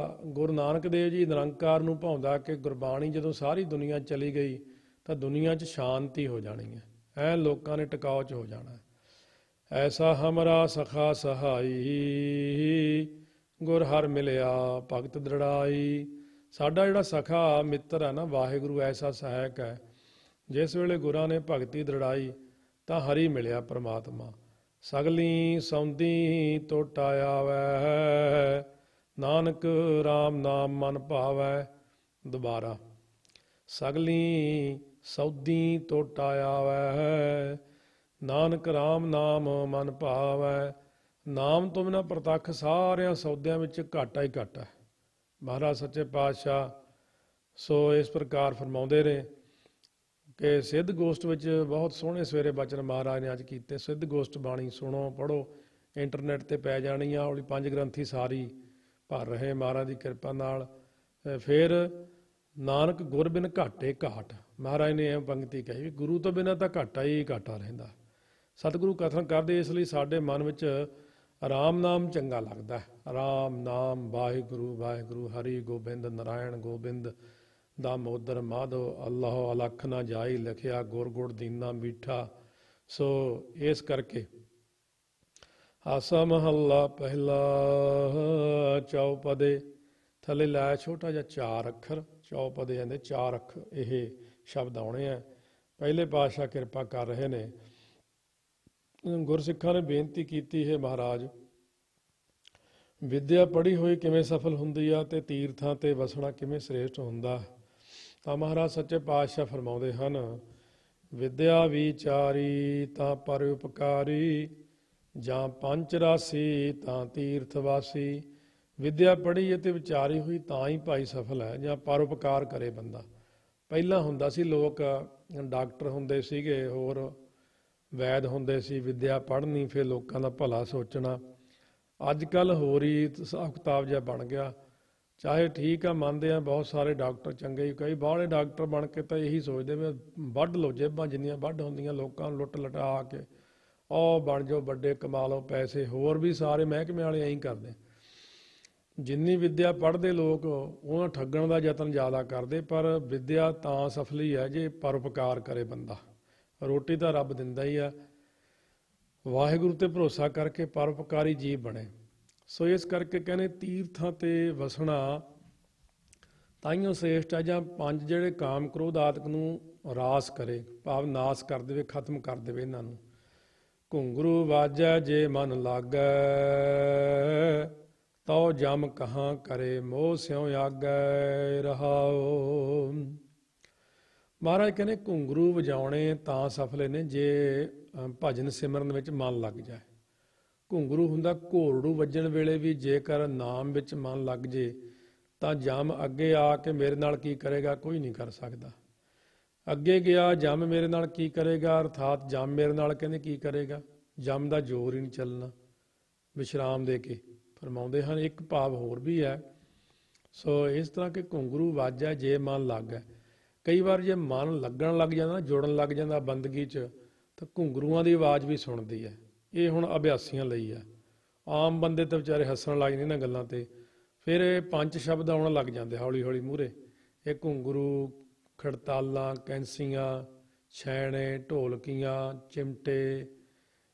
A: ਗੁਰੂ ਨਾਨਕ ਦੇਵ ਜੀ ਨਿਰੰਕਾਰ ਨੂੰ ਭਾਉਂਦਾ ਕਿ ਗੁਰਬਾਣੀ ਜਦੋਂ ਸਾਰੀ ਦੁਨੀਆ ਚਲੀ ਗਈ ਤਾਂ ਦੁਨੀਆ 'ਚ ਸ਼ਾਂਤੀ ਹੋ ਜਾਣੀ ਹੈ, ਐਂ ਲੋਕਾਂ ਨੇ ਟਿਕਾਓ 'ਚ ਹੋ ਜਾਣਾ। ਐਸਾ ਹਮਰਾ ਸਖਾ ਸਹਾਈ, ਗੁਰ ਹਰ ਮਿਲਿਆ ਭਗਤ ਦ੍ਰਿੜਾਈ। ਸਾਡਾ ਜਿਹੜਾ ਸਖਾ ਮਿੱਤਰ ਹੈ ਨਾ ਵਾਹਿਗੁਰੂ, ਐਸਾ ਸਹਾਇਕ ਹੈ, ਜਿਸ ਵੇਲੇ ਗੁਰਾਂ ਨੇ ਭਗਤੀ ਦ੍ਰਿੜਾਈ ਤਾਂ ਹਰੀ ਮਿਲਿਆ ਪ੍ਰਮਾਤਮਾ। ਸਗਲੀ ਸੌਂਦੀ ਟੋਟਾ ਆਵੈ, ਨਾਨਕ ਰਾਮ ਨਾਮ ਮਨ ਭਾਵੈ। ਦੁਬਾਰਾ ਸਗਲੀ ਸੌਦੀ ਟੋਟਾ ਆਵੈ, ਨਾਨਕ ਰਾਮ ਨਾਮ ਮਨ ਭਾਵੈ। ਨਾਮ ਤੋਂ ਬਿਨਾਂ ਪ੍ਰਤੱਖ ਸਾਰਿਆਂ ਸੌਦਿਆਂ ਵਿੱਚ ਘਾਟਾ ਹੀ ਘਾਟਾ ਹੈ। ਮਹਾਰਾਜ ਸੱਚੇ ਪਾਤਸ਼ਾਹ ਸੋ ਇਸ ਪ੍ਰਕਾਰ ਫਰਮਾਉਂਦੇ ਨੇ ਕਿ ਸਿੱਧ ਗੋਸ਼ਟ ਵਿੱਚ ਬਹੁਤ ਸੋਹਣੇ ਸਵੇਰੇ ਬਚਨ ਮਹਾਰਾਜ ਨੇ ਅੱਜ ਕੀਤੇ। ਸਿੱਧ ਗੋਸ਼ਟ ਬਾਣੀ ਸੁਣੋ, ਪੜ੍ਹੋ, ਇੰਟਰਨੈਟ 'ਤੇ ਪੈ ਜਾਣੀ ਆ। ਹੌਲੀ 5 ਗ੍ਰੰਥੀ ਸਾਰੀ ਭਰ ਰਹੇ ਮਹਾਰਾਜ ਦੀ ਕਿਰਪਾ ਨਾਲ। ਫਿਰ ਨਾਨਕ ਗੁਰ ਬਿਨ ਘਾਟੇ ਘਾਟ, ਮਹਾਰਾਜ ਨੇ ਇਹ ਪੰਕਤੀ ਕਹੀ ਵੀ ਗੁਰੂ ਤੋਂ ਬਿਨਾਂ ਤਾਂ ਘਾਟਾ ਹੀ ਘਾਟਾ ਰਹਿੰਦਾ। ਸਤਿਗੁਰੂ ਕਥਨ ਕਰਦੇ ਇਸ ਲਈ ਸਾਡੇ ਮਨ ਵਿੱਚ ਰਾਮ ਨਾਮ ਚੰਗਾ ਲੱਗਦਾ। ਰਾਮ ਨਾਮ ਵਾਹਿਗੁਰੂ ਵਾਹਿਗੁਰੂ ਹਰੀ ਗੋਬਿੰਦ ਨਾਰਾਇਣ ਗੋਬਿੰਦ ਦਾਮੋਦਰ ਮਾਧੋ ਅੱਲਾਹ ਅਲੱਖ ਨਾ ਜਾਈ ਲਿਖਿਆ ਗੁਰ ਗੁੜ ਦੀਨਾ ਮੀਠਾ। ਸੋ ਇਸ ਕਰਕੇ ਆਸਾ ਮਹੱਲਾ ਪਹਿਲਾ ਚੌਪਦੇ ਥੱਲੇ ਲਾਇਆ ਛੋਟਾ ਜਿਹਾ 4 ਅੱਖਰ, ਚੌਪਦੇ ਜਾਂਦੇ 4 ਅੱਖਰ ਇਹ ਸ਼ਬਦ ਆਉਣੇ ਆ। ਪਹਿਲੇ ਪਾਤਸ਼ਾਹ ਕਿਰਪਾ ਕਰ ਰਹੇ ਨੇ। ਗੁਰਸਿੱਖਾਂ ਨੇ ਬੇਨਤੀ ਕੀਤੀ ਹੈ ਮਹਾਰਾਜ ਵਿਦਿਆ ਪੜ੍ਹੀ ਹੋਈ ਕਿਵੇਂ ਸਫਲ ਹੁੰਦੀ ਆ ਅਤੇ ਤੀਰਥਾਂ 'ਤੇ ਵਸਣਾ ਕਿਵੇਂ ਸ੍ਰੇਸ਼ਟ ਹੁੰਦਾ। ਤਾਂ ਮਹਾਰਾਜ ਸੱਚੇ ਪਾਤਸ਼ਾਹ ਫਰਮਾਉਂਦੇ ਹਨ ਵਿਦਿਆ ਵਿਚਾਰੀ ਤਾਂ ਪਰ ਉਪਕਾਰੀ, ਜਾਂ ਪੰਚ ਰਾਸੀ ਤਾਂ ਤੀਰਥ ਵਾਸੀ। ਵਿਦਿਆ ਪੜ੍ਹੀ ਅਤੇ ਵਿਚਾਰੀ ਹੋਈ ਤਾਂ ਹੀ ਭਾਈ ਸਫਲ ਹੈ, ਜਾਂ ਪਰਉਪਕਾਰ ਕਰੇ ਬੰਦਾ। ਪਹਿਲਾਂ ਹੁੰਦਾ ਸੀ ਲੋਕ ਡਾਕਟਰ ਹੁੰਦੇ ਸੀਗੇ, ਹੋਰ ਵੈਦ ਹੁੰਦੇ ਸੀ, ਵਿਦਿਆ ਪੜ੍ਹਨੀ ਫਿਰ ਲੋਕਾਂ ਦਾ ਭਲਾ ਸੋਚਣਾ। ਅੱਜ ਕੱਲ੍ਹ ਹੋਰ ਹੀ ਹਿਸਾਬ ਕਿਤਾਬ ਜਿਹਾ ਬਣ ਗਿਆ। ਚਾਹੇ ਠੀਕ ਆ, ਮੰਨਦੇ ਆ ਬਹੁਤ ਸਾਰੇ ਡਾਕਟਰ ਚੰਗੇ ਹੀ, ਕਈ ਬਾਹਲੇ ਡਾਕਟਰ ਬਣ ਕੇ ਤਾਂ ਇਹੀ ਸੋਚਦੇ ਵੀ ਵੱਢ ਲਓ ਜੇਬਾਂ ਜਿੰਨੀਆਂ ਵੱਢ ਹੁੰਦੀਆਂ, ਲੋਕਾਂ ਨੂੰ ਲੁੱਟ ਲਟਾ ਕੇ ਉਹ ਬਣ ਜਾਓ ਵੱਡੇ, ਕਮਾ ਲਓ ਪੈਸੇ। ਹੋਰ ਵੀ ਸਾਰੇ ਮਹਿਕਮੇ ਵਾਲੇ ਐਂ ਹੀ ਕਰਦੇ। ਜਿੰਨੀ ਵਿੱਦਿਆ ਪੜ੍ਹਦੇ ਲੋਕ ਉਹਨਾਂ ਠੱਗਣ ਦਾ ਯਤਨ ਜ਼ਿਆਦਾ ਕਰਦੇ, ਪਰ ਵਿੱਦਿਆ ਤਾਂ ਸਫਲੀ ਹੈ ਜੇ ਪਰਉਪਕਾਰ ਕਰੇ ਬੰਦਾ। ਰੋਟੀ ਤਾਂ ਰੱਬ ਦਿੰਦਾ ਹੀ ਆ, ਵਾਹਿਗੁਰੂ 'ਤੇ ਭਰੋਸਾ ਕਰਕੇ ਪਰਉਪਕਾਰੀ ਜੀਵ ਬਣੇ। ਸੋ ਇਸ ਕਰਕੇ ਕਹਿੰਦੇ ਤੀਰਥਾਂ 'ਤੇ ਵਸਣਾ ਤਾਈਓ ਸ੍ਰੇਸ਼ਟ ਹੈ, ਜਾਂ 5 ਜਿਹੜੇ ਕਾਮ ਕ੍ਰੋਧ ਆਦਿਕ ਨੂੰ ਰਾਸ ਕਰੇ, ਭਾਵ ਨਾਸ ਕਰ ਦੇਵੇ, ਖਤਮ ਕਰ ਦੇਵੇ ਇਹਨਾਂ ਨੂੰ। ਘੁੰਗਰੂ ਵਾਜੈ ਜੇ ਮਨ ਲਾਗੈ, ਤਉ ਜਮ ਕਹਾਂ ਕਰੇ ਮੋਹ ਸਿਉ ਆਗੈ ਰਹਾਉ। ਮਹਾਰਾਜ ਕਹਿੰਦੇ ਘੁੰਗਰੂ ਵਜਾਉਣੇ ਤਾਂ ਸਫਲੇ ਨੇ ਜੇ ਭਜਨ ਸਿਮਰਨ ਵਿੱਚ ਮਨ ਲੱਗ ਜਾਏ। ਘੁੰਗਰੂ ਹੁੰਦਾ ਘੋਰੜੂ ਵੱਜਣ ਵੇਲੇ ਵੀ ਜੇਕਰ ਨਾਮ ਵਿੱਚ ਮਨ ਲੱਗ ਜੇ ਤਾਂ ਜਮ ਅੱਗੇ ਆ ਕੇ ਮੇਰੇ ਨਾਲ ਕੀ ਕਰੇਗਾ, ਕੋਈ ਨਹੀਂ ਕਰ ਸਕਦਾ। ਅੱਗੇ ਗਿਆ ਜਮ ਮੇਰੇ ਨਾਲ ਕੀ ਕਰੇਗਾ, ਅਰਥਾਤ ਜਮ ਮੇਰੇ ਨਾਲ ਕਹਿੰਦੇ ਕੀ ਕਰੇਗਾ, ਜਮ ਦਾ ਜ਼ੋਰ ਹੀ ਨਹੀਂ ਚੱਲਣਾ। ਵਿਸ਼ਰਾਮ ਦੇ ਕੇ ਫਰਮਾਉਂਦੇ ਹਨ। ਇੱਕ ਭਾਵ ਹੋਰ ਵੀ ਹੈ। ਸੋ ਇਸ ਤਰ੍ਹਾਂ ਕਿ ਘੁੰਗਰੂ ਵਾਜਾ ਜੇ ਮਨ ਲੱਗ ਹੈ। ਕਈ ਵਾਰ ਜੇ ਮਨ ਲੱਗਣ ਲੱਗ ਜਾਂਦਾ, ਜੁੜਨ ਲੱਗ ਜਾਂਦਾ ਬੰਦਗੀ 'ਚ, ਤਾਂ ਘੁੰਗਰੂਆਂ ਦੀ ਆਵਾਜ਼ ਵੀ ਸੁਣਦੀ ਹੈ। ਇਹ ਹੁਣ ਅਭਿਆਸੀਆਂ ਲਈ ਹੈ। ਆਮ ਬੰਦੇ ਤਾਂ ਵਿਚਾਰੇ ਹੱਸਣ ਲੱਗ ਜਾਂਦੇ ਇਹਨਾਂ ਗੱਲਾਂ 'ਤੇ। ਫਿਰ ਇਹ ਪੰਜ ਸ਼ਬਦ ਆਉਣ ਲੱਗ ਜਾਂਦੇ ਹੌਲੀ ਹੌਲੀ ਮੂਹਰੇ। ਇਹ ਘੁੰਗਰੂ, ਖੜਤਾਲਾਂ, ਕੈਂਸੀਆਂ, ਛੈਣੇ, ਢੋਲਕੀਆਂ, ਚਿਮਟੇ,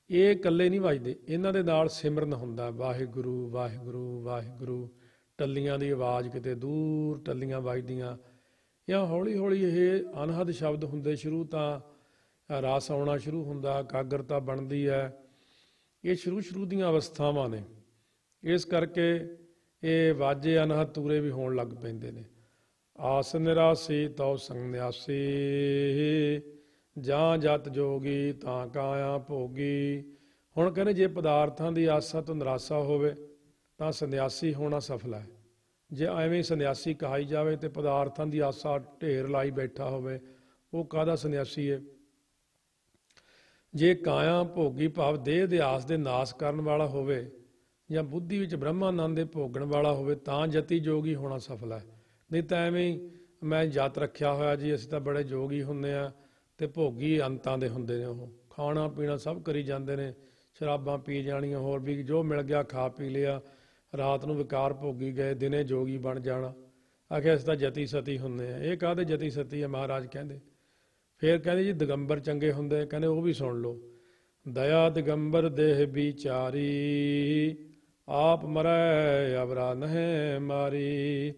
A: ਇਹ ਇਕੱਲੇ ਨਹੀਂ ਵੱਜਦੇ, ਇਹਨਾਂ ਦੇ ਨਾਲ ਸਿਮਰਨ ਹੁੰਦਾ, ਵਾਹਿਗੁਰੂ ਵਾਹਿਗੁਰੂ ਵਾਹਿਗੁਰੂ। ਟੱਲੀਆਂ ਦੀ ਆਵਾਜ਼ ਕਿਤੇ ਦੂਰ ਟੱਲੀਆਂ ਵੱਜਦੀਆਂ, ਜਾਂ ਹੌਲੀ ਹੌਲੀ ਇਹ ਅਨਹਦ ਸ਼ਬਦ ਹੁੰਦੇ ਸ਼ੁਰੂ, ਤਾਂ ਰਸ ਆਉਣਾ ਸ਼ੁਰੂ ਹੁੰਦਾ, ਇਕਾਗਰਤਾ ਬਣਦੀ ਹੈ। ਇਹ ਸ਼ੁਰੂ ਦੀਆਂ ਅਵਸਥਾਵਾਂ ਨੇ। ਇਸ ਕਰਕੇ ਇਹ ਵਾਜੇ ਅਨਹਦ ਤੂਰੇ ਵੀ ਹੋਣ ਲੱਗ ਪੈਂਦੇ ਨੇ। ਆਸ ਨਿਰਾਸੀ ਤਉ ਸੰਨਿਆਸੀ, ਜਾਂ ਜਤ ਜੋਗੀ ਤਾਂ ਕਾਇਆ ਭੋਗੀ। ਹੁਣ ਕਹਿੰਦੇ ਜੇ ਪਦਾਰਥਾਂ ਦੀ ਆਸਾ ਤੋਂ ਨਿਰਾਸਾ ਹੋਵੇ ਤਾਂ ਸੰਨਿਆਸੀ ਹੋਣਾ ਸਫਲ ਹੈ। ਜੇ ਐਵੇਂ ਸੰਨਿਆਸੀ ਕਹਾਈ ਜਾਵੇ ਤੇ ਪਦਾਰਥਾਂ ਦੀ ਆਸਾ ਢੇਰ ਲਾਈ ਬੈਠਾ ਹੋਵੇ, ਉਹ ਕਾਹਦਾ ਸੰਨਿਆਸੀ ਹੈ। ਜੇ ਕਾਇਆ ਭੋਗੀ ਭਾਵ ਦੇਹ ਦੇ ਆਸ ਦੇ ਨਾਸ ਕਰਨ ਵਾਲਾ ਹੋਵੇ, ਜਾਂ ਬੁੱਧੀ ਵਿੱਚ ਬ੍ਰਹਮਾਨੰਦ ਦੇ ਭੋਗਣ ਵਾਲਾ ਹੋਵੇ, ਤਾਂ ਜਤੀ ਜੋਗੀ ਹੋਣਾ ਸਫਲ ਹੈ। ਨਹੀਂ ਤਾਂ ਐਵੇਂ ਹੀ ਮੈਂ ਜਤ ਰੱਖਿਆ ਹੋਇਆ ਜੀ, ਅਸੀਂ ਤਾਂ ਬੜੇ ਜੋਗੀ ਹੁੰਦੇ ਆ, ਤੇ ਭੋਗੀ ਅੰਤਾਂ ਦੇ ਹੁੰਦੇ ਨੇ। ਉਹ ਖਾਣਾ ਪੀਣਾ ਸਭ ਕਰੀ ਜਾਂਦੇ ਨੇ, ਸ਼ਰਾਬਾਂ ਪੀ ਜਾਣੀਆਂ, ਹੋਰ ਵੀ ਜੋ ਮਿਲ ਗਿਆ ਖਾ ਪੀ ਲਿਆ, ਰਾਤ ਨੂੰ ਵਿਕਾਰ ਭੋਗੀ ਗਏ, ਦਿਨੇ ਜੋਗੀ ਬਣ ਜਾਣਾ। ਆਖਿਆ ਅਸੀਂ ਤਾਂ ਜਤੀ ਸਤੀ ਹੁੰਦੇ ਆ। ਇਹ ਕਾਹਦੇ ਜਤੀ ਸਤੀ ਹੈ ਮਹਾਰਾਜ ਕਹਿੰਦੇ। ਫਿਰ ਕਹਿੰਦੇ ਜੀ ਦਿਗੰਬਰ ਚੰਗੇ ਹੁੰਦੇ, ਕਹਿੰਦੇ ਉਹ ਵੀ ਸੁਣ ਲਓ। ਦਇਆ ਦਿਗੰਬਰ ਦੇਹ ਵਿਚਾਰੀ, ਆਪ ਮਰੈ ਅਵਰਾ ਨਹਿ ਮਾਰੀ।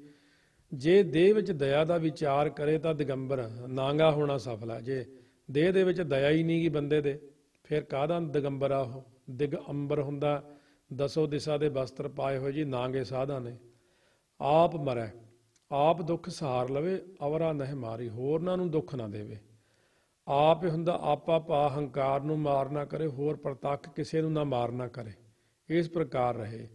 A: ਜੇ ਦੇਹ ਵਿੱਚ ਦਇਆ ਦਾ ਵਿਚਾਰ ਕਰੇ ਤਾਂ ਦਿਗੰਬਰ ਨਾਂਗਾ ਹੋਣਾ ਸਫਲ ਹੈ। ਜੇ ਦੇਹ ਦੇ ਵਿੱਚ ਦਇਆ ਹੀ ਨਹੀਂ ਗੀ ਬੰਦੇ ਦੇ, ਫਿਰ ਕਾਹਦਾ ਦਿਗੰਬਰ ਆ ਉਹ। ਦਿਗ ਅੰਬਰ ਹੁੰਦਾ, ਦਸੋ ਦਿਸ਼ਾ ਦੇ ਵਸਤਰ ਪਾਏ ਹੋਏ ਜੀ, ਨਾਂਗੇ ਸਾਧਾਂ ਨੇ। ਆਪ ਮਰੈ, ਆਪ ਦੁੱਖ ਸਹਾਰ ਲਵੇ, ਅਵਰਾ ਨਹਿ ਮਾਰੀ, ਹੋਰਨਾਂ ਨੂੰ ਦੁੱਖ ਨਾ ਦੇਵੇ। ਆਪ ਹੀ ਹੁੰਦਾ ਆਪਾ ਪਾ, ਹੰਕਾਰ ਨੂੰ ਮਾਰ ਨਾ ਕਰੇ, ਹੋਰ ਪ੍ਰਤੱਖ ਕਿਸੇ ਨੂੰ ਨਾ ਮਾਰ ਨਾ ਕਰੇ। ਇਸ ਪ੍ਰਕਾਰ ਰਹੇ।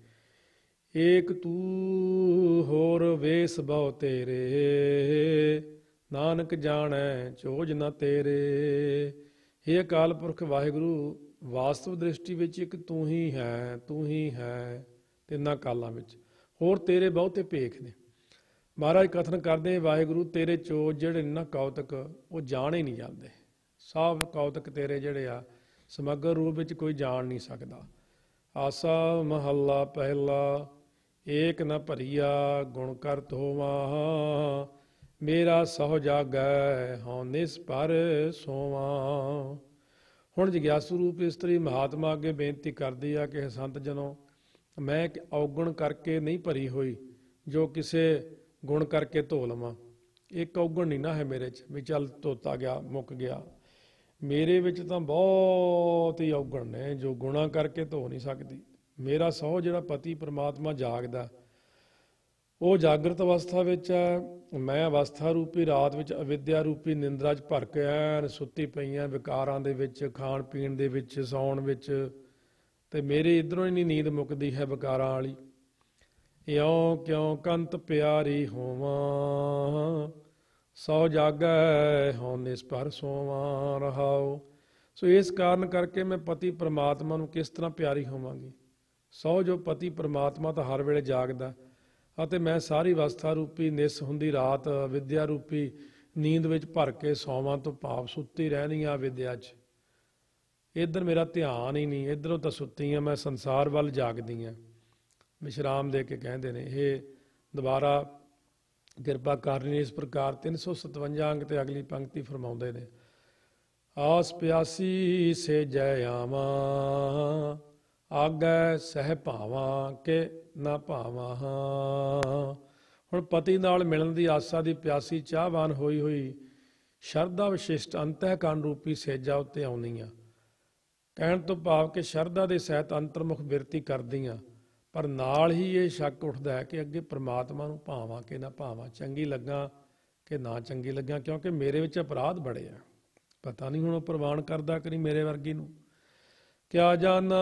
A: ਏਕ ਤੂੰ ਹੋਰ ਵੇਸ ਬਹੁ ਤੇਰੇ, ਨਾਨਕ ਜਾਣੈ ਚੋਜ ਨਾ ਤੇਰੇ। ਇਹ ਅਕਾਲ ਪੁਰਖ ਵਾਹਿਗੁਰੂ ਵਾਸਤਵ ਦ੍ਰਿਸ਼ਟੀ ਵਿੱਚ ਇੱਕ ਤੂੰ ਹੀ ਹੈ, ਤੂੰ ਹੀ ਹੈ ਤਿੰਨਾਂ ਕਾਲਾਂ ਵਿੱਚ, ਹੋਰ ਤੇਰੇ ਬਹੁਤੇ ਭੇਖ ਨੇ। ਮਹਾਰਾਜ ਕਥਨ ਕਰਦੇ ਵਾਹਿਗੁਰੂ ਤੇਰੇ ਚੋਜ ਜਿਹੜੇ ਨਾ ਕੌਤਕ, ਉਹ ਜਾਣੇ ਨਹੀਂ ਜਾਂਦੇ। ਸਭ ਕੌਤਕ ਤੇਰੇ ਜਿਹੜੇ ਆ ਸਮਗਰ ਰੂਪ ਵਿੱਚ ਕੋਈ ਜਾਣ ਨਹੀਂ ਸਕਦਾ। ਆਸਾ ਮਹੱਲਾ ਪਹਿਲਾ, ਏਕ ਨ ਭਰੀਆ ਗੁਣ ਕਰਤ ਹੋਵਾਂ, ਮੇਰਾ ਸਹੁ ਜਾਗੈ ਹਉ ਨਿਸਭਰ ਸੋਵਾਂ। ਹੁਣ ਜਗਿਆਸੂ ਰੂਪ ਇਸਤਰੀ ਮਹਾਤਮਾ ਅੱਗੇ ਬੇਨਤੀ ਕਰਦੀ ਆ ਕਿ ਸੰਤ ਜਨੋ, ਮੈਂ ਇੱਕ ਔਗਣ ਕਰਕੇ ਨਹੀਂ ਭਰੀ ਹੋਈ ਜੋ ਕਿਸੇ ਗੁਣ ਕਰਕੇ ਧੋ ਲਵਾਂ। ਇੱਕ ਔਗਣ ਨਹੀਂ ਨਾ ਹੈ ਮੇਰੇ 'ਚ ਵੀ ਚੱਲ ਧੋਤਾ ਗਿਆ ਮੁੱਕ ਗਿਆ। ਮੇਰੇ ਵਿੱਚ ਤਾਂ ਬਹੁਤ ਹੀ ਔਗਣ ਨੇ ਜੋ ਗੁਣਾਂ ਕਰਕੇ ਧੋ ਨਹੀਂ ਸਕਦੀ। ਮੇਰਾ ਸਹੁ ਜਿਹੜਾ ਪਤੀ ਪਰਮਾਤਮਾ ਜਾਗਦਾ, ਉਹ ਜਾਗਰਤ ਅਵਸਥਾ ਵਿੱਚ ਹੈ। ਮੈਂ ਅਵਸਥਾ ਰੂਪੀ ਰਾਤ ਵਿੱਚ ਅਵਿਦਿਆ ਰੂਪੀ ਨਿੰਦਰਾ 'ਚ ਭਰ ਕੇ ਐਨ ਸੁੱਤੀ ਪਈਆਂ, ਵਿਕਾਰਾਂ ਦੇ ਵਿੱਚ, ਖਾਣ ਪੀਣ ਦੇ ਵਿੱਚ, ਸੌਣ ਵਿੱਚ, ਤੇ ਮੇਰੇ ਇੱਧਰੋਂ ਹੀ ਨਹੀਂ ਨੀਂਦ ਮੁੱਕਦੀ ਹੈ ਵਿਕਾਰਾਂ ਵਾਲੀ। ਇਉਂ ਕਿਉਂ ਕੰਤ ਪਿਆਰੀ ਹੋਵਾਂ, ਸੌ ਜਾਗੈ ਹਉ ਨਿਸਭਰ ਸੋਵਾਂ ਰਹਾਉ। ਸੋ ਇਸ ਕਾਰਨ ਕਰਕੇ ਮੈਂ ਪਤੀ ਪਰਮਾਤਮਾ ਨੂੰ ਕਿਸ ਤਰ੍ਹਾਂ ਪਿਆਰੀ ਹੋਵਾਂਗੀ। ਸਹੁ ਜੋ ਪਤੀ ਪਰਮਾਤਮਾ ਤਾਂ ਹਰ ਵੇਲੇ ਜਾਗਦਾ, ਅਤੇ ਮੈਂ ਸਾਰੀ ਅਵਸਥਾ ਰੂਪੀ ਨਿਸ ਹੁੰਦੀ ਰਾਤ ਵਿਦਿਆ ਰੂਪੀ ਨੀਂਦ ਵਿੱਚ ਭਰ ਕੇ ਸੌਵਾਂ ਤੋਂ ਭਾਵ ਸੁੱਤੀ ਰਹਿਣੀ ਆ ਵਿਦਿਆ 'ਚ। ਇੱਧਰ ਮੇਰਾ ਧਿਆਨ ਹੀ ਨਹੀਂ, ਇੱਧਰੋਂ ਤਾਂ ਸੁੱਤੀ ਹਾਂ ਮੈਂ, ਸੰਸਾਰ ਵੱਲ ਜਾਗਦੀ ਹਾਂ। ਵਿਸ਼ਰਾਮ ਦੇ ਕੇ ਕਹਿੰਦੇ ਨੇ ਇਹ ਦੁਬਾਰਾ ਕਿਰਪਾ ਕਰਨੀ। ਇਸ ਪ੍ਰਕਾਰ 357 ਅੰਗ ਤੇ ਅਗਲੀ ਪੰਕਤੀ ਫਰਮਾਉਂਦੇ ਨੇ, ਆਸ ਪਿਆਸੀ ਸੇ ਜੈ ਆਵਾਂ, ਆਗੈ ਸਹਿ ਭਾਵਾਂ ਕੇ ਨਾ ਭਾਵਾਂ। ਹੁਣ ਪਤੀ ਨਾਲ ਮਿਲਣ ਦੀ ਆਸਾ ਦੀ ਪਿਆਸੀ ਚਾਹਵਾਨ ਹੋਈ ਹੋਈ ਸ਼ਰਧਾ ਵਿਸ਼ਿਸ਼ਟ ਅੰਤਹਿਕਰਨ ਰੂਪੀ ਸੇਜਾ ਉੱਤੇ ਆਉਂਦੀ ਆ। ਕਹਿਣ ਤੋਂ ਭਾਵ ਕਿ ਸ਼ਰਧਾ ਦੇ ਸਹਿਤ ਅੰਤਰਮੁਖ ਬਿਰਤੀ ਕਰਦੀ ਆ, ਪਰ ਨਾਲ ਹੀ ਇਹ ਸ਼ੱਕ ਉੱਠਦਾ ਹੈ ਕਿ ਅੱਗੇ ਪ੍ਰਮਾਤਮਾ ਨੂੰ ਭਾਵਾਂ ਕਿ ਨਾ ਭਾਵਾਂ, ਚੰਗੀ ਲੱਗਾ ਕਿ ਨਾ ਚੰਗੀ ਲੱਗਾ, ਕਿਉਂਕਿ ਮੇਰੇ ਵਿੱਚ ਅਪਰਾਧ ਬੜੇ ਆ। ਪਤਾ ਨਹੀਂ ਹੁਣ ਉਹ ਪ੍ਰਵਾਨ ਕਰਦਾ ਕਿ ਨਹੀਂ ਮੇਰੇ ਵਰਗੀ ਨੂੰ। क्या जाना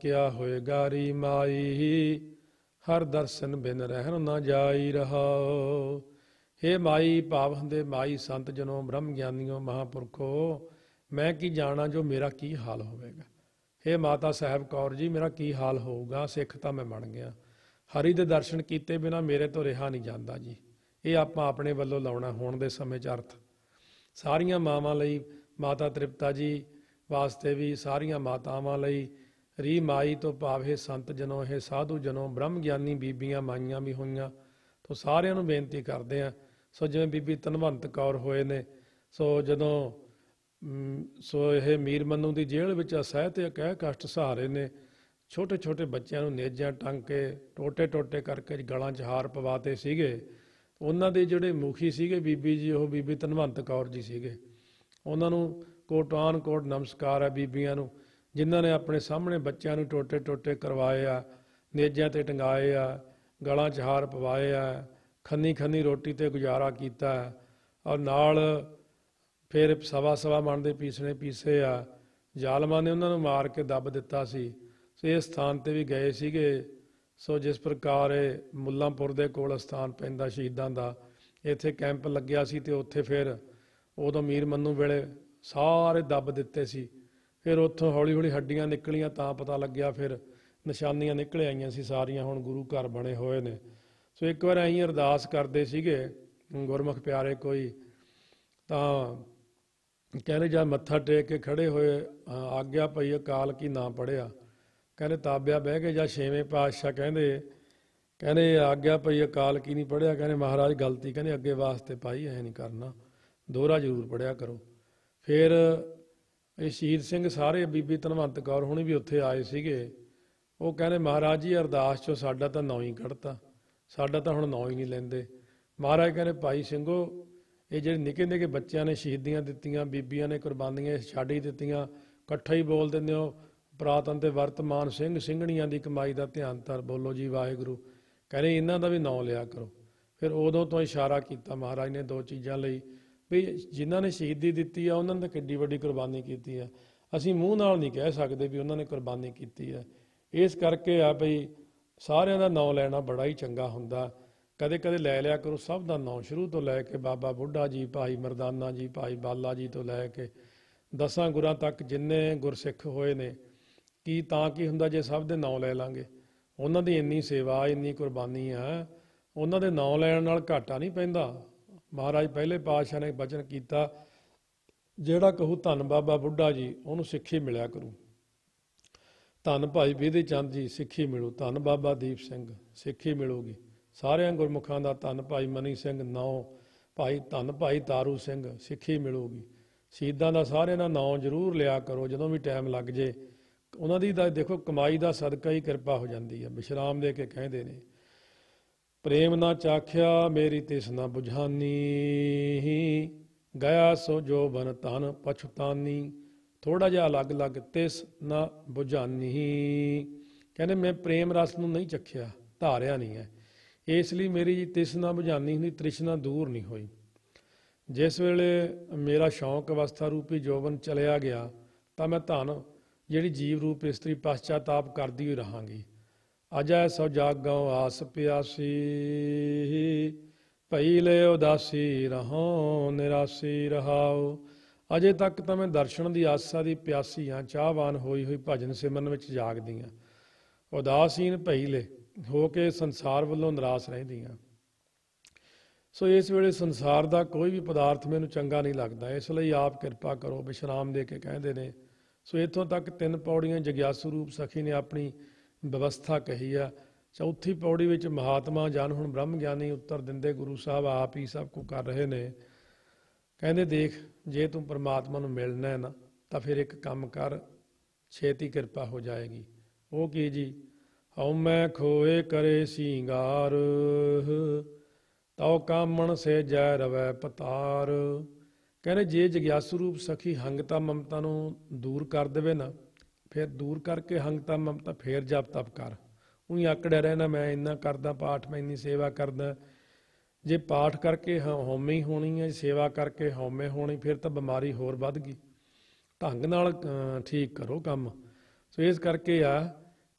A: क्या होए गारी माई, हर दर्शन बिन रहन न जाई रहाओ। हे माई भाव ਹੁੰਦੇ ਮਾਈ ਸੰਤ ਜਨੋ ਬ੍ਰਹਮ ਗਿਆਨੀਓ ਮਹਾਂਪੁਰਖੋ, ਮੈਂ ਕੀ ਜਾਣਾ ਜੋ ਮੇਰਾ ਕੀ ਹਾਲ ਹੋਵੇਗਾ। हे ਮਾਤਾ ਸਾਹਿਬ ਕੌਰ ਜੀ, ਮੇਰਾ ਕੀ ਹਾਲ ਹੋਊਗਾ। ਸਿੱਖ ਤਾਂ ਮੈਂ ਬਣ ਗਿਆ, ਹਰੀ ਦੇ ਦਰਸ਼ਨ ਕੀਤੇ ਬਿਨਾ ਮੇਰੇ ਤੋਂ ਰਿਹਾ ਨਹੀਂ ਜਾਂਦਾ ਜੀ। ਇਹ ਆਪਾਂ ਆਪਣੇ ਵੱਲੋਂ ਲਾਉਣਾ ਹੋਣ ਦੇ ਸਮੇਂ 'ਚ ਅਰਥ ਸਾਰੀਆਂ ਮਾਵਾਂ ਲਈ, ਮਾਤਾ ਤ੍ਰਿਪਤਾ ਜੀ ਵਾਸਤੇ ਵੀ, ਸਾਰੀਆਂ ਮਾਤਾਵਾਂ ਲਈ ਰੀ ਮਾਈ ਤੋਂ ਭਾਵ ਇਹ ਸੰਤ ਜਨੋ, ਇਹ ਸਾਧੂ ਜਨੋ, ਬ੍ਰਹਮ ਗਿਆਨੀ ਬੀਬੀਆਂ ਮਾਈਆਂ ਵੀ ਹੋਈਆਂ। ਤੋਂ ਸਾਰਿਆਂ ਨੂੰ ਬੇਨਤੀ ਕਰਦੇ ਹਾਂ। ਸੋ ਜਿਵੇਂ ਬੀਬੀ ਧਨਵੰਤ ਕੌਰ ਹੋਏ ਨੇ, ਸੋ ਜਦੋਂ ਸੋ ਇਹ ਮੀਰ ਮੰਨੂ ਦੀ ਜੇਲ੍ਹ ਵਿੱਚ ਅਸਹਿ ਤੇ ਅਕਹਿ ਕਸ਼ਟ ਸਹਾਰੇ ਨੇ। ਛੋਟੇ ਛੋਟੇ ਬੱਚਿਆਂ ਨੂੰ ਨੇਜਾਂ ਟੰਗ ਕੇ ਟੋਟੇ ਟੋਟੇ ਕਰਕੇ ਗਲਾਂ 'ਚ ਹਾਰ ਪਵਾਤੇ ਸੀਗੇ। ਉਹਨਾਂ ਦੇ ਜਿਹੜੇ ਮੁਖੀ ਸੀਗੇ ਬੀਬੀ ਜੀ, ਉਹ ਬੀਬੀ ਧਨਵੰਤ ਕੌਰ ਜੀ ਸੀਗੇ। ਉਹਨਾਂ ਨੂੰ ਕੋਟਾਨ ਕੋਟ ਨਮਸਕਾਰ ਹੈ ਬੀਬੀਆਂ ਨੂੰ, ਜਿਨ੍ਹਾਂ ਨੇ ਆਪਣੇ ਸਾਹਮਣੇ ਬੱਚਿਆਂ ਨੂੰ ਟੋਟੇ ਟੋਟੇ ਕਰਵਾਏ ਆ, ਨੇਜਾਂ 'ਤੇ ਟੰਗਾਏ ਆ, ਗਲਾਂ 'ਚ ਹਾਰ ਪਵਾਏ ਆ, ਖੰਨੀ ਖੰਨੀ ਰੋਟੀ 'ਤੇ ਗੁਜ਼ਾਰਾ ਕੀਤਾ। ਔਰ ਨਾਲ ਫਿਰ ਸਵਾ ਮਣ ਦੇ ਪੀਸਣੇ ਪੀਸੇ ਆ। ਜ਼ਾਲਮਾਂ ਨੇ ਉਹਨਾਂ ਨੂੰ ਮਾਰ ਕੇ ਦੱਬ ਦਿੱਤਾ ਸੀ। ਸੋ ਇਸ ਸਥਾਨ 'ਤੇ ਵੀ ਗਏ ਸੀਗੇ। ਸੋ ਜਿਸ ਪ੍ਰਕਾਰ ਇਹ ਮੁੱਲਾਂਪੁਰ ਦੇ ਕੋਲ ਸਥਾਨ ਪੈਂਦਾ ਸ਼ਹੀਦਾਂ ਦਾ, ਇੱਥੇ ਕੈਂਪ ਲੱਗਿਆ ਸੀ ਅਤੇ ਉੱਥੇ ਫਿਰ ਉਦੋਂ ਮੀਰ ਮੰਨੂ ਵੇਲੇ ਸਾਰੇ ਦੱਬ ਦਿੱਤੇ ਸੀ। ਫਿਰ ਉੱਥੋਂ ਹੌਲੀ ਹੌਲੀ ਹੱਡੀਆਂ ਨਿਕਲੀਆਂ ਤਾਂ ਪਤਾ ਲੱਗਿਆ, ਫਿਰ ਨਿਸ਼ਾਨੀਆਂ ਨਿਕਲ ਆਈਆਂ ਸੀ ਸਾਰੀਆਂ। ਹੁਣ ਗੁਰੂ ਘਰ ਬਣੇ ਹੋਏ ਨੇ। ਸੋ ਇੱਕ ਵਾਰ ਅਸੀਂ ਅਰਦਾਸ ਕਰਦੇ ਸੀਗੇ ਗੁਰਮੁਖ ਪਿਆਰੇ ਕੋਈ, ਤਾਂ ਕਹਿੰਦੇ ਜਦ ਮੱਥਾ ਟੇਕ ਕੇ ਖੜੇ ਹੋਏ, ਆਗਿਆ ਪਈ ਅਕਾਲ ਕੀ ਨਾ ਪੜ੍ਹਿਆ। ਕਹਿੰਦੇ ਤਾਬਿਆ ਬਹਿ ਕੇ ਜਾਂ ਛੇਵੇਂ ਪਾਤਸ਼ਾਹ ਕਹਿੰਦੇ ਆਗਿਆ ਪਈ ਅਕਾਲ ਕੀ ਨਹੀਂ ਪੜ੍ਹਿਆ। ਕਹਿੰਦੇ ਮਹਾਰਾਜ ਗਲਤੀ, ਕਹਿੰਦੇ ਅੱਗੇ ਵਾਸਤੇ ਭਾਈ ਐ ਨਹੀਂ ਕਰਨਾ, ਦੋਹਰਾ ਜ਼ਰੂਰ ਪੜ੍ਹਿਆ ਕਰੋ। ਫਿਰ ਇਹ ਸ਼ਹੀਦ ਸਿੰਘ ਸਾਰੇ ਬੀਬੀ ਧਨਵੰਤ ਕੌਰ ਹੁਣੀ ਵੀ ਉੱਥੇ ਆਏ ਸੀਗੇ। ਉਹ ਕਹਿੰਦੇ ਮਹਾਰਾਜ ਜੀ ਅਰਦਾਸ 'ਚੋਂ ਸਾਡਾ ਤਾਂ ਨਾਂ ਹੀ ਕੱਢਤਾ, ਸਾਡਾ ਤਾਂ ਹੁਣ ਨਾਂ ਹੀ ਨਹੀਂ ਲੈਂਦੇ। ਮਹਾਰਾਜ ਕਹਿੰਦੇ ਭਾਈ ਸਿੰਘੋ, ਇਹ ਜਿਹੜੇ ਨਿੱਕੇ ਨਿੱਕੇ ਬੱਚਿਆਂ ਨੇ ਸ਼ਹੀਦੀਆਂ ਦਿੱਤੀਆਂ, ਬੀਬੀਆਂ ਨੇ ਕੁਰਬਾਨੀਆਂ ਛੱਡ ਹੀ ਦਿੱਤੀਆਂ, ਇਕੱਠਾ ਹੀ ਬੋਲ ਦਿੰਦੇ ਹੋ ਪੁਰਾਤਨ ਤੇ ਵਰਤਮਾਨ ਸਿੰਘ ਸਿੰਘਣੀਆਂ ਦੀ ਕਮਾਈ ਦਾ ਧਿਆਨ ਧਰ ਬੋਲੋ ਜੀ ਵਾਹਿਗੁਰੂ। ਕਹਿੰਦੇ ਇਹਨਾਂ ਦਾ ਵੀ ਨਾਂ ਲਿਆ ਕਰੋ। ਫਿਰ ਉਦੋਂ ਤੋਂ ਇਸ਼ਾਰਾ ਕੀਤਾ ਮਹਾਰਾਜ ਨੇ ਦੋ ਚੀਜ਼ਾਂ ਲਈ, ਵੀ ਜਿਨ੍ਹਾਂ ਨੇ ਸ਼ਹੀਦੀ ਦਿੱਤੀ ਆ ਉਹਨਾਂ ਨੇ ਤਾਂ ਕਿੱਡੀ ਵੱਡੀ ਕੁਰਬਾਨੀ ਕੀਤੀ ਆ, ਅਸੀਂ ਮੂੰਹ ਨਾਲ ਨਹੀਂ ਕਹਿ ਸਕਦੇ ਵੀ ਉਹਨਾਂ ਨੇ ਕੁਰਬਾਨੀ ਕੀਤੀ ਆ। ਇਸ ਕਰਕੇ ਆ ਭਈ ਸਾਰਿਆਂ ਦਾ ਨਾਂ ਲੈਣਾ ਬੜਾ ਹੀ ਚੰਗਾ ਹੁੰਦਾ। ਕਦੇ ਕਦੇ ਲੈ ਲਿਆ ਕਰੋ ਸਭ ਦਾ ਨਾਂ, ਸ਼ੁਰੂ ਤੋਂ ਲੈ ਕੇ ਬਾਬਾ ਬੁੱਢਾ ਜੀ, ਭਾਈ ਮਰਦਾਨਾ ਜੀ, ਭਾਈ ਬਾਲਾ ਜੀ ਤੋਂ ਲੈ ਕੇ 10 ਗੁਰਾਂ ਤੱਕ ਜਿੰਨੇ ਗੁਰਸਿੱਖ ਹੋਏ ਨੇ। ਕੀ ਹੁੰਦਾ ਜੇ ਸਭ ਦੇ ਨਾਂ ਲੈ ਲਾਂਗੇ। ਉਹਨਾਂ ਦੀ ਇੰਨੀ ਸੇਵਾ, ਇੰਨੀ ਕੁਰਬਾਨੀ ਆ, ਉਹਨਾਂ ਦੇ ਨਾਂ ਲੈਣ ਨਾਲ ਘਾਟਾ ਨਹੀਂ ਪੈਂਦਾ। ਮਹਾਰਾਜ ਪਹਿਲੇ ਪਾਤਸ਼ਾਹ ਨੇ ਬਚਨ ਕੀਤਾ, ਜਿਹੜਾ ਕਹੂ ਧੰਨ ਬਾਬਾ ਬੁੱਢਾ ਜੀ ਉਹਨੂੰ ਸਿੱਖੀ ਮਿਲਿਆ ਕਰੂ, ਧੰਨ ਭਾਈ ਬਿਧੀ ਚੰਦ ਜੀ ਸਿੱਖੀ ਮਿਲੂ, ਧੰਨ ਬਾਬਾ ਦੀਪ ਸਿੰਘ ਸਿੱਖੀ ਮਿਲੂਗੀ। ਸਾਰਿਆਂ ਗੁਰਮੁਖਾਂ ਦਾ ਧੰਨ ਭਾਈ ਮਨੀ ਸਿੰਘ ਨੌ, ਧੰਨ ਭਾਈ ਤਾਰੂ ਸਿੰਘ ਸਿੱਖੀ ਮਿਲੂਗੀ। ਸ਼ਹੀਦਾਂ ਦਾ ਸਾਰਿਆਂ ਦਾ ਨਾਂ ਜ਼ਰੂਰ ਲਿਆ ਕਰੋ ਜਦੋਂ ਵੀ ਟਾਈਮ ਲੱਗ ਜੇ। ਉਹਨਾਂ ਦੀ ਤਾਂ ਦੇਖੋ ਕਮਾਈ ਦਾ ਸਦਕਾ ਹੀ ਕਿਰਪਾ ਹੋ ਜਾਂਦੀ ਹੈ। ਵਿਸ਼ਰਾਮ ਦੇ ਕੇ ਕਹਿੰਦੇ ਨੇ, ਪ੍ਰੇਮ ਨਾ ਚਾਖਿਆ ਮੇਰੀ ਤਿਸ ਨਾ ਬੁਝਾਨੀ, ਗਿਆ ਸੋ ਜੋ ਬਨ ਧਨ ਪਛਤਾਨੀ। ਥੋੜ੍ਹਾ ਜਿਹਾ ਅਲੱਗ ਤਿਸ ਨਾ ਬੁਝਾਨੀ, ਕਹਿੰਦੇ ਮੈਂ ਪ੍ਰੇਮ ਰਸ ਨੂੰ ਨਹੀਂ ਚੱਖਿਆ, ਧਾਰਿਆ ਨਹੀਂ ਹੈ, ਇਸ ਲਈ ਮੇਰੀ ਜੀ ਤਿਸ ਨਾ ਬੁਝਾਨੀ ਹੁੰਦੀ, ਤ੍ਰਿਸ਼ਨਾ ਦੂਰ ਨਹੀਂ ਹੋਈ। ਜਿਸ ਵੇਲੇ ਮੇਰਾ ਸ਼ੌਂਕ ਅਵਸਥਾ ਰੂਪੀ ਜੋਬਨ ਚਲਿਆ ਗਿਆ ਤਾਂ ਮੈਂ ਧਨ ਜਿਹੜੀ ਜੀਵ ਰੂਪ ਇਸਤਰੀ ਪਛਚਾਤਾਪ ਕਰਦੀ ਹੋਈ ਰਹਾਂਗੀ। ਅਜੈ ਸੋ ਜਾਗਉ ਆਸ ਪਿਆਸੀ, ਭਈ ਲੈ ਉਦਾਸੀ ਰਹੋ ਨਿਰਾਸੀ ਰਹਾਓ। ਅਜੇ ਤੱਕ ਤਾਂ ਮੈਂ ਦਰਸ਼ਨ ਦੀ ਆਸਾ ਦੀ ਪਿਆਸੀ ਹਾਂ, ਚਾਹਵਾਨ ਹੋਈ ਭਜਨ ਸਿਮਰਨ ਵਿੱਚ ਜਾਗਦੀ ਹਾਂ। ਉਦਾਸੀਨ ਭਈ ਲੈ ਹੋ ਕੇ ਸੰਸਾਰ ਵੱਲੋਂ ਨਿਰਾਸ਼ ਰਹਿੰਦੀ ਹਾਂ। ਸੋ ਇਸ ਵੇਲੇ ਸੰਸਾਰ ਦਾ ਕੋਈ ਵੀ ਪਦਾਰਥ ਮੈਨੂੰ ਚੰਗਾ ਨਹੀਂ ਲੱਗਦਾ, ਇਸ ਲਈ ਆਪ ਕਿਰਪਾ ਕਰੋ, ਵਿਸ਼ਰਾਮ ਦੇ ਕੇ ਕਹਿੰਦੇ ਨੇ। ਸੋ ਇੱਥੋਂ ਤੱਕ 3 ਪੌੜੀਆਂ ਜਗਿਆਸੂ ਰੂਪ ਸਖੀ ਨੇ ਆਪਣੀ ਵਿਵਸਥਾ ਕਹੀ ਆ। ਚੌਥੀ ਪੌੜੀ ਵਿੱਚ ਮਹਾਤਮਾ ਜਨ ਹੁਣ ਬ੍ਰਹਮ ਗਿਆਨੀ ਉੱਤਰ ਦਿੰਦੇ, ਗੁਰੂ ਸਾਹਿਬ ਆਪ ਹੀ ਸਭ ਕੁਝ ਕਰ ਰਹੇ ਨੇ। ਕਹਿੰਦੇ ਦੇਖ, ਜੇ ਤੂੰ ਪਰਮਾਤਮਾ ਨੂੰ ਮਿਲਣਾ ਹੈ ਨਾ ਤਾਂ ਫਿਰ ਇੱਕ ਕੰਮ ਕਰ, ਛੇਤੀ ਕਿਰਪਾ ਹੋ ਜਾਏਗੀ। ਉਹ ਕੀ ਜੀ? ਹਉ ਮੈਂ ਖੋਏ ਕਰੇ ਸਿੰਗਾਰ, ਤਉ ਕਾਮਣ ਸੇ ਜੈ ਰਵੈ ਪਤਾਰ। ਕਹਿੰਦੇ ਜੇ ਜਗਿਆਸੂ ਰੂਪ ਸਖੀ ਹੰਗਤਾ ਮਮਤਾ ਨੂੰ ਦੂਰ ਕਰ ਦੇਵੇ ਨਾ, ਫਿਰ ਦੂਰ ਕਰਕੇ ਹੰਗਤਾ ਮਮਤਾ ਫੇਰ ਜਪ ਤਪ ਕਰ। ਉਹੀ ਆਕੜਿਆ ਰਹਿਣਾ ਮੈਂ ਇੰਨਾ ਕਰਦਾ ਪਾਠ, ਮੈਂ ਇੰਨੀ ਸੇਵਾ ਕਰਦਾ। ਜੇ ਪਾਠ ਕਰਕੇ ਹਉਮੈ ਹੀ ਹੋਣੀ ਹੈ, ਸੇਵਾ ਕਰਕੇ ਹਉਮੈ ਹੋਣੀ, ਫਿਰ ਤਾਂ ਬਿਮਾਰੀ ਹੋਰ ਵੱਧ ਗਈ। ਢੰਗ ਨਾਲ ਠੀਕ ਕਰੋ ਕੰਮ। ਸੋ ਇਸ ਕਰਕੇ ਆ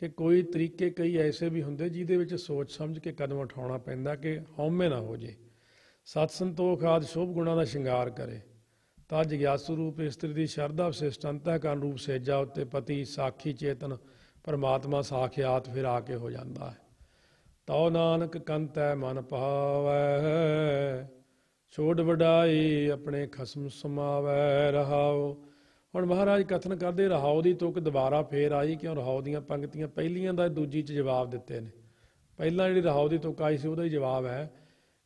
A: ਕਿ ਕੋਈ ਤਰੀਕੇ ਕਈ ਐਸੇ ਵੀ ਹੁੰਦੇ ਜਿਹਦੇ ਵਿੱਚ ਸੋਚ ਸਮਝ ਕੇ ਕਦਮ ਉਠਾਉਣਾ ਪੈਂਦਾ ਕਿ ਹਉਮੈ ਨਾ ਹੋ ਜੇ। ਸਤ ਸੰਤੋਖ ਆਦਿ ਸ਼ੁਭ ਗੁਣਾਂ ਦਾ ਸ਼ਿੰਗਾਰ ਕਰੇ ਤਾਂ ਜਗਿਆਸੂ ਰੂਪ ਇਸਤਰੀ ਦੀ ਸ਼ਰਧਾ ਵਿਸ਼ਿਸ਼ਟ ਅੰਤःਕਰਨ ਰੂਪ ਸੇਜਾ ਉੱਤੇ ਪਤੀ ਸਾਖੀ ਚੇਤਨ ਪਰਮਾਤਮਾ ਸਾਖਿਆਤ ਫਿਰ ਆ ਕੇ ਹੋ ਜਾਂਦਾ ਹੈ। ਤਉ ਨਾਨਕ ਕੰਤੈ ਮਨ ਭਾਵੈ ਛੋੜ ਵਡਾਈ ਆਪਣੇ ਖਸਮ ਸਮਾਵੈ ਰਹਾਉ। ਹੁਣ ਮਹਾਰਾਜ ਕਥਨ ਕਰਦੇ ਰਹਾਉ ਦੀ ਤੁਕ ਦੁਬਾਰਾ ਫੇਰ ਆਈ, ਕਿਉਂ ਰਹਾਉ ਦੀਆਂ ਪੰਕਤੀਆਂ ਪਹਿਲੀਆਂ ਦਾ ਦੂਜੀ 'ਚ ਜਵਾਬ ਦਿੱਤੇ ਨੇ। ਪਹਿਲਾਂ ਜਿਹੜੀ ਰਹਾਉ ਦੀ ਤੁਕ ਆਈ ਸੀ ਉਹਦਾ ਹੀ ਜਵਾਬ ਹੈ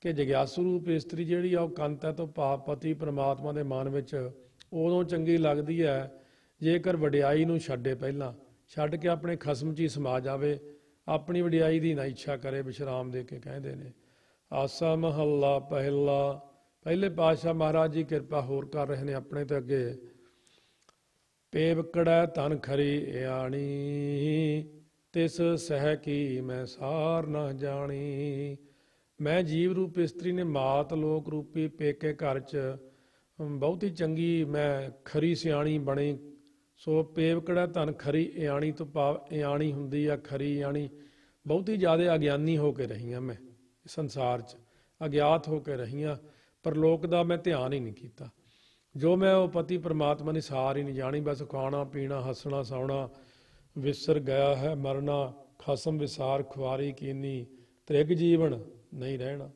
A: ਕਿ ਜਗਿਆਸੂ ਰੂਪ ਇਸਤਰੀ ਜਿਹੜੀ ਆ ਉਹ ਕੰਤ ਹੈ ਤੋਂ ਭਾਵ ਪਤੀ ਪਰਮਾਤਮਾ ਦੇ ਮਨ ਵਿੱਚ ਉਦੋਂ ਚੰਗੀ ਲੱਗਦੀ ਹੈ ਜੇਕਰ ਵਡਿਆਈ ਨੂੰ ਛੱਡੇ, ਪਹਿਲਾਂ ਛੱਡ ਕੇ ਆਪਣੇ ਖਸਮ 'ਚ ਹੀ ਸਮਾ ਜਾਵੇ, ਆਪਣੀ ਵਡਿਆਈ ਦੀ ਨਾ ਇੱਛਾ ਕਰੇ। ਵਿਸ਼ਰਾਮ ਦੇ ਕੇ ਕਹਿੰਦੇ ਨੇ ਆਸਾ ਮਹੱਲਾ ਪਹਿਲਾ। ਪਹਿਲੇ ਪਾਤਸ਼ਾਹ ਮਹਾਰਾਜ ਜੀ ਕਿਰਪਾ ਹੋਰ ਕਰ ਰਹੇ ਨੇ ਆਪਣੇ ਤੇ ਅੱਗੇ। ਪੇਵਕੜੈ ਧਨ ਖਰੀ ਆਣੀ ਤਿਸ ਸਹਿ ਕੀ ਮੈਂ ਸਾਰ ਨਾ ਜਾਣੀ। ਮੈਂ ਜੀਵ ਰੂਪ ਇਸਤਰੀ ਨੇ ਮਾਤ ਲੋਕ ਰੂਪੀ ਪੇਕੇ ਘਰ 'ਚ ਬਹੁਤੀ ਚੰਗੀ ਮੈਂ ਖਰੀ ਸਿਆਣੀ ਬਣੀ। ਸੋ ਪੇਵਕੜਾ ਧਨ ਖਰੀ ਇਆਣੀ ਤੋਂ ਭਾਵ ਇਆਣੀ ਹੁੰਦੀ ਆ ਖਰੀ ਇਆਣੀ, ਬਹੁਤੀ ਜ਼ਿਆਦਾ ਅਗਿਆਨੀ ਹੋ ਕੇ ਰਹੀਆਂ ਮੈਂ ਸੰਸਾਰ 'ਚ, ਅਗਿਆਤ ਹੋ ਕੇ ਰਹੀਆਂ, ਪਰਲੋਕ ਦਾ ਮੈਂ ਧਿਆਨ ਹੀ ਨਹੀਂ ਕੀਤਾ। ਜੋ ਮੈਂ ਉਹ ਪਤੀ ਪਰਮਾਤਮਾ ਦੀ ਸਾਰ ਹੀ ਨਹੀਂ ਜਾਣੀ, ਬਸ ਖਾਣਾ ਪੀਣਾ ਹੱਸਣਾ ਸੌਣਾ ਵਿਸਰ ਗਿਆ ਹੈ ਮਰਨਾ, ਖਸਮ ਵਿਸਾਰ ਖੁਆਰੀ ਕੀਨੀ ਤ੍ਰਿਗ ਜੀਵਨ ਨਹੀਂ ਰਹਿਣਾ।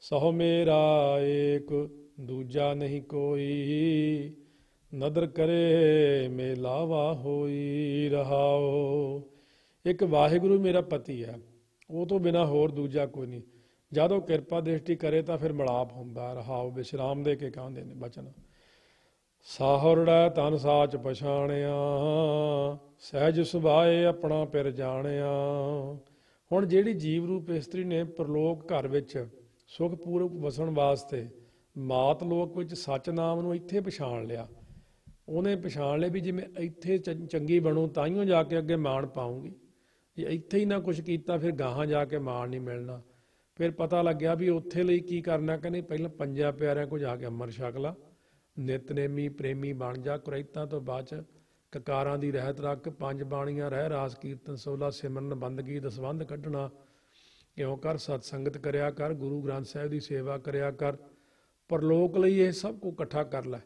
A: ਸਹੁ ਮੇਰਾ ਏਕ ਦੂਜਾ ਨਹੀਂ ਕੋਈ ਨਦਰ ਕਰੇ ਮੇਲਾਵਾ ਹੋਈ ਰਹਾਓ। ਇੱਕ ਵਾਹਿਗੁਰੂ ਮੇਰਾ ਪਤੀ ਹੈ, ਉਹ ਤੋਂ ਬਿਨਾਂ ਹੋਰ ਦੂਜਾ ਕੋਈ ਨਹੀਂ। ਜਦ ਉਹ ਕਿਰਪਾ ਦ੍ਰਿਸ਼ਟੀ ਕਰੇ ਤਾਂ ਫਿਰ ਮਿਲਾਪ ਹੁੰਦਾ ਰਹਾਓ। ਵਿਸ਼ਰਾਮ ਦੇ ਕੇ ਕਹਿੰਦੇ ਨੇ ਬਚਨ ਸਾਹੁਰੜਾ ਤਨ ਸਾਚ ਪਛਾਣਿਆ ਸਹਿਜ ਸੁਭਾਏ ਆਪਣਾ ਪਿਰ ਜਾਣਿਆ। ਹੁਣ ਜਿਹੜੀ ਜੀਵ ਰੂਪ ਇਸਤਰੀ ਨੇ ਪ੍ਰਲੋਕ ਘਰ ਵਿੱਚ ਸੁਖਪੂਰਵਕ ਵਸਣ ਵਾਸਤੇ ਮਾਤ ਲੋਕ ਵਿੱਚ ਸੱਚ ਨਾਮ ਨੂੰ ਇੱਥੇ ਪਛਾਣ ਲਿਆ, ਉਹਨੇ ਪਛਾਣ ਲਿਆ ਵੀ ਜੇ ਮੈਂ ਇੱਥੇ ਚੰਗੀ ਬਣੂ ਤਾਈਓ ਜਾ ਕੇ ਅੱਗੇ ਮਾਣ ਪਾਊਂਗੀ, ਜੇ ਇੱਥੇ ਹੀ ਨਾ ਕੁਛ ਕੀਤਾ ਫਿਰ ਗਾਹਾਂ ਜਾ ਕੇ ਮਾਣ ਨਹੀਂ ਮਿਲਣਾ। ਫਿਰ ਪਤਾ ਲੱਗਿਆ ਵੀ ਉੱਥੇ ਲਈ ਕੀ ਕਰਨਾ, ਕਹਿੰਦੇ ਪਹਿਲਾਂ ਪੰਜਾਂ ਪਿਆਰਿਆਂ ਕੋਲ ਜਾ ਕੇ ਅੰਮ੍ਰਿਤ ਛਕ ਲਾ, ਨਿਤਨੇਮੀ ਪ੍ਰੇਮੀ ਬਣ ਜਾ, ਕੁਰੈਤਾਂ ਤੋਂ ਬਾਅਦ 'ਚ ਕਕਾਰਾਂ ਦੀ ਰਹਿਤ ਰੱਖ, 5 ਬਾਣੀਆਂ ਰਹਿ ਰਾਸ ਕੀਰਤਨ 16 ਸਿਮਰਨ ਬੰਦਗੀ ਦਸਵੰਧ ਕੱਢਣਾ ਇਉਂ ਕਰ, ਸਤ ਸੰਗਤ ਕਰਿਆ ਕਰ, ਗੁਰੂ ਗ੍ਰੰਥ ਸਾਹਿਬ ਦੀ ਸੇਵਾ ਕਰਿਆ ਕਰ, ਪਰਲੋਕ ਲਈ ਇਹ ਸਭ ਕੁਝ ਇਕੱਠਾ ਕਰ ਲੈ,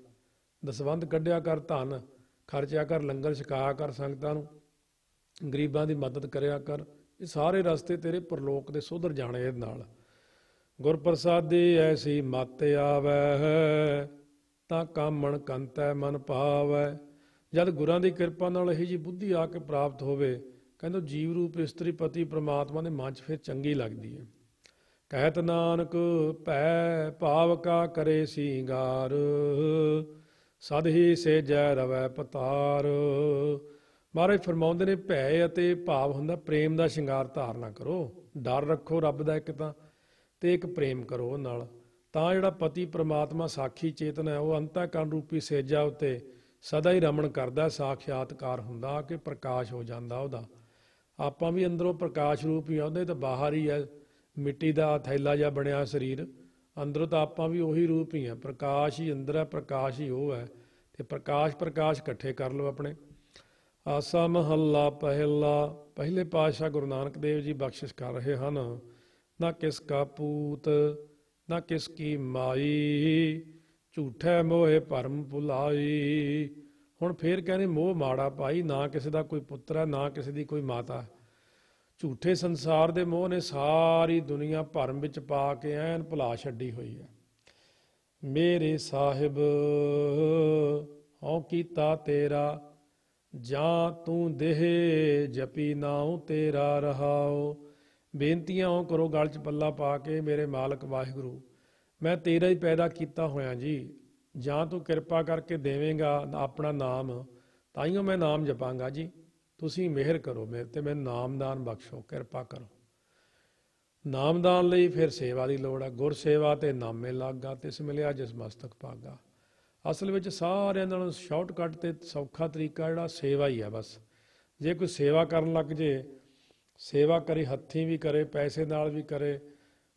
A: ਦਸਵੰਧ ਕੱਢਿਆ ਕਰ, ਧਨ ਖਰਚਿਆ ਕਰ, ਲੰਗਰ ਛਕਾਇਆ ਕਰ ਸੰਗਤਾਂ ਨੂੰ, ਗਰੀਬਾਂ ਦੀ ਮਦਦ ਕਰਿਆ ਕਰ, ਇਹ ਸਾਰੇ ਰਸਤੇ ਤੇਰੇ ਪਰਲੋਕ ਦੇ ਸੁਧਰ ਜਾਣੇ ਇਹਦੇ ਨਾਲ। ਗੁਰ ਪ੍ਰਸਾਦੀ ਐਸੀ ਮਤ ਆਵੈ ਤਾਂ ਕਾਮਣ ਕੰਤੈ ਮਨ ਭਾਵੈ। ਜਦ ਗੁਰਾਂ ਦੀ ਕਿਰਪਾ ਨਾਲ ਇਹੀ ਜੀ ਬੁੱਧੀ ਆ ਕੇ ਪ੍ਰਾਪਤ ਹੋਵੇ, ਕਹਿੰਦੇ ਜੀਵ ਰੂਪ ਇਸਤਰੀ ਪਤੀ ਪ੍ਰਮਾਤਮਾ ਦੇ ਮਨ 'ਚ ਫਿਰ ਚੰਗੀ ਲੱਗਦੀ ਹੈ। ਕਹਿਤ ਨਾਨਕ ਭੈ ਭਾਵ ਕਾ ਕਰੇ ਸਿੰਗਾਰ ਸਦ ਹੀ ਸੇਜੈ ਰਵੈ ਪਤਾਰ। ਮਹਾਰਾਜ ਫਰਮਾਉਂਦੇ ਨੇ ਭੈ ਅਤੇ ਭਾਵ ਹੁੰਦਾ ਪ੍ਰੇਮ ਦਾ ਸ਼ਿੰਗਾਰ ਧਾਰਨਾ ਕਰੋ, ਡਰ ਰੱਖੋ ਰੱਬ ਦਾ ਇੱਕ ਤਾਂ, ਤੇ ਇੱਕ ਪ੍ਰੇਮ ਕਰੋ ਉਹ ਨਾਲ, ਤਾਂ ਜਿਹੜਾ ਪਤੀ ਪ੍ਰਮਾਤਮਾ ਸਾਖੀ ਚੇਤਨ ਹੈ ਉਹ ਅੰਤःਕਰਨ ਰੂਪੀ ਸੇਜਾ ਉੱਤੇ ਸਦਾ ਹੀ ਰਮਣ ਕਰਦਾ, ਸਾਖਿਆਤਕਾਰ ਹੁੰਦਾ ਕਿ ਪ੍ਰਕਾਸ਼ ਹੋ ਜਾਂਦਾ ਉਹਦਾ। ਆਪਾਂ ਵੀ ਅੰਦਰੋਂ ਪ੍ਰਕਾਸ਼ ਰੂਪ ਹੀ ਆ, ਉਹਦੇ ਤਾਂ ਬਾਹਰ ਹੀ ਹੈ ਮਿੱਟੀ ਦਾ ਥੈਲਾ ਜਿਹਾ ਬਣਿਆ ਸਰੀਰ, ਅੰਦਰੋਂ ਤਾਂ ਆਪਾਂ ਵੀ ਉਹੀ ਰੂਪ ਹੀ ਆ, ਪ੍ਰਕਾਸ਼ ਹੀ ਅੰਦਰ ਹੈ, ਪ੍ਰਕਾਸ਼ ਹੀ ਉਹ ਹੈ। ਤੇ ਪ੍ਰਕਾਸ਼ ਪ੍ਰਕਾਸ਼ ਇਕੱਠੇ ਕਰ ਲਓ ਆਪਣੇ। ਆਸਾ ਮਹੱਲਾ ਪਹਿਲਾ। ਪਹਿਲੇ ਪਾਤਸ਼ਾਹ ਗੁਰੂ ਨਾਨਕ ਦੇਵ ਜੀ ਬਖਸ਼ਿਸ਼ ਕਰ ਰਹੇ ਹਨ। ਨਾ ਕਿਸ ਕਾ ਪੂਤ ਨਾ ਕਿਸ ਕੀ ਮਾਈ ਝੂਠੈ ਮੋਹੇ ਭਰਮ ਭੁਲਾਈ। ਹੁਣ ਫੇਰ ਕਹਿੰਦੇ ਮੋਹ ਮਾੜਾ ਭਾਈ, ਨਾ ਕਿਸੇ ਦਾ ਕੋਈ ਪੁੱਤਰ ਹੈ ਨਾ ਕਿਸੇ ਦੀ ਕੋਈ ਮਾਤਾ। ਝੂਠੇ ਸੰਸਾਰ ਦੇ ਮੋਹ ਨੇ ਸਾਰੀ ਦੁਨੀਆ ਭਰਮ ਵਿੱਚ ਪਾ ਕੇ ਐਨ ਭੁਲਾ ਛੱਡੀ ਹੋਈ ਹੈ। ਮੇਰੇ ਸਾਹਿਬ ਹਉ ਕੀਤਾ ਤੇਰਾ ਜਾਂ ਤੂੰ ਦੇਹ ਜਪੀ ਨਾਉ ਤੇਰਾ ਰਹਾਓ। ਬੇਨਤੀਆਂ ਉਹ ਕਰੋ ਗਲ 'ਚ ਪੱਲਾ ਪਾ ਕੇ, ਮੇਰੇ ਮਾਲਕ ਵਾਹਿਗੁਰੂ ਮੈਂ ਤੇਰਾ ਹੀ ਪੈਦਾ ਕੀਤਾ ਹੋਇਆ ਜੀ, ਜਾਂ ਤੂੰ ਕਿਰਪਾ ਕਰਕੇ ਦੇਵੇਂਗਾ ਆਪਣਾ ਨਾਮ ਤਾਈਓ ਮੈਂ ਨਾਮ ਜਪਾਂਗਾ ਜੀ, ਤੁਸੀਂ ਮਿਹਰ ਕਰੋ ਮੇਰੇ ਤੇ, ਮੈਨੂੰ ਨਾਮਦਾਨ ਬਖਸ਼ੋ, ਕਿਰਪਾ ਕਰੋ। ਨਾਮਦਾਨ ਲਈ ਫਿਰ ਸੇਵਾ ਦੀ ਲੋੜ ਹੈ। ਗੁਰ ਸੇਵਾ ਤੇ ਨਾਮੇ ਲਾਗਾ ਤਿਸ ਮਿਲਿਆ ਜਿਸ ਮਸਤਕ ਭਾਗਾ। ਅਸਲ ਵਿੱਚ ਸਾਰਿਆਂ ਨਾਲੋਂ ਸ਼ਾਰਟਕੱਟ ਤੇ ਸੌਖਾ ਤਰੀਕਾ ਜਿਹੜਾ ਸੇਵਾ ਹੀ ਹੈ ਬਸ। ਜੇ ਕੋਈ ਸੇਵਾ ਕਰਨ ਲੱਗ ਜੇ, ਸੇਵਾ ਕਰੇ ਹੱਥੀਂ ਵੀ ਕਰੇ, ਪੈਸੇ ਨਾਲ ਵੀ ਕਰੇ,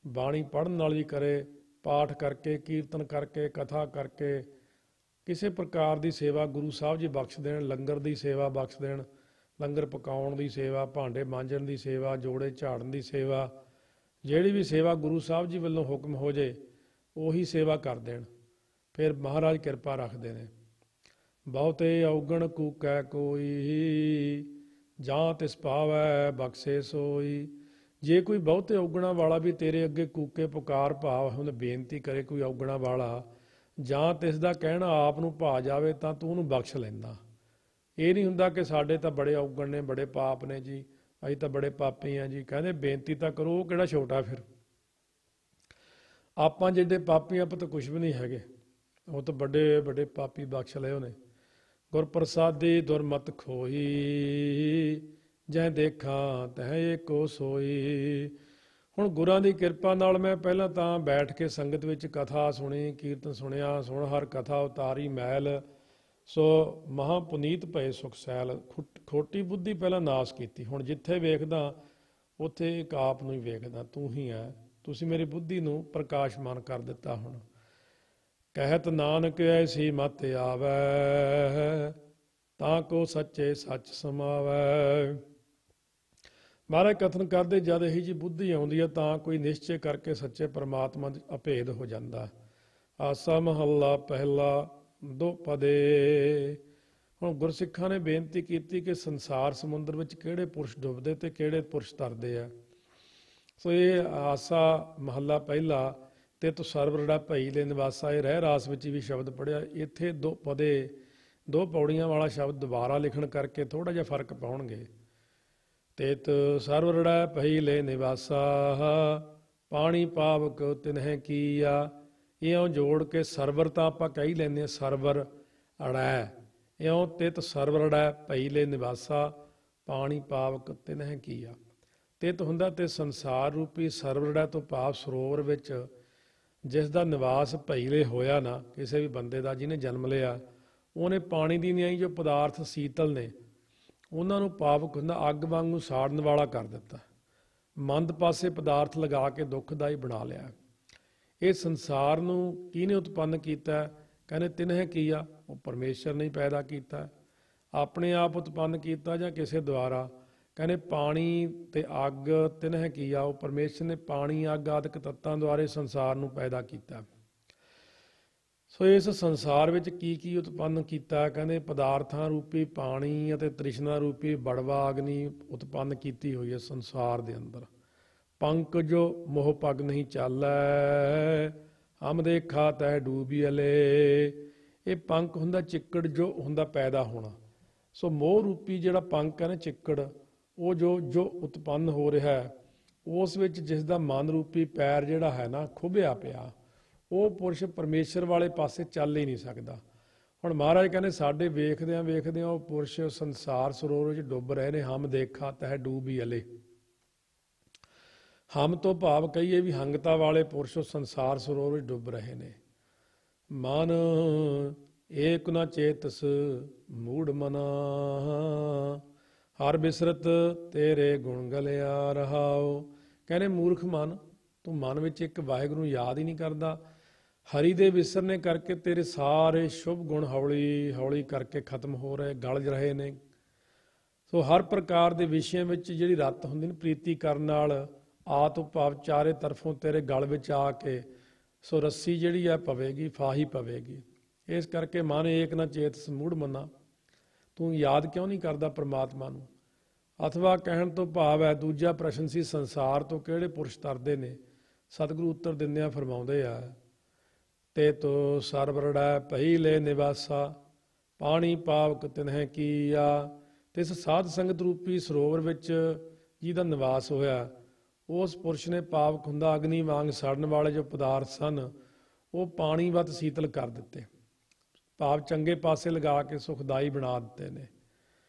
A: ਬਾਣੀ ਪੜ੍ਹਨ ਨਾਲ ਵੀ ਕਰੇ, ਪਾਠ ਕਰਕੇ, ਕੀਰਤਨ ਕਰਕੇ, ਕਥਾ ਕਰਕੇ, ਕਿਸੇ ਪ੍ਰਕਾਰ ਦੀ ਸੇਵਾ ਗੁਰੂ ਸਾਹਿਬ ਜੀ ਬਖਸ਼ ਦੇਣ, ਲੰਗਰ ਦੀ ਸੇਵਾ ਬਖਸ਼ ਦੇਣ, ਲੰਗਰ ਪਕਾਉਣ ਦੀ ਸੇਵਾ, ਭਾਂਡੇ ਮਾਂਜਣ ਦੀ ਸੇਵਾ, ਜੋੜੇ ਝਾੜਨ ਦੀ ਸੇਵਾ, ਜਿਹੜੀ ਵੀ ਸੇਵਾ ਗੁਰੂ ਸਾਹਿਬ ਜੀ ਵੱਲੋਂ ਹੁਕਮ ਹੋ ਜੇ ਉਹੀ ਸੇਵਾ ਕਰ ਦੇਣ, ਫਿਰ ਮਹਾਰਾਜ ਕਿਰਪਾ ਰੱਖਦੇ ਨੇ। ਬਹੁਤੇ ਔਗਣ ਕੂਕੈ ਕੋਈ, ਜਾਂ ਤਿਸ ਭਾਵੈ ਬਖਸ਼ੇ ਸੋਈ। ਜੇ ਕੋਈ ਬਹੁਤੇ ਔਗਣਾ ਵਾਲਾ ਵੀ ਤੇਰੇ ਅੱਗੇ ਕੂਕੇ ਪੁਕਾਰ ਭਾਵ ਹੁਣ ਬੇਨਤੀ ਕਰੇ, ਕੋਈ ਔਗਣਾ ਵਾਲਾ, ਜਾਂ ਤਿਸ ਦਾ ਕਹਿਣਾ ਆਪ ਨੂੰ ਭਾ ਜਾਵੇ ਤਾਂ ਤੂੰ ਉਹਨੂੰ ਬਖਸ਼ ਲੈਂਦਾ। ਇਹ ਨਹੀਂ ਹੁੰਦਾ ਕਿ ਸਾਡੇ ਤਾਂ ਬੜੇ ਔਗਣ ਨੇ, ਬੜੇ ਪਾਪ ਨੇ ਜੀ, ਅਸੀਂ ਤਾਂ ਬੜੇ ਪਾਪੀ ਹਾਂ ਜੀ। ਕਹਿੰਦੇ ਬੇਨਤੀ ਤਾਂ ਕਰੋ, ਉਹ ਕਿਹੜਾ ਛੋਟਾ, ਫਿਰ ਆਪਾਂ ਜਿਹੜੇ ਪਾਪੀ ਆਪਾਂ ਤਾਂ ਕੁਛ ਵੀ ਨਹੀਂ ਹੈਗੇ, ਉਹ ਤਾਂ ਵੱਡੇ ਵੱਡੇ ਪਾਪੀ ਬਖਸ਼ ਲਏ ਉਹਨੇ। ਗੁਰ ਪ੍ਰਸਾਦੀ ਦੁਰਮਤ ਖੋਈ, ਜਹ ਦੇਖਾਂ ਤਹ ਏਕੋ ਸੋਈ। ਹੁਣ ਗੁਰਾਂ ਦੀ ਕਿਰਪਾ ਨਾਲ ਮੈਂ ਪਹਿਲਾਂ ਤਾਂ ਬੈਠ ਕੇ ਸੰਗਤ ਵਿੱਚ ਕਥਾ ਸੁਣੀ, ਕੀਰਤਨ ਸੁਣਿਆ, ਸੁਣ ਹਰ ਕਥਾ ਉਤਾਰੀ ਮੈਲ, ਸੋ ਮਹਾਂ ਪੁਨੀਤ ਭਏ ਸੁਖ ਸੈਲ। ਖੋਟੀ ਬੁੱਧੀ ਪਹਿਲਾਂ ਨਾਸ ਕੀਤੀ, ਹੁਣ ਜਿੱਥੇ ਵੇਖਦਾ ਉੱਥੇ ਇੱਕ ਆਪ ਨੂੰ ਹੀ ਵੇਖਦਾ, ਤੂੰ ਹੀ ਹੈ। ਤੁਸੀਂ ਮੇਰੀ ਬੁੱਧੀ ਨੂੰ ਪ੍ਰਕਾਸ਼ਮਾਨ ਕਰ ਦਿੱਤਾ। ਹੁਣ ਕਹਿਤ ਨਾਨਕ ਐਸੀ ਮਤ ਆਵੈ, ਤਾਂ ਕੋ ਸੱਚੇ ਸੱਚ ਸਮਾਵੈ। ਮਹਾਰਾਜ ਕਥਨ ਕਰਦੇ ਜਦ ਇਹੀ ਜੀ ਬੁੱਧੀ ਆਉਂਦੀ ਹੈ ਤਾਂ ਕੋਈ ਨਿਸ਼ਚੈ ਕਰਕੇ ਸੱਚੇ ਪਰਮਾਤਮਾ ਦੇ ਅਭੇਦ ਹੋ ਜਾਂਦਾ। ਆਸਾ ਮਹੱਲਾ ਪਹਿਲਾ ਦੋਪਦੇ। ਹੁਣ ਗੁਰਸਿੱਖਾਂ ਨੇ ਬੇਨਤੀ ਕੀਤੀ ਕਿ ਸੰਸਾਰ ਸਮੁੰਦਰ ਵਿੱਚ ਕਿਹੜੇ ਪੁਰਸ਼ ਡੁੱਬਦੇ ਤੇ ਕਿਹੜੇ ਪੁਰਸ਼ ਤਰਦੇ ਆ। ਸੋ ਇਹ ਆਸਾ ਮਹੱਲਾ ਪਹਿਲਾ ਤੇ ਤੂੰ ਸਰਵਰੜਾ ਭਈ ਲੈ ਨਿਵਾਸਾ, ਇਹ ਰਹਿ ਰਾਸ ਵਿੱਚ ਵੀ ਸ਼ਬਦ ਪੜ੍ਹਿਆ। ਇੱਥੇ ਦੋ ਪਦੇ, ਦੋ ਪੌੜੀਆਂ ਵਾਲਾ ਸ਼ਬਦ ਦੁਬਾਰਾ ਲਿਖਣ ਕਰਕੇ ਥੋੜ੍ਹਾ ਜਿਹਾ ਫਰਕ ਪਾਉਣਗੇ। ਤੇ ਤੂੰ ਸਰਵਰੜਾ ਭਈ ਲੈ ਨਿਵਾਸਾ, ਪਾਣੀ ਪਾਵਕ ਤਿਨਹਿ ਕੀਆ। ਇਉਂ ਜੋੜ ਕੇ ਸਰਵਰ ਤਾਂ ਆਪਾਂ ਕਹਿ ਲੈਂਦੇ ਹਾਂ, ਸਰਵਰ ਅੜੈ, ਇਉਂ ਤਿਤ ਸਰਵਰੜਾ ਭਈ ਲੈ ਨਿਵਾਸਾ, ਪਾਣੀ ਪਾਵਕ ਤਿਨਹਿ ਕੀਆ। ਤਿਤ ਹੁੰਦਾ ਤੇ ਸੰਸਾਰ ਰੂਪੀ ਸਰਵਰੜਾ ਤੋਂ ਭਾਵ ਸਰੋਵਰ ਵਿੱਚ ਜਿਸ ਦਾ ਨਿਵਾਸ ਭਈਲੇ ਹੋਇਆ ਨਾ, ਕਿਸੇ ਵੀ ਬੰਦੇ ਦਾ ਜਿਹਨੇ ਜਨਮ ਲਿਆ, ਉਹਨੇ ਪਾਣੀ ਦੀ ਨਿਆਈ ਜੋ ਪਦਾਰਥ ਸੀਤਲ ਨੇ ਉਹਨਾਂ ਨੂੰ ਪਾਵਕ ਹੁੰਦਾ ਅੱਗ ਵਾਂਗ ਨੂੰ ਸਾੜਨ ਵਾਲਾ ਕਰ ਦਿੱਤਾ, ਮੰਦ ਪਾਸੇ ਪਦਾਰਥ ਲਗਾ ਕੇ ਦੁੱਖਦਾਈ ਬਣਾ ਲਿਆ। ਇਹ ਸੰਸਾਰ ਨੂੰ ਕਿਹਨੇ ਉਤਪੰਨ ਕੀਤਾ? ਕਹਿੰਦੇ ਤਿਨਹਿ ਕੀਆ, ਉਹ ਪਰਮੇਸ਼ਰ ਨੇ ਪੈਦਾ ਕੀਤਾ। ਆਪਣੇ ਆਪ ਉਤਪੰਨ ਕੀਤਾ ਜਾਂ ਕਿਸੇ ਦੁਆਰਾ? ਕਹਿੰਦੇ ਪਾਣੀ ਤੇ ਅੱਗ ਤਿਨਹਿ ਕੀਆ, ਉਹ ਪਰਮੇਸ਼ਰ ਨੇ ਪਾਣੀ ਅੱਗ ਆਦਿਕ ਤੱਤਾਂ ਦੁਆਰੇ ਸੰਸਾਰ ਨੂੰ ਪੈਦਾ ਕੀਤਾ। ਸੋ ਇਸ ਸੰਸਾਰ ਵਿੱਚ ਕੀ ਕੀ ਉਤਪੰਨ ਕੀਤਾ? ਕਹਿੰਦੇ ਪਦਾਰਥਾਂ ਰੂਪੀ ਪਾਣੀ ਅਤੇ ਤ੍ਰਿਸ਼ਨਾ ਰੂਪੀ ਬੜਵਾ ਅਗਨੀ ਉਤਪੰਨ ਕੀਤੀ ਹੋਈ ਹੈ ਸੰਸਾਰ ਦੇ ਅੰਦਰ। ਪੰਕ ਜੋ ਮੋਹ ਪਗ ਨਹੀਂ ਚਾਲੈ, ਹਮ ਦੇਖਾ ਤੈ ਡੂਬੀ ਅਲੇ। ਇਹ ਪੰਕ ਹੁੰਦਾ ਚਿੱਕੜ ਜੋ ਹੁੰਦਾ ਪੈਦਾ ਹੋਣਾ। ਸੋ ਮੋਹ ਰੂਪੀ ਜਿਹੜਾ ਪੰਕ ਹੈ ਨਾ, ਚਿੱਕੜ, ਉਹ ਜੋ ਉਤਪੰਨ ਹੋ ਰਿਹਾ ਹੈ, ਉਸ ਵਿੱਚ ਜਿਸ ਦਾ ਮਨ ਰੂਪੀ ਪੈਰ ਜਿਹੜਾ ਹੈ ਨਾ ਖੁੱਭਿਆ ਪਿਆ, ਉਹ ਪੁਰਸ਼ ਪਰਮੇਸ਼ਰ ਵਾਲੇ ਪਾਸੇ ਚੱਲ ਹੀ ਨਹੀਂ ਸਕਦਾ। ਹੁਣ ਮਹਾਰਾਜ ਕਹਿੰਦੇ ਸਾਡੇ ਵੇਖਦਿਆਂ ਵੇਖਦਿਆਂ ਉਹ ਪੁਰਸ਼ ਸੰਸਾਰ ਸਰੋਵਰ ਵਿੱਚ ਡੁੱਬ ਰਹੇ ਨੇ। ਹਮ ਦੇਖਾ ਤਹਿ ਡੂਬੀ ਅਲੇ। ਹਮ ਤੋਂ ਭਾਵ ਕਹੀਏ ਵੀ ਹੰਗਤਾ ਵਾਲੇ ਪੁਰਸ਼ ਸੰਸਾਰ ਸਰੋਵਰ ਵਿੱਚ ਡੁੱਬ ਰਹੇ ਨੇ। ਮਨ ਏਕ ਨਾ ਚੇਤਸ ਮੂੜ ਮਨਾ, ਹਰ ਬਿਸਰਤ ਤੇਰੇ ਗੁਣ ਗਲਿਆ ਰਹਾਓ। ਕਹਿੰਦੇ ਮੂਰਖ ਮਨ, ਤੂੰ ਮਨ ਵਿੱਚ ਇੱਕ ਵਾਹਿਗੁਰੂ ਨੂੰ ਯਾਦ ਹੀ ਨਹੀਂ ਕਰਦਾ। ਹਰੀ ਦੇ ਵਿਸਰਨੇ ਕਰਕੇ ਤੇਰੇ ਸਾਰੇ ਸ਼ੁਭ ਗੁਣ ਹੌਲੀ ਹੌਲੀ ਕਰਕੇ ਖਤਮ ਹੋ ਰਹੇ, ਗਲ ਰਹੇ ਨੇ। ਸੋ ਹਰ ਪ੍ਰਕਾਰ ਦੇ ਵਿਸ਼ਿਆਂ ਵਿੱਚ ਜਿਹੜੀ ਰੱਤ ਹੁੰਦੀ ਨਾ ਪ੍ਰੀਤੀ ਕਰਨ ਨਾਲ, ਆਤਮ ਭਾਵ ਚਾਰੇ ਤਰਫੋਂ ਤੇਰੇ ਗਲ ਵਿੱਚ ਆ ਕੇ ਸੋ ਰੱਸੀ ਜਿਹੜੀ ਹੈ ਪਵੇਗੀ, ਫਾਹੀ ਪਵੇਗੀ। ਇਸ ਕਰਕੇ ਮਨ ਏਕ ਨਾ ਚੇਤਸ ਮੂੜ ਮਨਾ, ਤੂੰ ਯਾਦ ਕਿਉਂ ਨਹੀਂ ਕਰਦਾ ਪਰਮਾਤਮਾ ਨੂੰ? ਅਥਵਾ ਕਹਿਣ ਤੋਂ ਭਾਵ ਹੈ ਦੂਜਾ ਪ੍ਰਸ਼ਨ ਸੀ, ਸੰਸਾਰ ਤੋਂ ਕਿਹੜੇ ਪੁਰਸ਼ ਤਰਦੇ ਨੇ? ਸਤਿਗੁਰੂ ਉੱਤਰ ਦਿੰਦਿਆਂ ਫਰਮਾਉਂਦੇ ਆ, ਤੇ ਤੋ ਸਰਵਰੜਾ ਭਈ ਲੈ ਨਿਵਾਸਾ, ਪਾਣੀ ਪਾਵਕ ਤਿਨਹਿ ਕੀਆ। ਤੇ ਇਸ ਸਾਧ ਸੰਗਤ ਰੂਪੀ ਸਰੋਵਰ ਵਿੱਚ ਜਿਹਦਾ ਨਿਵਾਸ ਹੋਇਆ, ਉਸ ਪੁਰਸ਼ ਨੇ ਪਾਵਕ ਹੁੰਦਾ ਅਗਨੀ ਵਾਂਗ ਸੜਨ ਵਾਲੇ ਜੋ ਪਦਾਰਥ ਸਨ, ਉਹ ਪਾਣੀ ਵੱਧ ਸੀਤਲ ਕਰ ਦਿੱਤੇ, ਭਾਵ ਚੰਗੇ ਪਾਸੇ ਲਗਾ ਕੇ ਸੁਖਦਾਈ ਬਣਾ ਦਿੱਤੇ ਨੇ।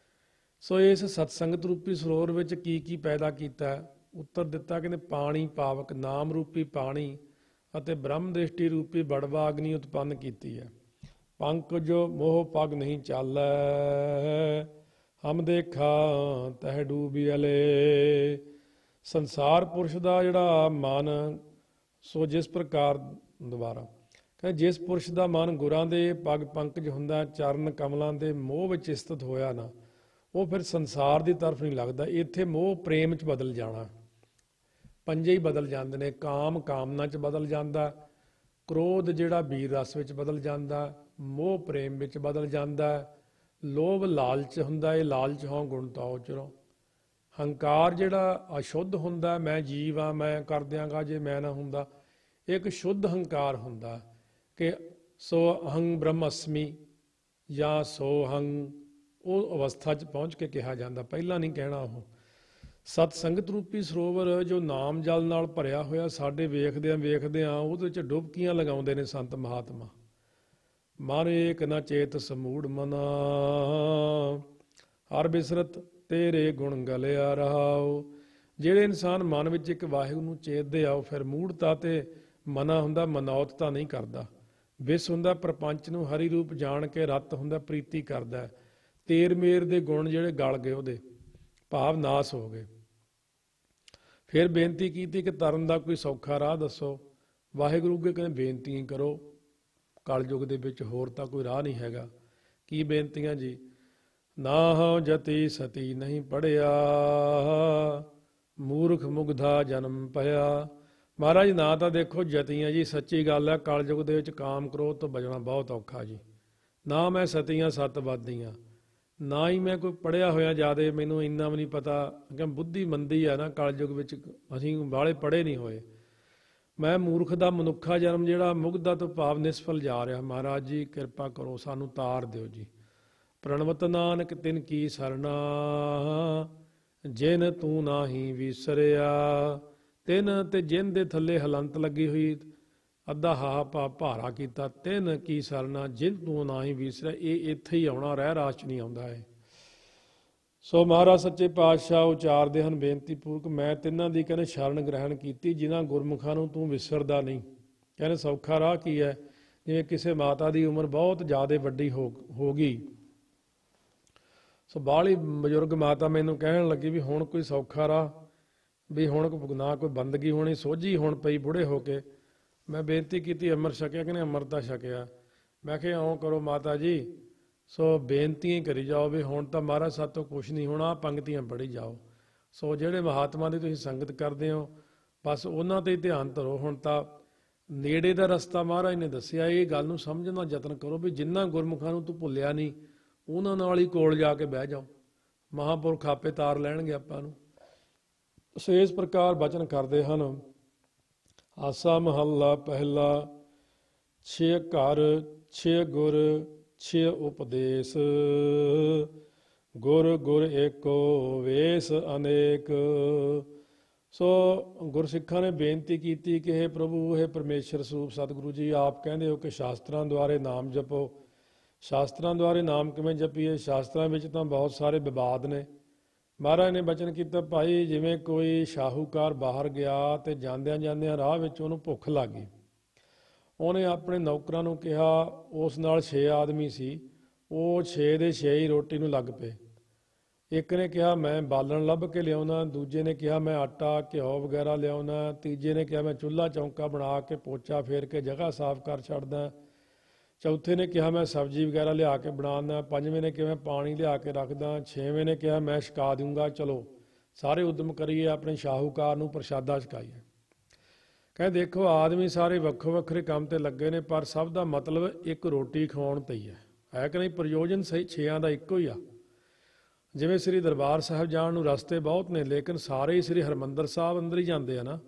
A: ਸੋ ਇਸ ਸਤਸੰਗਤ ਰੂਪੀ ਸਰੋਵਰ ਵਿੱਚ ਕੀ ਕੀ ਪੈਦਾ ਕੀਤਾ? ਉੱਤਰ ਦਿੱਤਾ, ਕਹਿੰਦੇ ਪਾਣੀ ਪਾਵਕ, ਨਾਮ ਰੂਪੀ ਪਾਣੀ ਅਤੇ ਬ੍ਰਹਮ ਦ੍ਰਿਸ਼ਟੀ ਰੂਪੀ ਬੜਵਾ ਅਗਨੀ ਉਤਪੰਨ ਕੀਤੀ ਹੈ। ਪੰਕ ਜੋ ਮੋਹ ਪਗ ਨਹੀਂ ਚਾਲੈ, ਹਮ ਦੇਖਾ ਤਹਿ ਡੂਬੀ ਅਲੇ। ਸੰਸਾਰ ਪੁਰਸ਼ ਦਾ ਜਿਹੜਾ ਮਨ, ਸੋ ਜਿਸ ਪ੍ਰਕਾਰ ਦੁਬਾਰਾ ਕਹਿੰਦੇ ਜਿਸ ਪੁਰਸ਼ ਦਾ ਮਨ ਗੁਰਾਂ ਦੇ ਪਗ ਪੰਕਜ ਹੁੰਦਾ, ਚਰਨ ਕਮਲਾਂ ਦੇ ਮੋਹ ਵਿੱਚ ਸਥਿਤ ਹੋਇਆ ਨਾ, ਉਹ ਫਿਰ ਸੰਸਾਰ ਦੀ ਤਰਫ ਨਹੀਂ ਲੱਗਦਾ। ਇੱਥੇ ਮੋਹ ਪ੍ਰੇਮ 'ਚ ਬਦਲ ਜਾਣਾ, ਪੰਜੇ ਹੀ ਬਦਲ ਜਾਂਦੇ ਨੇ। ਕਾਮ ਕਾਮਨਾ 'ਚ ਬਦਲ ਜਾਂਦਾ, ਕ੍ਰੋਧ ਜਿਹੜਾ ਵੀਰ ਰਸ ਵਿੱਚ ਬਦਲ ਜਾਂਦਾ, ਮੋਹ ਪ੍ਰੇਮ ਵਿੱਚ ਬਦਲ ਜਾਂਦਾ, ਲੋਭ ਲਾਲਚ ਹੁੰਦਾ, ਇਹ ਲਾਲਚ ਹੋਂ ਗੁਣ ਤਾਉ ਚਰੋ। ਹੰਕਾਰ ਜਿਹੜਾ ਅਸ਼ੁੱਧ ਹੁੰਦਾ, ਮੈਂ ਜੀਵ ਆ, ਮੈਂ ਕਰ ਦਿਆਂਗਾ ਜੇ ਮੈਂ ਨਾ ਹੁੰਦਾ। ਇੱਕ ਸ਼ੁੱਧ ਹੰਕਾਰ ਹੁੰਦਾ ਕਿ ਸੋ ਅਹੰ ਬ੍ਰਹਮਅਸਮੀ ਜਾਂ ਸੋ ਹੰ, ਉਹ ਅਵਸਥਾ 'ਚ ਪਹੁੰਚ ਕੇ ਕਿਹਾ ਜਾਂਦਾ, ਪਹਿਲਾਂ ਨਹੀਂ ਕਹਿਣਾ। ਉਹ ਸਤ ਸੰਗਤ ਰੂਪੀ ਸਰੋਵਰ ਜੋ ਨਾਮ ਜਲ ਨਾਲ ਭਰਿਆ ਹੋਇਆ, ਸਾਡੇ ਵੇਖਦਿਆਂ ਉਹਦੇ 'ਚ ਡੁਬਕੀਆਂ ਲਗਾਉਂਦੇ ਨੇ ਸੰਤ ਮਹਾਤਮਾ। ਮਨ ਏਕ ਨਾ ਚੇਤ ਸਮੂੜ ਮਨਾ, ਹਰ ਬਿਸਰਤ ਤੇਰੇ ਗੁਣ ਗਲਿਆ ਰਹਾਓ। ਜਿਹੜੇ ਇਨਸਾਨ ਮਨ ਵਿੱਚ ਇੱਕ ਵਾਹਿਗੁਰੂ ਨੂੰ ਚੇਤਦੇ ਆ, ਉਹ ਫਿਰ ਮੂੜਤਾ ਤੇ ਮਨਾ ਹੁੰਦਾ, ਮਨੌਤਤਾ ਨਹੀਂ ਕਰਦਾ। ਵਿਸ ਹੁੰਦਾ ਪ੍ਰਪੰਚ ਨੂੰ ਹਰੀ ਰੂਪ ਜਾਣ ਕੇ, ਰਤ ਹੁੰਦਾ ਪ੍ਰੀਤੀ ਕਰਦਾ। ਤੇਰ ਮੇਰ ਦੇ ਗੁਣ ਜਿਹੜੇ ਗਲ ਗਏ, ਉਹਦੇ ਭਾਵ ਨਾਸ ਹੋ ਗਏ। ਫਿਰ ਬੇਨਤੀ ਕੀਤੀ ਕਿ ਤਰਨ ਦਾ ਕੋਈ ਸੌਖਾ ਰਾਹ ਦੱਸੋ। ਵਾਹਿਗੁਰੂ ਅੱਗੇ ਕਹਿੰਦੇ ਬੇਨਤੀ ਕਰੋ, ਕਲਯੁਗ ਦੇ ਵਿੱਚ ਹੋਰ ਤਾਂ ਕੋਈ ਰਾਹ ਨਹੀਂ ਹੈਗਾ। ਕੀ ਬੇਨਤੀਆਂ ਜੀ? ਨਾ ਹੋ ਜਤੀ ਸਤੀ ਨਹੀਂ ਪੜਿਆ, ਮੂਰਖ ਮੁਗਧਾ ਜਨਮ ਪਿਆ। ਮਹਾਰਾਜ ਨਾ ਤਾਂ ਦੇਖੋ ਜਤੀਆਂ ਜੀ, ਸੱਚੀ ਗੱਲ ਹੈ, ਕਲਯੁਗ ਦੇ ਵਿੱਚ ਕਾਮ ਕ੍ਰੋਧ ਤੋਂ ਬਚਣਾ ਬਹੁਤ ਔਖਾ ਜੀ। ਨਾ ਮੈਂ ਸਤੀਆਂ ਸੱਤਵਾਦੀਆਂ, ਨਾ ਹੀ ਮੈਂ ਕੋਈ ਪੜ੍ਹਿਆ ਹੋਇਆ ਜ਼ਿਆਦਾ, ਮੈਨੂੰ ਇੰਨਾ ਵੀ ਨਹੀਂ ਪਤਾ ਕਿ ਬੁੱਧੀ ਮੰਦੀ ਆ ਨਾ ਕਲਯੁਗ ਵਿੱਚ, ਅਸੀਂ ਬਾਹਲੇ ਪੜ੍ਹੇ ਨਹੀਂ ਹੋਏ। ਮੈਂ ਮੂਰਖ ਦਾ ਮਨੁੱਖਾ ਜਨਮ ਜਿਹੜਾ ਮੁਗਧਾ ਤੋਂ ਭਾਵ ਨਿਸਫਲ ਜਾ ਰਿਹਾ। ਮਹਾਰਾਜ ਜੀ ਕਿਰਪਾ ਕਰੋ, ਸਾਨੂੰ ਤਾਰ ਦਿਓ ਜੀ। ਪ੍ਰਣਵਤ ਨਾਨਕ ਤਿਨ ਕੀ ਸਰਨਾ, ਜਿਨ ਤੂੰ ਨਾਹੀ ਵਿਸਰਿਆ। ਤਿੰਨ ਤੇ ਜਿਨ ਦੇ ਥੱਲੇ ਹਲੰਤ ਲੱਗੀ ਹੋਈ, ਅੱਧਾ ਹਾ ਪਾ ਭਾਰਾ ਕੀਤਾ। ਤਿੰਨ ਕੀ ਸਰਨਾ, ਜਿਨ ਤੂੰ ਨਾਹੀ ਵਿਸਰਿਆ। ਇਹ ਇੱਥੇ ਹੀ ਆਉਣਾ, ਰਹਿ ਰਾਸ 'ਚ ਨਹੀਂ ਆਉਂਦਾ ਇਹ। ਸੋ ਮਹਾਰਾਜ ਸੱਚੇ ਪਾਤਸ਼ਾਹ ਉਚਾਰਦੇ ਹਨ ਬੇਨਤੀ ਪੂਰਵਕ, ਮੈਂ ਤਿੰਨਾਂ ਦੀ ਕਹਿੰਦੇ ਸ਼ਰਨ ਗ੍ਰਹਿਣ ਕੀਤੀ, ਜਿਨ੍ਹਾਂ ਗੁਰਮੁਖਾਂ ਨੂੰ ਤੂੰ ਵਿਸਰਦਾ ਨਹੀਂ। ਕਹਿੰਦੇ ਸੌਖਾ ਰਾਹ ਕੀ ਹੈ? ਜਿਵੇਂ ਕਿਸੇ ਮਾਤਾ ਦੀ ਉਮਰ ਬਹੁਤ ਜ਼ਿਆਦਾ ਵੱਡੀ ਹੋ ਗਈ, ਸੋ ਬਾਹਲੀ ਬਜ਼ੁਰਗ ਮਾਤਾ ਮੈਨੂੰ ਕਹਿਣ ਲੱਗੀ ਵੀ ਹੁਣ ਕੋਈ ਸੌਖਾ ਰਾਹ, ਵੀ ਹੁਣ ਨਾ ਕੋਈ ਬੰਦਗੀ ਹੋਣੀ, ਸੋਝੀ ਹੁਣ ਪਈ ਬੁੜੇ ਹੋ ਕੇ। ਮੈਂ ਬੇਨਤੀ ਕੀਤੀ ਅੰਮ੍ਰਿਤ ਛਕਿਆ? ਕਹਿੰਦੇ ਅੰਮ੍ਰਿਤ ਤਾਂ ਛਕਿਆ। ਮੈਂ ਕਿਹਾ ਇਉਂ ਕਰੋ ਮਾਤਾ ਜੀ, ਸੋ ਬੇਨਤੀਆਂ ਹੀ ਕਰੀ ਜਾਓ ਵੀ ਹੁਣ ਤਾਂ ਮਹਾਰਾਜ ਸਾਤੋਂ ਕੁਛ ਨਹੀਂ ਹੋਣਾ, ਪੰਕਤੀਆਂ ਪੜ੍ਹੀ ਜਾਓ। ਸੋ ਜਿਹੜੇ ਮਹਾਤਮਾ ਦੀ ਤੁਸੀਂ ਸੰਗਤ ਕਰਦੇ ਹੋ, ਬਸ ਉਹਨਾਂ 'ਤੇ ਹੀ ਧਿਆਨ ਧਰੋ। ਹੁਣ ਤਾਂ ਨੇੜੇ ਦਾ ਰਸਤਾ ਮਹਾਰਾਜ ਨੇ ਦੱਸਿਆ, ਇਹ ਗੱਲ ਨੂੰ ਸਮਝਣ ਦਾ ਯਤਨ ਕਰੋ ਵੀ ਜਿਨ੍ਹਾਂ ਗੁਰਮੁਖਾਂ ਨੂੰ ਤੂੰ ਭੁੱਲਿਆ ਨਹੀਂ, ਉਹਨਾਂ ਨਾਲ ਹੀ ਕੋਲ ਜਾ ਕੇ ਬਹਿ ਜਾਓ, ਮਹਾਂਪੁਰਖ ਆਪੇ ਤਾਰ ਲੈਣਗੇ ਆਪਾਂ ਨੂੰ। ਸੋ ਇਸ ਪ੍ਰਕਾਰ ਬਚਨ ਕਰਦੇ ਹਨ। ਆਸਾ ਮਹੱਲਾ ਪਹਿਲਾ। ਛੇ ਘਰ ਛੇ ਗੁਰ ਛੇ ਉਪਦੇਸ਼, ਗੁਰ ਗੁਰ ਏਕੋ ਵੇਸ ਅਨੇਕ। ਸੋ ਗੁਰਸਿੱਖਾਂ ਨੇ ਬੇਨਤੀ ਕੀਤੀ ਕਿ ਹੇ ਪ੍ਰਭੂ, ਹੇ ਪਰਮੇਸ਼ਰ ਸਰੂਪ ਸਤਿਗੁਰੂ ਜੀ, ਆਪ ਕਹਿੰਦੇ ਹੋ ਕਿ ਸ਼ਾਸਤਰਾਂ ਦੁਆਰੇ ਨਾਮ ਜਪੋ। ਸ਼ਾਸਤਰਾਂ ਦੁਆਰੇ ਨਾਮ ਕਿਵੇਂ ਜਪੀਏ? ਸ਼ਾਸਤਰਾਂ ਵਿੱਚ ਤਾਂ ਬਹੁਤ ਸਾਰੇ ਵਿਵਾਦ ਨੇ। ਮਹਾਰਾਜ ਨੇ ਬਚਨ ਕੀਤਾ, ਭਾਈ ਜਿਵੇਂ ਕੋਈ ਸ਼ਾਹੂਕਾਰ ਬਾਹਰ ਗਿਆ ਤੇ ਜਾਂਦਿਆਂ ਜਾਂਦਿਆਂ ਰਾਹ ਵਿੱਚ ਉਹਨੂੰ ਭੁੱਖ ਲੱਗ ਗਈ। ਉਹਨੇ ਆਪਣੇ ਨੌਕਰਾਂ ਨੂੰ ਕਿਹਾ, ਉਸ ਨਾਲ 6 ਆਦਮੀ ਸੀ, ਉਹ 6 ਦੇ 6 ਹੀ ਰੋਟੀ ਨੂੰ ਲੱਗ ਪਏ। ਇੱਕ ਨੇ ਕਿਹਾ ਮੈਂ ਬਾਲਣ ਲੱਭ ਕੇ ਲਿਆਉਣਾ, ਦੂਜੇ ਨੇ ਕਿਹਾ ਮੈਂ ਆਟਾ ਘਿਓ ਵਗੈਰਾ ਲਿਆਉਣਾ, ਤੀਜੇ ਨੇ ਕਿਹਾ ਮੈਂ ਚੁੱਲ੍ਹਾ ਚੌਂਕਾ ਬਣਾ ਕੇ ਪੋਚਾ ਫੇਰ ਕੇ ਜਗ੍ਹਾ ਸਾਫ਼ ਕਰ ਛੱਡਦਾ, ਚੌਥੇ ਨੇ ਕਿਹਾ ਮੈਂ ਸਬਜ਼ੀ ਵਗੈਰਾ ਲਿਆ ਕੇ ਬਣਾਉਂਦਾ, ਪੰਜਵੇਂ ਨੇ ਕਿਹਾ ਮੈਂ ਪਾਣੀ ਲਿਆ ਕੇ ਰੱਖਦਾ, ਛੇਵੇਂ ਨੇ ਕਿਹਾ ਮੈਂ ਛਕਾ ਦੂੰਗਾ। ਚਲੋ ਸਾਰੇ ਉਦਮ ਕਰੀਏ, ਆਪਣੇ ਸ਼ਾਹੂਕਾਰ ਨੂੰ ਪ੍ਰਸ਼ਾਦਾ ਛਕਾਈਏ। ਕਹਿੰਦੇ ਦੇਖੋ ਆਦਮੀ ਸਾਰੇ ਵੱਖੋ ਵੱਖਰੇ ਕੰਮ ਤੇ ਲੱਗੇ ਨੇ, ਪਰ ਸਭ ਦਾ ਮਤਲਬ ਇੱਕ ਰੋਟੀ ਖਵਾਉਣ ਤੇ ਹੀ ਹੈ ਕਿ ਨਹੀਂ? ਪ੍ਰਯੋਜਨ ਸਹੀ ਛੇਆਂ ਦਾ ਇੱਕੋ ਹੀ ਆ। ਜਿਵੇਂ ਸ੍ਰੀ ਦਰਬਾਰ ਸਾਹਿਬ ਜਾਣ ਨੂੰ ਰਸਤੇ ਬਹੁਤ ਨੇ, ਲੇਕਿਨ ਸਾਰੇ ਹੀ ਸ੍ਰੀ ਹਰਿਮੰਦਰ ਸਾਹਿਬ ਅੰਦਰ ਹੀ ਜਾਂਦੇ ਆ ਨਾ।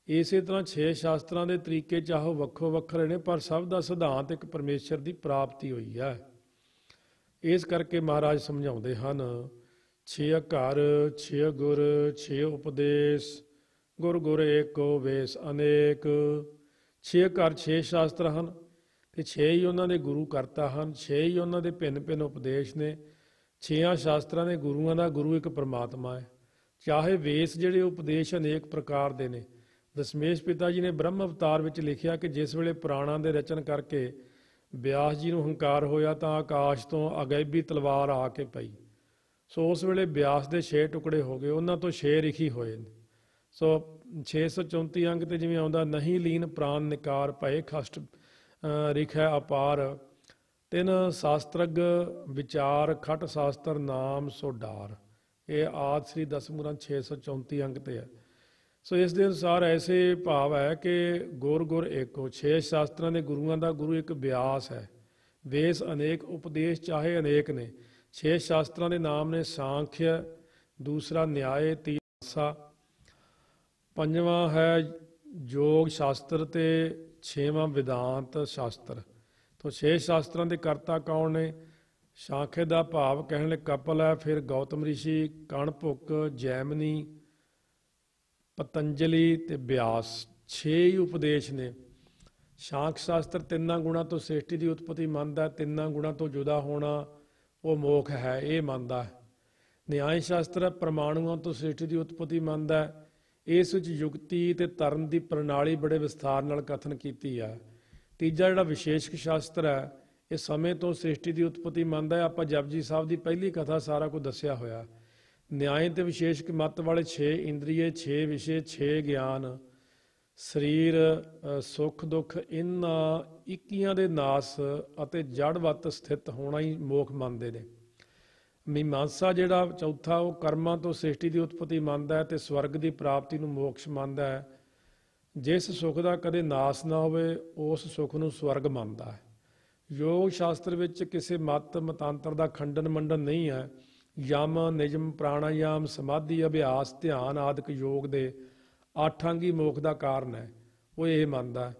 A: ਇਸੇ ਤਰ੍ਹਾਂ 6 ਸ਼ਾਸਤਰਾਂ ਦੇ ਤਰੀਕੇ ਚਾਹੋ ਵੱਖੋ ਵੱਖਰੇ ਨੇ, ਪਰ ਸਭ ਦਾ ਸਿਧਾਂਤ ਇੱਕ ਪਰਮੇਸ਼ਰ ਦੀ ਪ੍ਰਾਪਤੀ ਹੋਈ ਹੈ। ਇਸ ਕਰਕੇ ਮਹਾਰਾਜ ਸਮਝਾਉਂਦੇ ਹਨ, 6 ਘਰ 6 ਗੁਰ 6 ਉਪਦੇਸ਼, ਗੁਰ ਗੁਰ ਏਕੋ ਵੇਸ ਅਨੇਕ। 6 ਘਰ 6 ਸ਼ਾਸਤਰ ਹਨ ਤੇ 6 ਹੀ ਉਹਨਾਂ ਦੇ ਗੁਰੂ ਕਰਤਾ ਹਨ, 6 ਹੀ ਉਹਨਾਂ ਦੇ ਭਿੰਨ ਭਿੰਨ ਉਪਦੇਸ਼ ਨੇ। 6 ਸ਼ਾਸਤਰਾਂ ਦੇ ਗੁਰੂਆਂ ਦਾ ਗੁਰੂ ਇੱਕ ਪਰਮਾਤਮਾ ਹੈ। ਚਾਹੇ ਵੇਸ ਜਿਹੜੇ ਉਪਦੇਸ਼ ਅਨੇਕ ਪ੍ਰਕਾਰ ਦੇ ਨੇ। ਦਸ਼ਮੇਸ਼ ਪਿਤਾ ਜੀ ਨੇ ਬ੍ਰਹਮ ਅਵਤਾਰ ਵਿੱਚ ਲਿਖਿਆ ਕਿ ਜਿਸ ਵੇਲੇ ਪੁਰਾਣਾਂ ਦੇ ਰਚਨ ਕਰਕੇ ਬਿਆਸ ਜੀ ਨੂੰ ਹੰਕਾਰ ਹੋਇਆ ਤਾਂ ਆਕਾਸ਼ ਤੋਂ ਅਗੈਬੀ ਤਲਵਾਰ ਆ ਕੇ ਪਈ। ਸੋ ਉਸ ਵੇਲੇ ਬਿਆਸ ਦੇ 6 ਟੁਕੜੇ ਹੋ ਗਏ, ਉਹਨਾਂ ਤੋਂ 6 ਰਿਖੀ ਹੋਏ ਨੇ। ਸੋ 634 ਅੰਗ ਤੇ ਜਿਵੇਂ ਆਉਂਦਾ, ਨਹੀਂ ਲੀਨ ਪ੍ਰਾਨ ਨਿਕਾਰ ਭਏ ਖਸ਼ਟ ਰਿਖੈ ਅਪਾਰ। ਤਿਨ ਸ਼ਾਸਤਰਗ ਵਿਚਾਰ ਖਟ ਸ਼ਾਸਤਰ ਨਾਮ ਸੋ ਡਾਰ। ਇਹ ਆਦਿ ਸ੍ਰੀ ਦਸਮ ਗ੍ਰੰਥ 634 ਅੰਕ ਤੇ ਹੈ। ਸੋ ਇਸ ਦੇ ਅਨੁਸਾਰ ਐਸੇ ਭਾਵ ਹੈ ਕਿ ਗੁਰ ਗੁਰ ਏਕੋ। 6 ਸ਼ਾਸਤਰਾਂ ਦੇ ਗੁਰੂਆਂ ਦਾ ਗੁਰੂ ਇੱਕ ਬਿਆਸ ਹੈ। ਵੇਸ ਅਨੇਕ ਉਪਦੇਸ਼ ਚਾਹੇ ਅਨੇਕ ਨੇ। 6 ਸ਼ਾਸਤਰਾਂ ਦੇ ਨਾਮ ਨੇ ਸਾਂਖਿਆ, ਦੂਸਰਾ ਨਿਆਏ, ਤੀਸਰਾ ਪੰਜਵਾਂ ਹੈ ਯੋਗ ਸ਼ਾਸਤਰ ਤੇ 6ਵਾਂ ਵਿਦਾਂਤ ਸ਼ਾਸਤਰ। ਤੋਂ 6 ਸ਼ਾਸਤਰਾਂ ਦੇ ਕਰਤਾ ਕੌਣ ਨੇ? ਸਾਂਖੇ ਦਾ ਭਾਵ ਕਹਿਣ ਲਈ ਕਪਲ ਹੈ, ਫਿਰ ਗੌਤਮ ਰਿਸ਼ੀ, ਕਣਭੁੱਕ, ਜੈਮਨੀ, ਪਤੰਜਲੀ ਤੇ ਬਿਆਸ। 6 ਹੀ ਉਪਦੇਸ਼ ਨੇ। ਸਾਂਖ ਸ਼ਾਸਤਰ ਤਿੰਨਾਂ ਗੁਣਾਂ ਤੋਂ ਸ੍ਰਿਸ਼ਟੀ ਦੀ ਉਤਪਤੀ ਮੰਨਦਾ, ਤਿੰਨਾਂ ਗੁਣਾਂ ਤੋਂ ਜੁਦਾ ਹੋਣਾ ਉਹ ਮੋਖ ਹੈ, ਇਹ ਮੰਨਦਾ ਹੈ। ਨਿਆਏ ਸ਼ਾਸਤਰ ਪ੍ਰਮਾਣੂਆਂ ਤੋਂ ਸ੍ਰਿਸ਼ਟੀ ਦੀ ਉਤਪਤੀ ਮੰਨਦਾ ਹੈ। ਇਸ ਵਿੱਚ ਯੁਕਤੀ ਤੇ ਤਰਨ ਦੀ ਪ੍ਰਣਾਲੀ ਬੜੇ ਵਿਸਥਾਰ ਨਾਲ ਕਥਨ ਕੀਤੀ ਹੈ। ਤੀਜਾ ਜਿਹੜਾ ਵਿਸ਼ੇਸ਼ਕ ਸ਼ਾਸਤਰ ਹੈ, ਇਹ ਸਮੇਂ ਤੋਂ ਸ੍ਰਿਸ਼ਟੀ ਦੀ ਉਤਪਤੀ ਮੰਨਦਾ ਹੈ। ਆਪਾਂ ਜਪਜੀ ਸਾਹਿਬ ਦੀ ਪਹਿਲੀ ਕਥਾ ਸਾਰਾ ਕੁਝ ਦੱਸਿਆ ਹੋਇਆ। ਨਿਆਏ ਤੇ ਵਿਸ਼ੇਸ਼ਕ ਮੱਤ ਵਾਲੇ 6 ਇੰਦਰੀਏ, 6 ਵਿਸ਼ੇ, 6 ਗਿਆਨ, ਸਰੀਰ, ਸੁੱਖ ਦੁੱਖ, ਇਹਨਾਂ 21 ਦੇ ਨਾਸ ਅਤੇ ਜੜਵੱਤ ਸਥਿਤ ਹੋਣਾ ਹੀ ਮੋਖ ਮੰਨਦੇ ਨੇ। ਮੀਮਾਂਸਾ ਜਿਹੜਾ ਚੌਥਾ, ਉਹ ਕਰਮਾਂ ਤੋਂ ਸ੍ਰਿਸ਼ਟੀ ਦੀ ਉਤਪਤੀ ਮੰਨਦਾ ਹੈ ਤੇ ਸਵਰਗ ਦੀ ਪ੍ਰਾਪਤੀ ਨੂੰ ਮੋਕਸ਼ ਮੰਨਦਾ ਹੈ। ਜਿਸ ਸੁੱਖ ਦਾ ਕਦੇ ਨਾਸ ਨਾ ਹੋਵੇ ਉਸ ਸੁੱਖ ਨੂੰ ਸਵਰਗ ਮੰਨਦਾ ਹੈ। ਯੋਗ ਸ਼ਾਸਤਰ ਵਿੱਚ ਕਿਸੇ ਮਤ ਮਤਾਂਤਰ ਦਾ ਖੰਡਨ ਮੰਡਨ ਨਹੀਂ ਹੈ। ਯਮ, ਨਿਯਮ, ਪ੍ਰਾਣਾਯਾਮ, ਸਮਾਧੀ, ਅਭਿਆਸ, ਧਿਆਨ ਆਦਿਕ ਯੋਗ ਦੇ 8 ਅੰਗੀ ਮੋਖ ਦਾ ਕਾਰਨ ਹੈ, ਉਹ ਇਹ ਮੰਨਦਾ ਹੈ।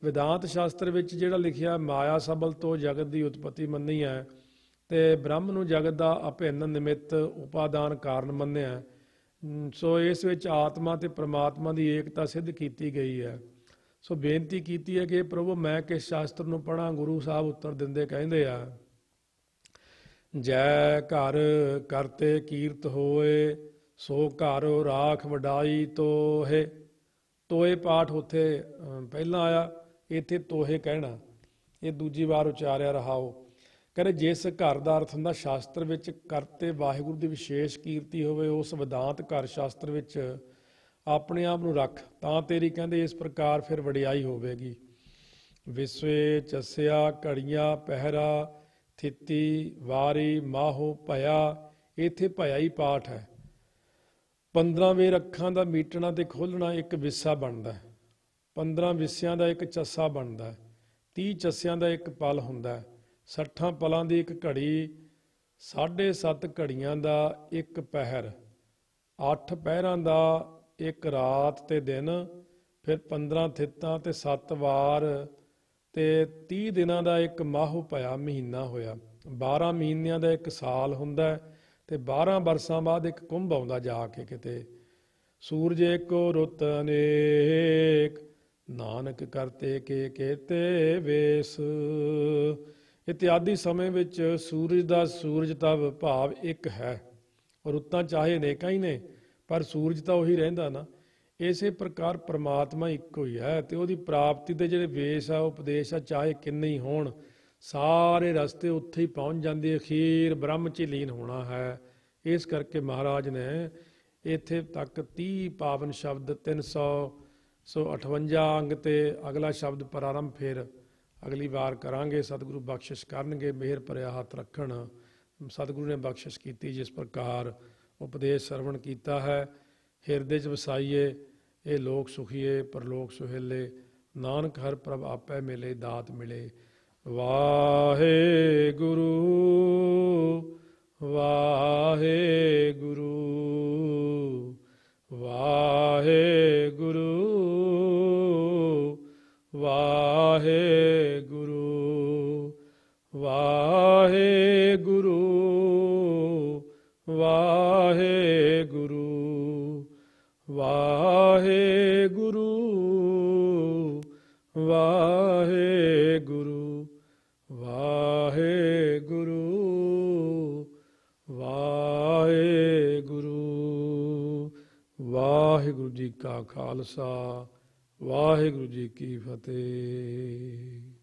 A: ਵਿਦਾਂਤ ਸ਼ਾਸਤਰ ਵਿੱਚ ਜਿਹੜਾ ਲਿਖਿਆ ਮਾਇਆ ਸਬਲ ਤੋਂ ਜਗਤ ਦੀ ਉਤਪਤੀ ਮੰਨੀ ਹੈ ਤੇ ਬ੍ਰਹਮ ਨੂੰ ਜਗਤ ਦਾ ਅਭਿੰਨ ਨਿਮਿਤ ਉਪਾਦਾਨ ਕਾਰਨ ਮੰਨਿਆ। ਸੋ ਇਸ ਵਿੱਚ ਆਤਮਾ ਤੇ ਪ੍ਰਮਾਤਮਾ ਦੀ ਏਕਤਾ ਸਿੱਧ ਕੀਤੀ ਗਈ ਹੈ। ਸੋ ਬੇਨਤੀ ਕੀਤੀ ਹੈ ਕਿ ਪ੍ਰਭੂ ਮੈਂ ਕਿਸ ਸ਼ਾਸਤਰ ਨੂੰ ਪੜ੍ਹਾਂ? ਗੁਰੂ ਸਾਹਿਬ ਉੱਤਰ ਦਿੰਦੇ ਕਹਿੰਦੇ ਆ, ਜੈ ਘਰ ਕਰਤੇ ਕੀਰਤ ਹੋਏ, ਸੋ ਘਰ ਰਾਖ ਵਡਾਈ ਤੋਹੇ। ਤੋਏ ਪਾਠ ਉੱਥੇ ਪਹਿਲਾਂ ਆਇਆ, ਇੱਥੇ ਤੋਹੇ ਕਹਿਣਾ, ਇਹ ਦੂਜੀ ਵਾਰ ਉਚਾਰਿਆ ਰਹਾਓ। ਕਹਿੰਦੇ ਜਿਸ ਘਰ ਦਾ ਅਰਥ ਹੁੰਦਾ ਸ਼ਾਸਤਰ ਵਿੱਚ ਕਰਤੇ ਵਾਹਿਗੁਰੂ ਦੀ ਵਿਸ਼ੇਸ਼ ਕੀਰਤੀ ਹੋਵੇ, ਉਸ ਵਿਦਾਂਤ ਘਰ ਸ਼ਾਸਤਰ ਵਿੱਚ ਆਪਣੇ ਆਪ ਨੂੰ ਰੱਖ, ਤਾਂ ਤੇਰੀ ਕਹਿੰਦੇ ਇਸ ਪ੍ਰਕਾਰ ਫਿਰ ਵਡਿਆਈ ਹੋਵੇਗੀ। ਵਿਸਵੇ ਚਸਿਆ ਘੜੀਆਂ ਪਹਿਰਾ, ਥਿੱਤੀ ਵਾਰੀ ਮਾਹੋ ਭਇਆ। ਇੱਥੇ ਭਇਆ ਹੀ ਪਾਠ ਹੈ। 15 ਵੇਰ ਅੱਖਾਂ ਦਾ ਮੀਟਣਾ ਤੇ ਖੋਲ੍ਹਣਾ ਇੱਕ ਵਿਸਾ ਬਣਦਾ ਹੈ। 15 ਵਿਸਿਆਂ ਦਾ ਇੱਕ ਚੱਸਾ ਬਣਦਾ ਹੈ। 30 ਚੱਸਿਆਂ ਦਾ ਇੱਕ ਪਲ ਹੁੰਦਾ ਹੈ। 60 ਪਲਾਂ ਦੀ ਇੱਕ ਘੜੀ, 7.5 ਘੜੀਆਂ ਦਾ ਇੱਕ ਪਹਿਰ, 8 ਪਹਿਰਾਂ ਦਾ ਇੱਕ ਰਾਤ ਤੇ ਦਿਨ, ਫਿਰ 15 ਥਿੱਤਾਂ ਤੇ 7 ਵਾਰ ਤੇ 30 ਦਿਨਾਂ ਦਾ ਇੱਕ ਮਾਹੋ ਭਇਆ ਮਹੀਨਾ ਹੋਇਆ। 12 ਮਹੀਨਿਆਂ ਦਾ ਇੱਕ ਸਾਲ ਹੁੰਦਾ ਤੇ 12 ਬਰਸਾਂ ਬਾਅਦ ਇੱਕ ਕੁੰਭ ਆਉਂਦਾ ਜਾ ਕੇ ਕਿਤੇ। ਸੂਰਜ ਏਕੋ ਰੁੱਤ ਅਨੇਕ, ਨਾਨਕ ਕਰਤੇ ਕੇ ਕੇਤੇ ਵੇਸ। ਇਤਿਆਦੀ ਸਮੇਂ ਵਿੱਚ ਸੂਰਜ ਦਾ ਸੂਰਜ ਤਵ ਭਾਵ ਇੱਕ ਹੈ। ਰੁੱਤਾਂ ਚਾਹੇ ਅਨੇਕਾਂ ਹੀ ਨੇ ਪਰ ਸੂਰਜ ਤਾਂ ਉਹੀ ਰਹਿੰਦਾ ਨਾ। ਇਸੇ ਪ੍ਰਕਾਰ ਪ੍ਰਮਾਤਮਾ ਇੱਕੋ ਹੀ ਹੈ ਤੇ ਉਹਦੀ ਪ੍ਰਾਪਤੀ ਦੇ ਜਿਹੜੇ ਵੇਸ ਆ, ਉਪਦੇਸ਼ ਆ, ਚਾਹੇ ਕਿੰਨੇ ਹੀ ਹੋਣ, ਸਾਰੇ ਰਸਤੇ ਉੱਥੇ ਹੀ ਪਹੁੰਚ ਜਾਂਦੇ। ਅਖੀਰ ਬ੍ਰਹਮ 'ਚ ਲੀਨ ਹੋਣਾ ਹੈ। ਇਸ ਕਰਕੇ ਮਹਾਰਾਜ ਨੇ ਇੱਥੇ ਤੱਕ 30 ਪਾਵਨ ਸ਼ਬਦ, 358 ਅੰਗ ਤੇ ਅਗਲਾ ਸ਼ਬਦ ਪ੍ਰਾਰੰਭ ਫਿਰ ਅਗਲੀ ਵਾਰ ਕਰਾਂਗੇ। ਸਤਿਗੁਰੂ ਬਖਸ਼ਿਸ਼ ਕਰਨਗੇ, ਮਿਹਰ ਭਰਿਆ ਹੱਥ ਰੱਖਣ। ਸਤਿਗੁਰੂ ਨੇ ਬਖਸ਼ਿਸ਼ ਕੀਤੀ, ਜਿਸ ਪ੍ਰਕਾਰ ਉਪਦੇਸ਼ ਸਰਵਣ ਕੀਤਾ ਹੈ ਹਿਰਦੇ 'ਚ ਵਸਾਈਏ। ਇਹ ਲੋਕ ਸੁਖੀਏ ਪਰਲੋਕ ਸੁਹੇਲੇ, ਨਾਨਕ ਹਰ ਪ੍ਰਭ ਆਪੇ ਮਿਲੇ, ਦਾਤ ਮਿਲੇ। ਵਾਹਿਗੁਰੂ ਵਾਹਿਗੁਰੂ ਵਾਹਿਗੁਰੂ ਵਾਹਿਗੁਰੂ ਵਾਹਿਗੁਰੂ ਵਾਹਿਗੁਰੂ ਵਾਹਿਗੁਰੂ ਵਾਹਿਗੁਰੂ ਵਾਹਿਗੁਰੂ ਵਾਹਿਗੁਰੂ। ਵਾਹਿਗੁਰੂ ਜੀ ਕਾ ਖਾਲਸਾ, ਵਾਹਿਗੁਰੂ ਜੀ ਕੀ ਫਤਿਹ।